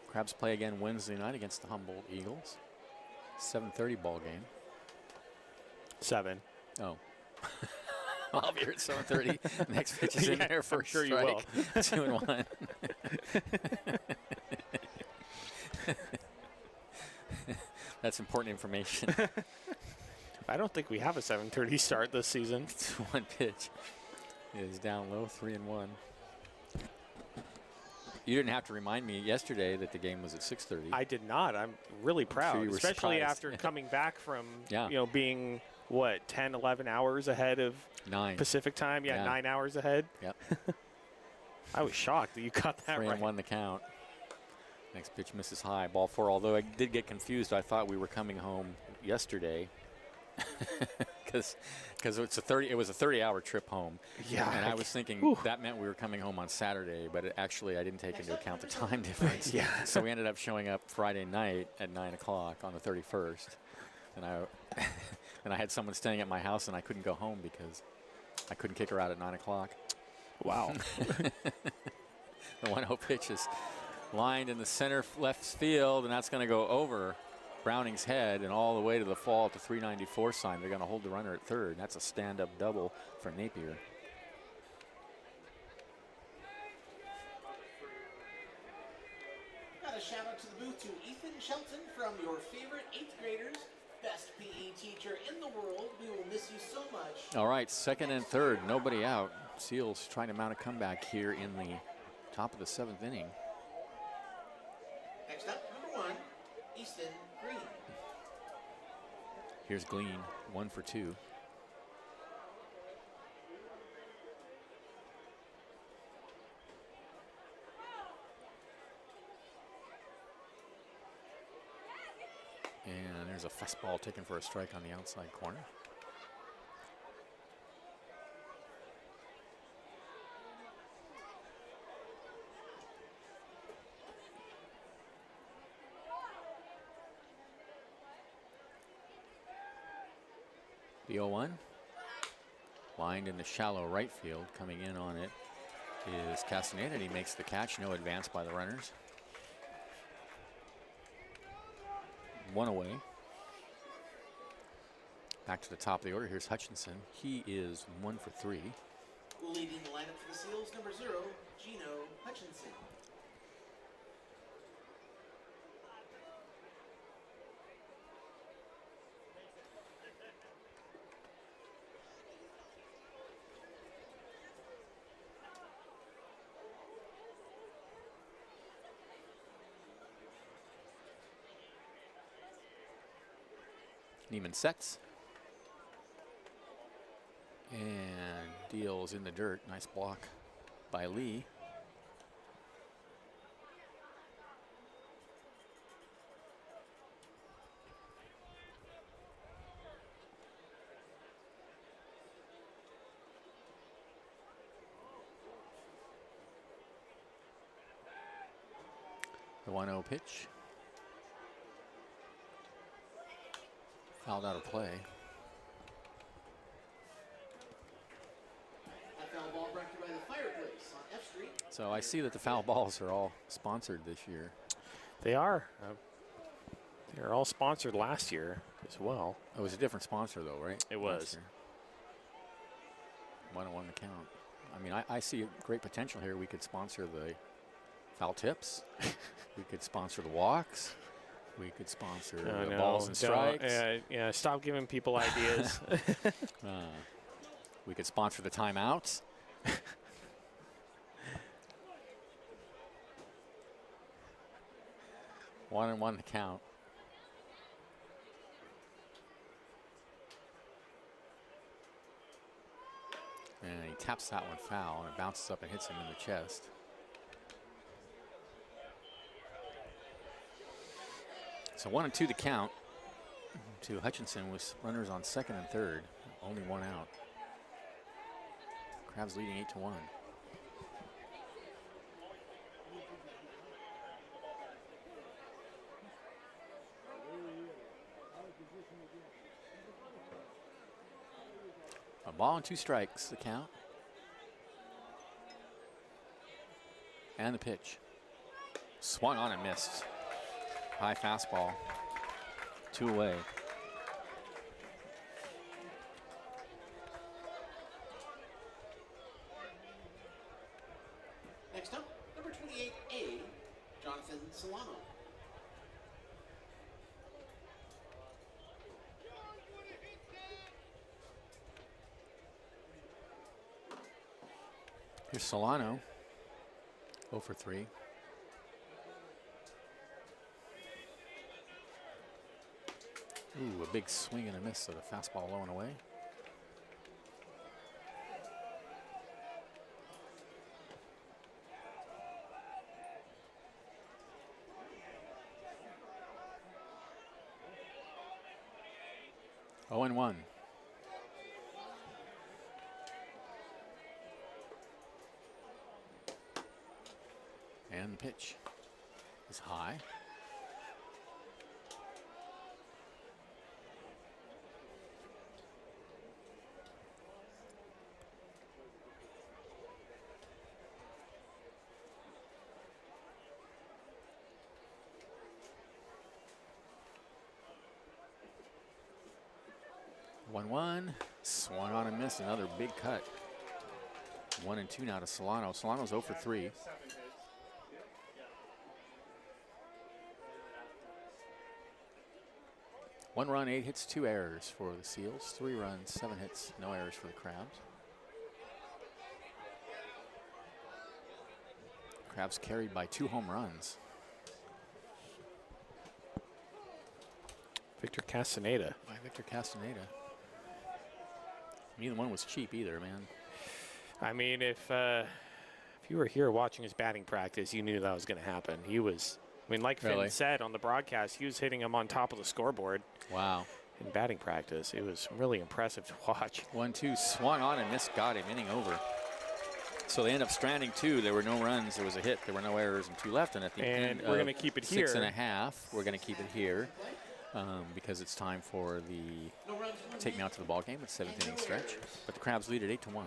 Crabs play again Wednesday night against the Humboldt Eagles. 7:30 ball game. 7. Oh. I'll be here at 7:30. Next pitch is in there for I'm sure a you will. strike. 2-1. That's important information. I don't think we have a 7:30 start this season. One pitch is down low, 3-1. You didn't have to remind me yesterday that the game was at 6:30. I did not. I'm really proud, you were especially surprised. after coming back from Yeah. being what 10, 11 hours ahead of 9. Pacific time. Yeah, Yeah. 9 hours ahead. Yep. I was shocked that you got that 3-1 right. the count. Next pitch misses high, ball 4. Although I did get confused, I thought we were coming home yesterday because it was a 30-hour trip home. Yeah, and I was thinking that meant we were coming home on Saturday, but actually I didn't take into account the time difference. Yeah. So we ended up showing up Friday night at 9 o'clock on the 31st, and I had someone staying at my house, and I couldn't go home because I couldn't kick her out at 9 o'clock. Wow. The 1-0 pitch is lined in the center left field, and that's going to go over Browning's head and all the way to the fall at the 394 sign. They're going to hold the runner at third. And that's a stand-up double for Napier. Got a shout out to the booth to Ethan Shelton from your favorite 8th graders. Best PE teacher in the world. We will miss you so much. All right, second and third, nobody out. Seals trying to mount a comeback here in the top of the 7th inning. Next up, number 1, Easton Green. Here's Glean, 1 for 2. And there's a fastball taken for a strike on the outside corner. The 0-1. Lined in the shallow right field. Coming in on it is Castaneda, and he makes the catch. No advance by the runners. 1 away. Back to the top of the order. Here's Hutchinson. He is 1 for 3. Leading the lineup for the Seals, number 0, Gino Hutchinson. Neiman sets. And deals in the dirt. Nice block by Lee. The 1-0 pitch. Fouled out of play. That foul ball brought to you by the Fireplace on F Street. So I see that the foul balls are all sponsored this year. They are. They were all sponsored last year as well. It was a different sponsor though, right? It was. 1-1 the count. I mean, I see great potential here. We could sponsor the foul tips. We could sponsor the walks. We could sponsor the balls and strikes. Yeah, stop giving people ideas. We could sponsor the timeouts. 1-1 the count. And he taps that one foul, and it bounces up and hits him in the chest. So 1-2 the count to Hutchinson with runners on second and third. Only 1 out. Crabs leading 8-1. A ball and 2 strikes, the count. And the pitch. Swung on and missed. High fastball. 2 away. Next up, number 28A, Jonathan Solano. Here's Solano, 0 for 3. Ooh, a big swing and a miss, so the fastball low and away. Oh, and 1. And the pitch is high. One, swung on and missed. Another big cut. 1 and 2 now to Solano. Solano's 0 for 3. One run, 8 hits, 2 errors for the Seals. 3 runs, 7 hits, no errors for the Crabs. Crabs carried by 2 home runs. Victor Castaneda. By Victor Castaneda. Neither one was cheap either, man. I mean, if you were here watching his batting practice, you knew that was going to happen. He was, I mean, like Really? Finn said on the broadcast, he was hitting him on top of the scoreboard Wow. in batting practice. It was really impressive to watch. 1-2, swung on and missed, got him, inning over. So they end up stranding 2. There were no runs. There was a hit. There were no errors and 2 left. And at the end, we're going to keep it here. 6.5. We're going to keep it here because it's time for the take me out to the ball game. It's 7th inning stretch. But the Crabs lead at 8-1.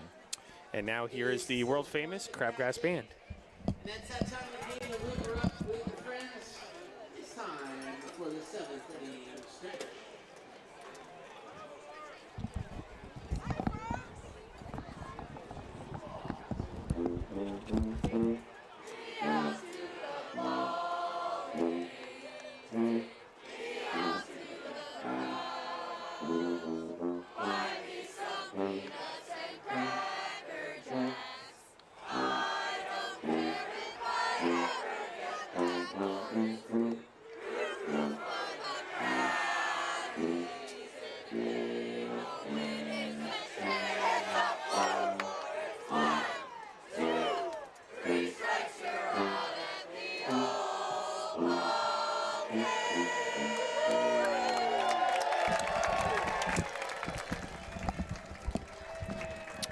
And now here is the world famous Crabgrass Band. And that's that time of the game to move her up with the friends. It's time for the 7th inning stretch.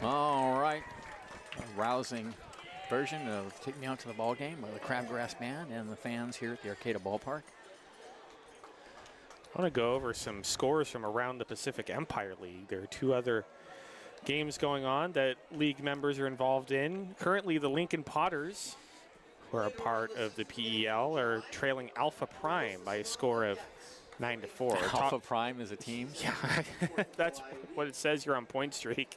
All right. A rousing version of Take Me Out to the Ball Game by the Crabgrass Band and the fans here at the Arcata Ballpark. I want to go over some scores from around the Pacific Empire League. There are 2 other games going on that league members are involved in. Currently, the Lincoln Potters, who are a part of the PEL, are trailing Alpha Prime by a score of 9-4. Alpha Prime is a team. Yeah, that's what it says here on Point Streak.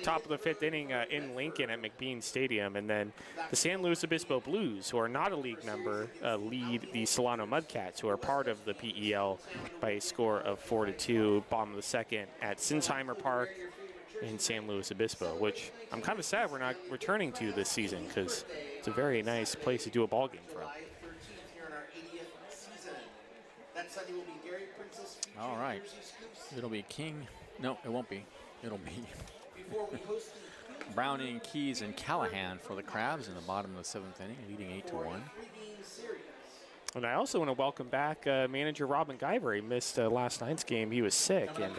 Top of the 5th inning in Lincoln at McBean Stadium. And then the San Luis Obispo Blues, who are not a league member, lead the Solano Mudcats, who are part of the PEL, by a score of 4-2. Bottom of the 2nd at Sinsheimer Park in San Luis Obispo, which I'm kind of sad we're not returning to this season because it's a very nice place to do a ball game from. All right. It'll be King. No, it won't be. It'll be Browning, Keys, and Callahan for the Crabs in the bottom of the 7th inning, leading 8-1. And I also want to welcome back manager Robin Guyver. He missed last night's game. He was sick. And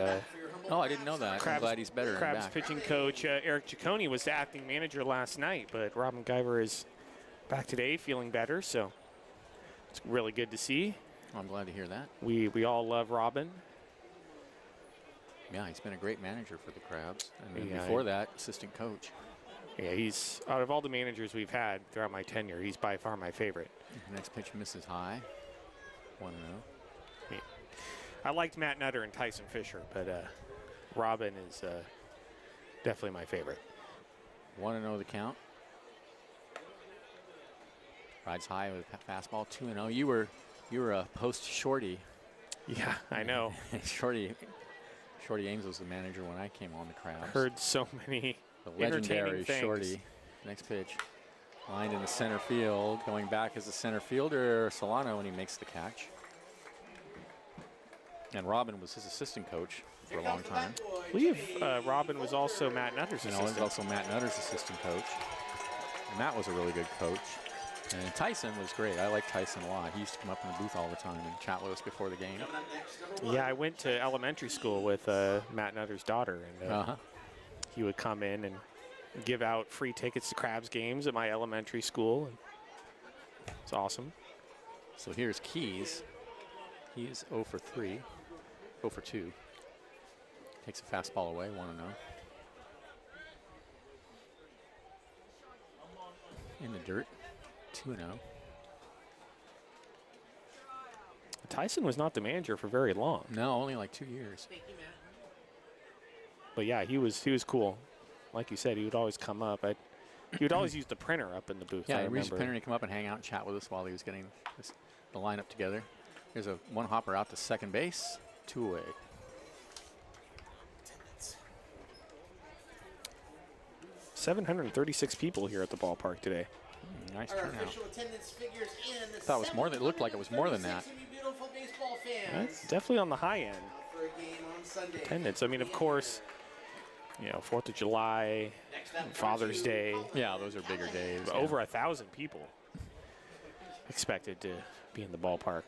oh, I didn't know that. I'm glad he's better. Crabs pitching coach Eric Ciccone was the acting manager last night, but Robin Guyver is back today, feeling better. So it's really good to see. I'm glad to hear that. We all love Robin. Yeah, he's been a great manager for the Crabs. And Yeah, before that, assistant coach. Yeah, he's, out of all the managers we've had throughout my tenure, he's by far my favorite. Next pitch misses high. 1-0. I liked Matt Nutter and Tyson Fisher, but Robin is definitely my favorite. 1-0 the count. Rides high with a fastball. 2-0. You were a post Shorty. Yeah, I know. Shorty Ames was the manager when I came on the Crabs. Heard so many the legendary entertaining things. Shorty. Next pitch. Lined in the center field. Going back as a center fielder, Solano, and he makes the catch. And Robin was his assistant coach for a long time. I believe Robin was also Matt Nutter's assistant. Was also Matt Nutter's assistant coach. And Matt was a really good coach. And Tyson was great. I like Tyson a lot. He used to come up in the booth all the time and chat with us before the game. Yeah, I went to elementary school with Matt Nutter's daughter, and he would come in and give out free tickets to Crabs games at my elementary school. It's awesome. So here's Keys. He's 0 for 3, 0 for 2. Takes a fastball away, 1-0. In the dirt, 2-0. Tyson was not the manager for very long. No, only like 2 years. But yeah, he was cool. Like you said, he would always come up. He would always use the printer up in the booth. Yeah, he used the printer to come up and hang out and chat with us while he was getting the lineup together. There's a one hopper out to second base, 2 away. $736 people here at the ballpark today. Nice Our turnout. official attendance figures in. I thought it was more than, it looked like it was more than that. Beautiful baseball fans. That's definitely on the high end. For a game on Sunday. Attendance. I mean, of course, 4th of July, Father's Day. Yeah, those are bigger days. But over 1,000 people expected to be in the ballpark.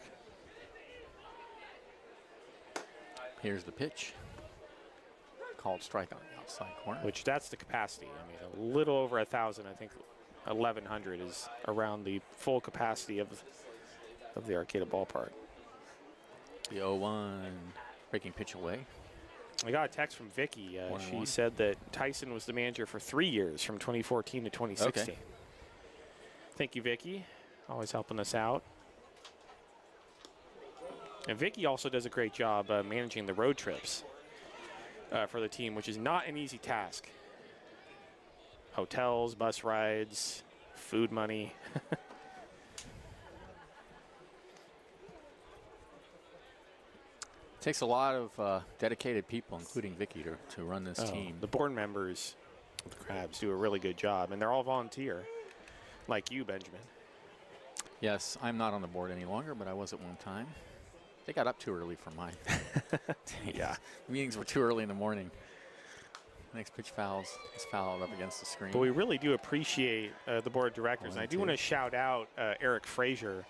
Here's the pitch. Called strike on the outside corner. Which that's the capacity. I mean, a little over 1,000. I think 1,100 is around the full capacity of the Arcata ballpark. The 0-1 breaking pitch away. I got a text from Vicky. She said that Tyson was the manager for 3 years, from 2014 to 2016. Okay. Thank you, Vicky. Always helping us out. And Vicky also does a great job managing the road trips for the team, which is not an easy task. Hotels, bus rides, food money. Takes a lot of dedicated people, including Vicky, to run this team. The board members of the Crabs do a really good job, and they're all volunteer, like you, Benjamin. Yes, I'm not on the board any longer, but I was at one time. They got up too early for mine. Yeah. The meetings were too early in the morning. Next pitch is fouled up against the screen. But we really do appreciate the board of directors. And I do want to shout out Eric Frazier.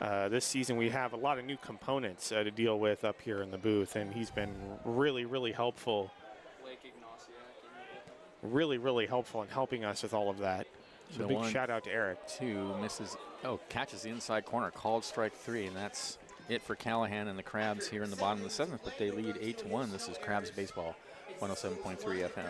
This season we have a lot of new components to deal with up here in the booth, and he's been really, really helpful. Really, really helpful in helping us with all of that. So a big shout out to Eric. 2 misses. Oh, catches the inside corner. Called strike 3, and that's it for Callahan and the Crabs here in the bottom of the 7th. But they lead 8-1. This is Crabs baseball, 107.3 FM.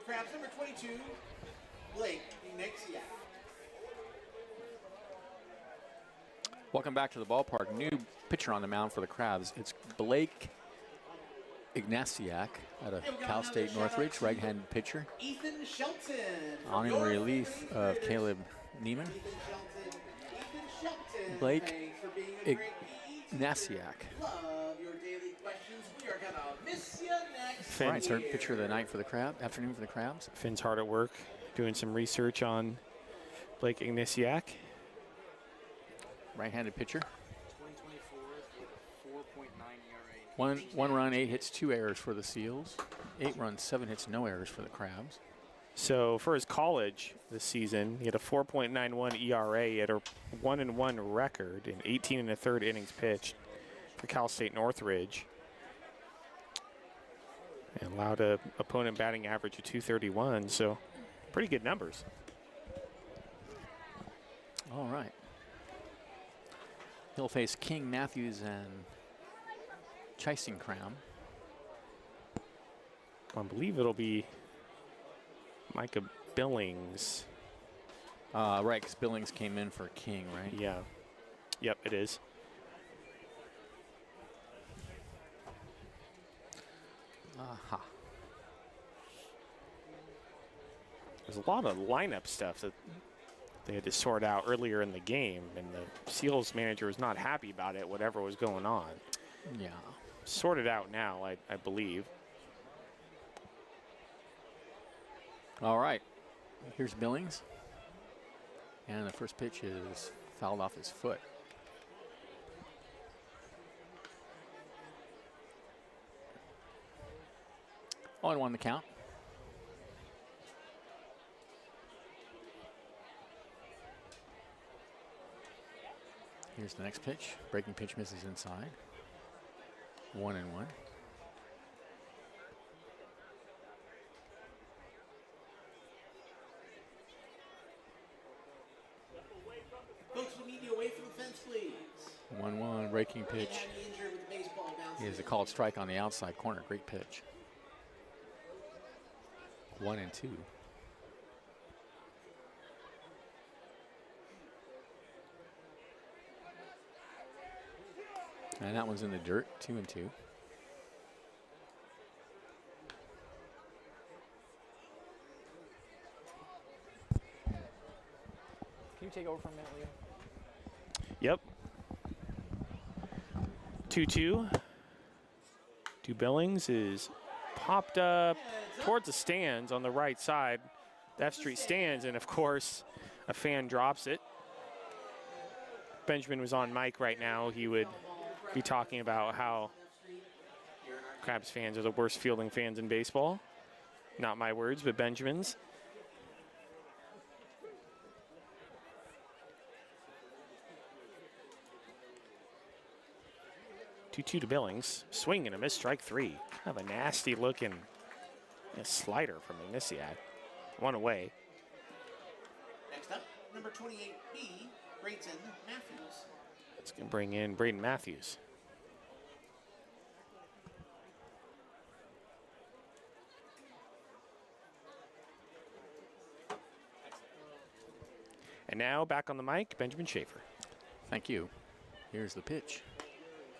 Crabs number 22, Blake Nixia. Welcome back to the ballpark. New pitcher on the mound for the Crabs. It's Blake Ignasiak out of And we got Cal another State shout out Northridge, to right-handed pitcher. Ethan Shelton. On in from relief North of Caleb Neiman. Ethan Shelton. Ethan Shelton. Blake Thanks for being a great PE teacher. Ignasiak. Love your daily questions. We are gonna miss you next All right, third year. pitcher of the night for the afternoon for the Crabs. Finn's hard at work doing some research on Blake Ignasiak. Right-handed pitcher. 2024 with a 4.9 ERA. One run, 8 hits, 2 errors for the Seals. 8 runs, 7 hits, no errors for the Crabs. So for his college this season, he had a 4.91 ERA. He had a 1-1 record in 18 1/3 innings pitched for Cal State Northridge. And allowed a opponent batting average of 231, so pretty good numbers. All right. He'll face King, Matthews, and Chisingcram. I believe it'll be Micah Billings. Right, because Billings came in for King, right? Yeah. Yep, it is. Aha. There's a lot of lineup stuff that they had to sort out earlier in the game, and the Seals manager was not happy about it, whatever was going on. Yeah. Sorted out now, I believe. All right. Here's Billings. And the first pitch is fouled off his foot. On 1 the count. Here's the next pitch. Breaking pitch misses inside. 1-1. Folks, we need you away from the fence, please. 1-1. Breaking pitch. Had me injured with the baseball bouncing. Is a called strike on the outside corner. Great pitch. 1-2. And that one's in the dirt. 2-2. Can you take over for a minute, Leo? Yep. 2-2. To Billings is popped up towards the stands on the right side. The F Street stands, and of course, a fan drops it. Benjamin was on mic right now. He would be talking about how Crabs fans are the worst fielding fans in baseball. Not my words, but Benjamin's. Two to Billings. Swing and a miss, strike 3. Kind of a nasty looking slider from Ignasiak. 1 away. Next up, number 28B, Brayton Matthews. It's going to bring in Braden Matthews. And now back on the mic, Benjamin Schaefer. Thank you. Here's the pitch.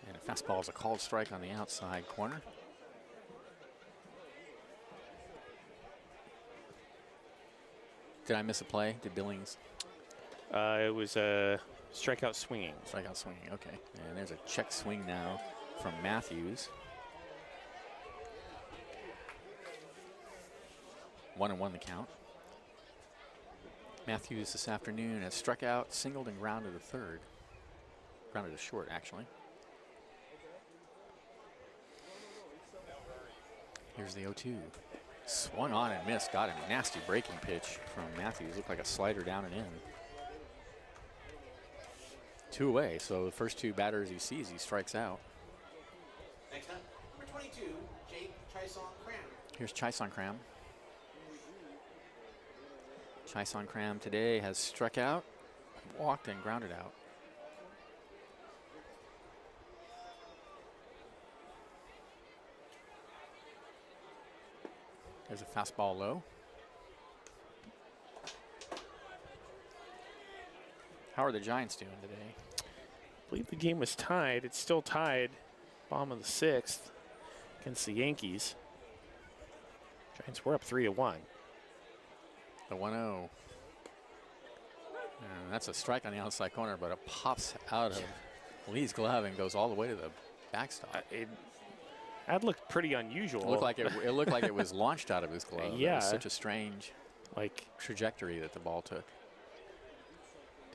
And a fastball is a called strike on the outside corner. Did I miss a play? Did Billings? It was a strikeout swinging. Strikeout swinging, okay. And there's a check swing now from Matthews. 1-1 the count. Matthews this afternoon has struck out, singled, and grounded to third. Grounded to short, actually. Here's the 0-2. Swung on and missed. Got a nasty breaking pitch from Matthews. Looked like a slider down and in. 2 away, so the first 2 batters he sees, he strikes out. Next up, number 22, Jake Chisong-Cram. Here's Chisong-Cram. Chisong-Cram today has struck out, walked, and grounded out. There's a fastball low. How are the Giants doing today? I believe the game was tied. It's still tied. Bottom of the 6th. against the Yankees. Giants were up 3-1. The 1-0. And that's a strike on the outside corner, but it pops out of Lee's glove and goes all the way to the backstop. That looked pretty unusual. It looked like it looked like it was launched out of his glove. Yeah. It was such a strange Like, trajectory that the ball took.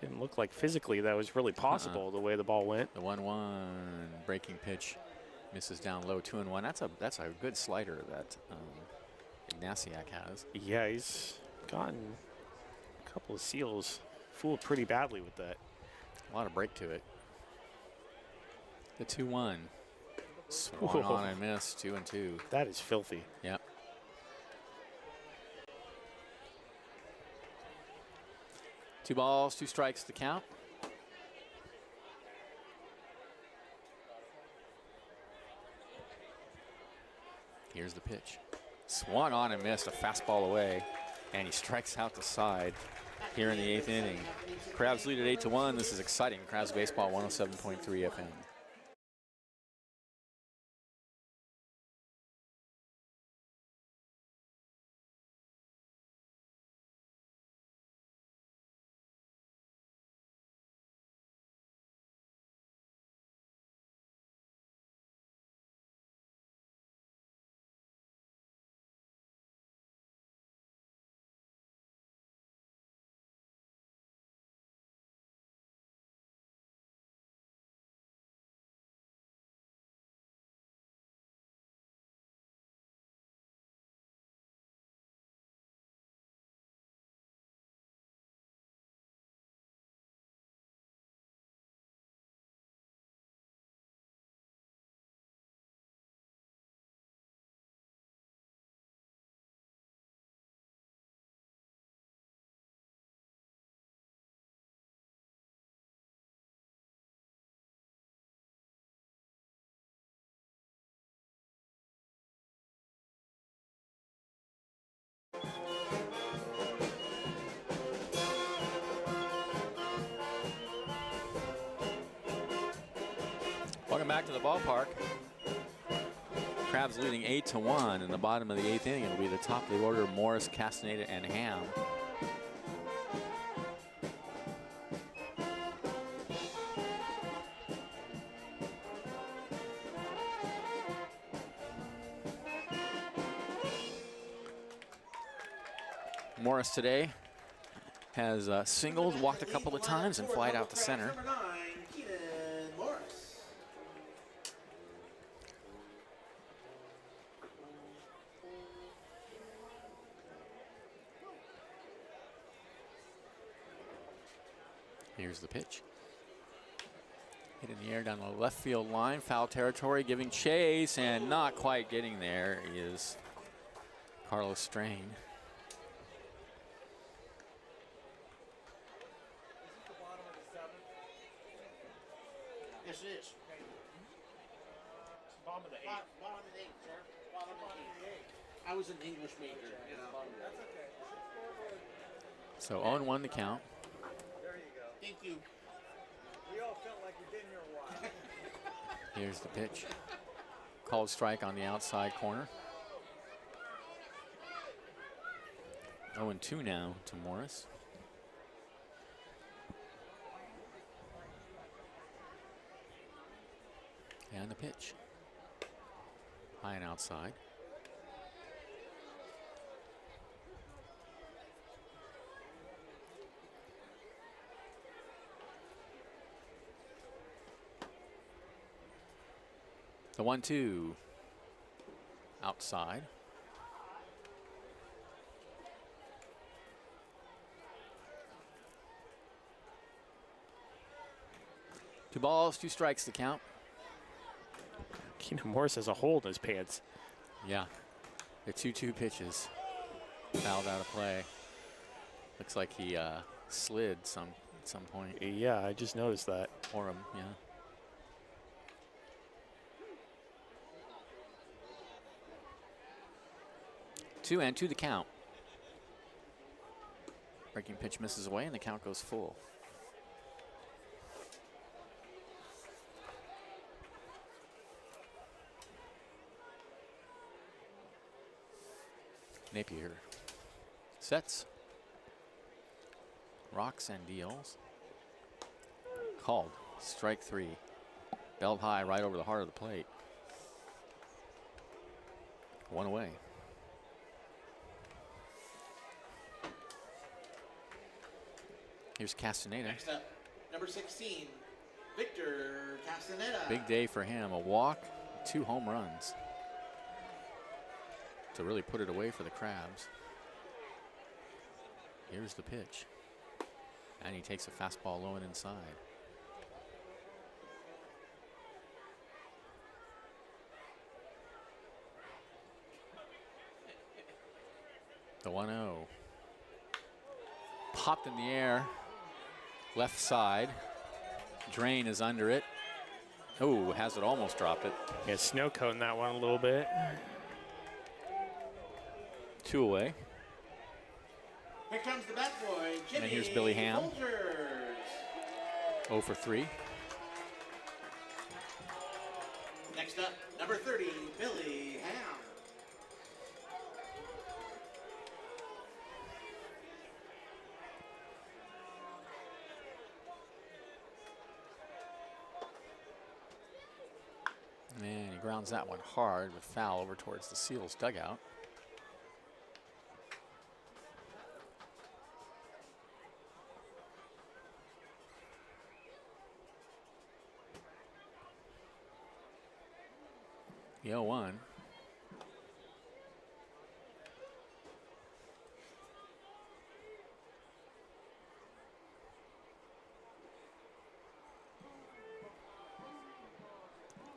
didn't look like physically that was really possible the way the ball went. The 1-1 breaking pitch misses down low, 2-1. That's a good slider that Ignatiak has. Yeah, he's gotten a couple of seals fooled pretty badly with that. A lot of break to it. The 2-1. Swung on and missed, 2-2. That is filthy. Yep. Two balls, two strikes to count. Here's the pitch. Swung on and missed, a fastball away, and he strikes out the side here in the 8th inning. Crabs lead at 8-1. This is exciting. Crabs Baseball 107.3 FM. Welcome back to the ballpark. Crabs leading 8-1 in the bottom of the 8th inning. It'll be the top of the order: Morris, Castaneda, and Ham. Morris today has singled, walked a couple of times, and flied out to center. Number 9, Keenan Morris. Here's the pitch. Hit in the air down the left field line, foul territory, giving chase, and not quite getting there is Carlos Strain. Yes, it is. Bottom of the 8th. Bottom of the 8th, sir. Bottom of the 8th. I was an English major. You know. That's okay. So 0-1 to count. There you go. Thank you. We all felt like we've been here a while. Here's the pitch. Called strike on the outside corner. 0-2 now to Morris. And the pitch. High and outside. The 1-2 outside. Two balls, two strikes to count. Keenan Morris has a hole in his pants. Yeah, the 2-2 pitches fouled out of play. Looks like he slid at some point. Yeah, I just noticed that. Or him, yeah. Two and two the count. Breaking pitch misses away and the count goes full. Napier sets, rocks and deals. Called. Strike 3. Belled high right over the heart of the plate. 1 away. Here's Castaneda. Next up, number 16, Victor Castaneda. Big day for him. A walk, 2 home runs to really put it away for the Crabs. Here's the pitch. And he takes a fastball low and inside. The 1-0. Popped in the air. Left side. Drain is under it. Oh, has it almost dropped it. Yeah, snow coating that one a little bit. 2 away. Here comes the bat boy, Jimmy. And here's Billy Ham. Folgers. 0 for 3. Next up, number 30, Billy Ham. And he grounds that one hard with foul over towards the Seals dugout. The 0-1.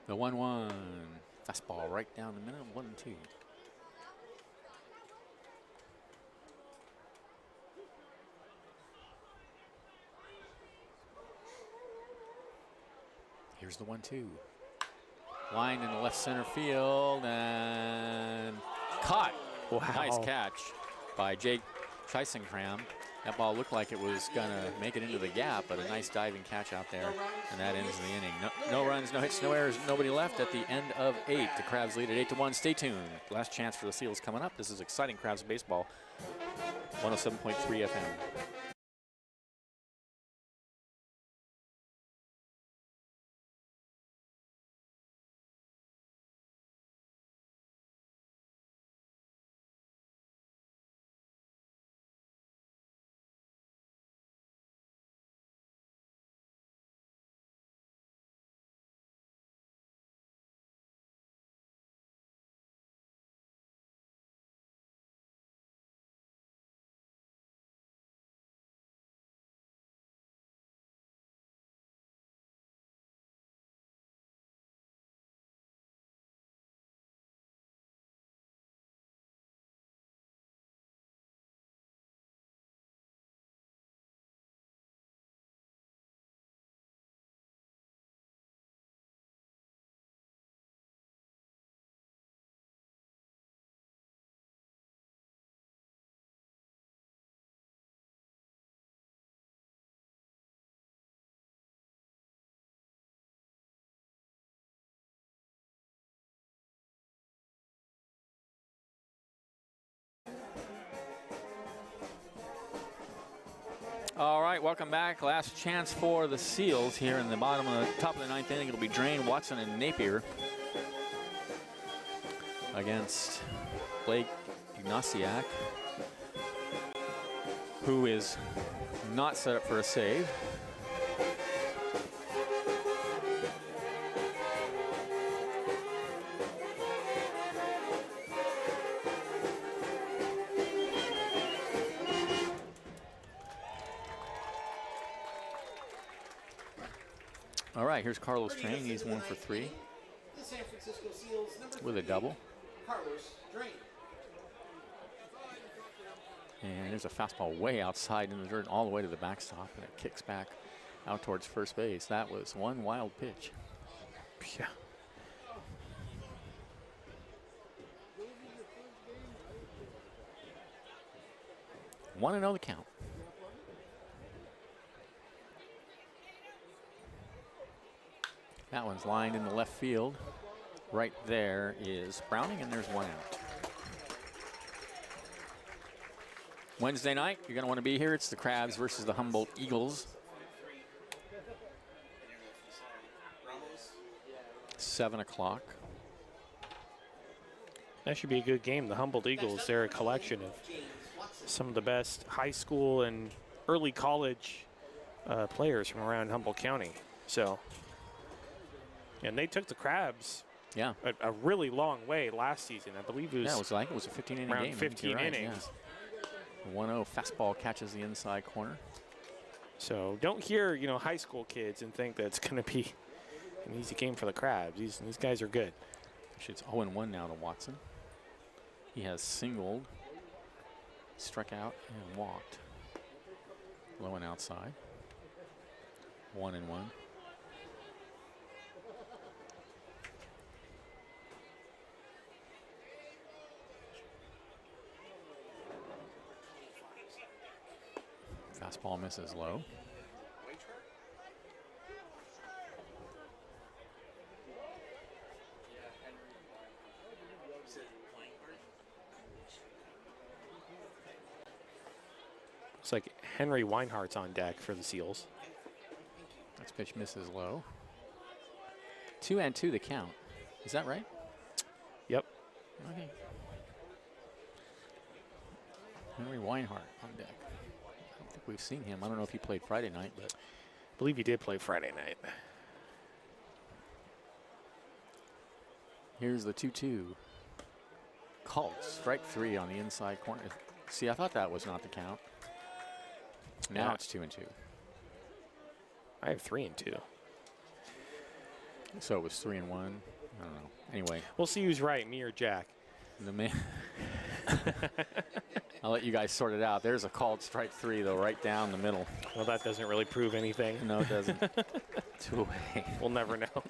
The 1-1. Fastball right down the middle, 1-2. Here's the 1-2. Line in the left center field and caught. Wow. Nice catch by Jake Cheisenkram. That ball looked like it was gonna make it into the gap, but a nice diving catch out there, and that ends the inning. No runs, no hits, no errors, nobody left at the end of 8. The Crabs lead at 8-1. Stay tuned. Last chance for the Seals coming up. This is exciting Crabs baseball. 107.3 FM. All right, welcome back. Last chance for the Seals here in the top of the 9th inning. It'll be Drain, Watson, and Napier against Blake Ignatiak, who is not set up for a save. All right, here's Carlos Drain. He's 1 for 3 The San Francisco Seals, number with a 30, double. Carlos Drain. And there's a fastball way outside in the dirt all the way to the backstop, and it kicks back out towards first base. That was one wild pitch. Yeah. Want to know the count. That one's lined in the left field. Right there is Browning, and there's 1 out. Wednesday night, you're going to want to be here. It's the Crabs versus the Humboldt Eagles. 7 o'clock. That should be a good game. The Humboldt Eagles, they're a collection of some of the best high school and early college players from around Humboldt County. So, and they took the Crabs a really long way last season. I believe it was, it was a 15-inning around game. 15 innings. Yeah. 1-0 fastball catches the inside corner. So don't hear, high school kids and think that it's going to be an easy game for the Crabs. These guys are good. Actually, it's 0-1 now to Watson. He has singled, struck out, and walked. Low and outside. 1-1. Fastball misses low. Looks like Henry Weinhardt's on deck for the Seals. Next pitch misses low. 2-2 the count. Is that right? Yep. Okay. Henry Weinhardt on deck. I don't think we've seen him. I don't know if he played Friday night, but I believe he did play Friday night. here's the 2-2. Called strike 3 on the inside corner. See, I thought that was not the count. Now Yeah. it's 2-2. I have 3-2. So it was 3-1. I don't know. Anyway, We'll see who's right, me or Jack. the man. I'll let you guys sort it out. There's a called strike 3 though, right down the middle. Well, that doesn't really prove anything. No, it doesn't. 2 away. We'll never know.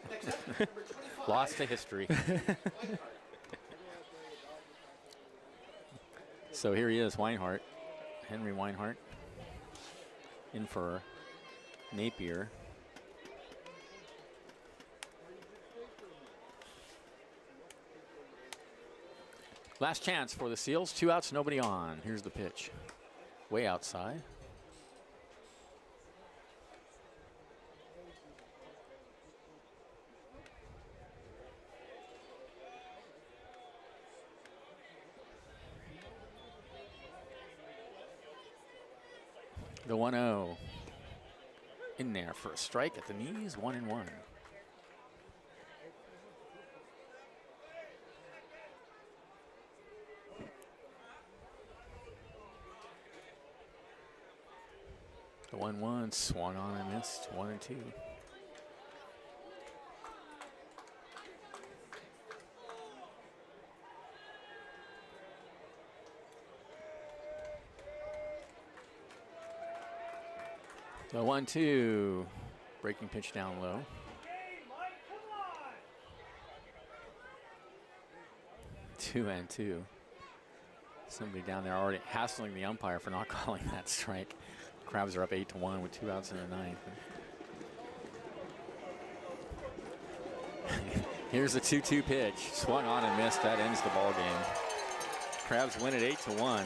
Lost to history. So here he is, Weinhardt, Henry Weinhardt, in for Napier. Last chance for the Seals. 2 outs, nobody on. Here's the pitch. Way outside. The 1-0 in there for a strike at the knees, 1-1. The 1-1 swung on and missed, 1-2. The 1-2, breaking pitch down low. Two and two. Somebody down there already hassling the umpire for not calling that strike. Crabs are up 8-1 with 2 outs in the ninth. Here's the 2-2 pitch. Swung on and missed. That ends the ball game. Crabs win it 8-1.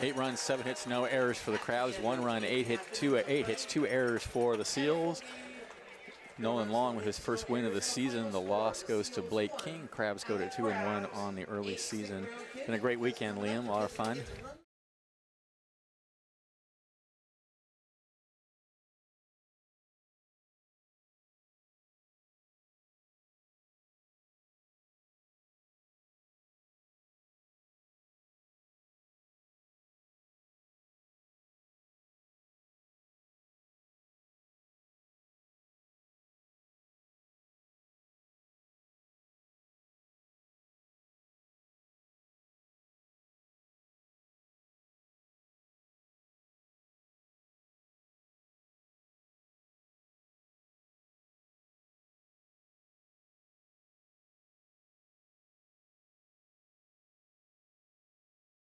8 runs, 7 hits, no errors for the Crabs. 1 run, 8 hits, 2 errors for the Seals. Nolan Long with his first win of the season. The loss goes to Blake King. Crabs go to 2-1 on the early season. Been a great weekend, Liam. A lot of fun.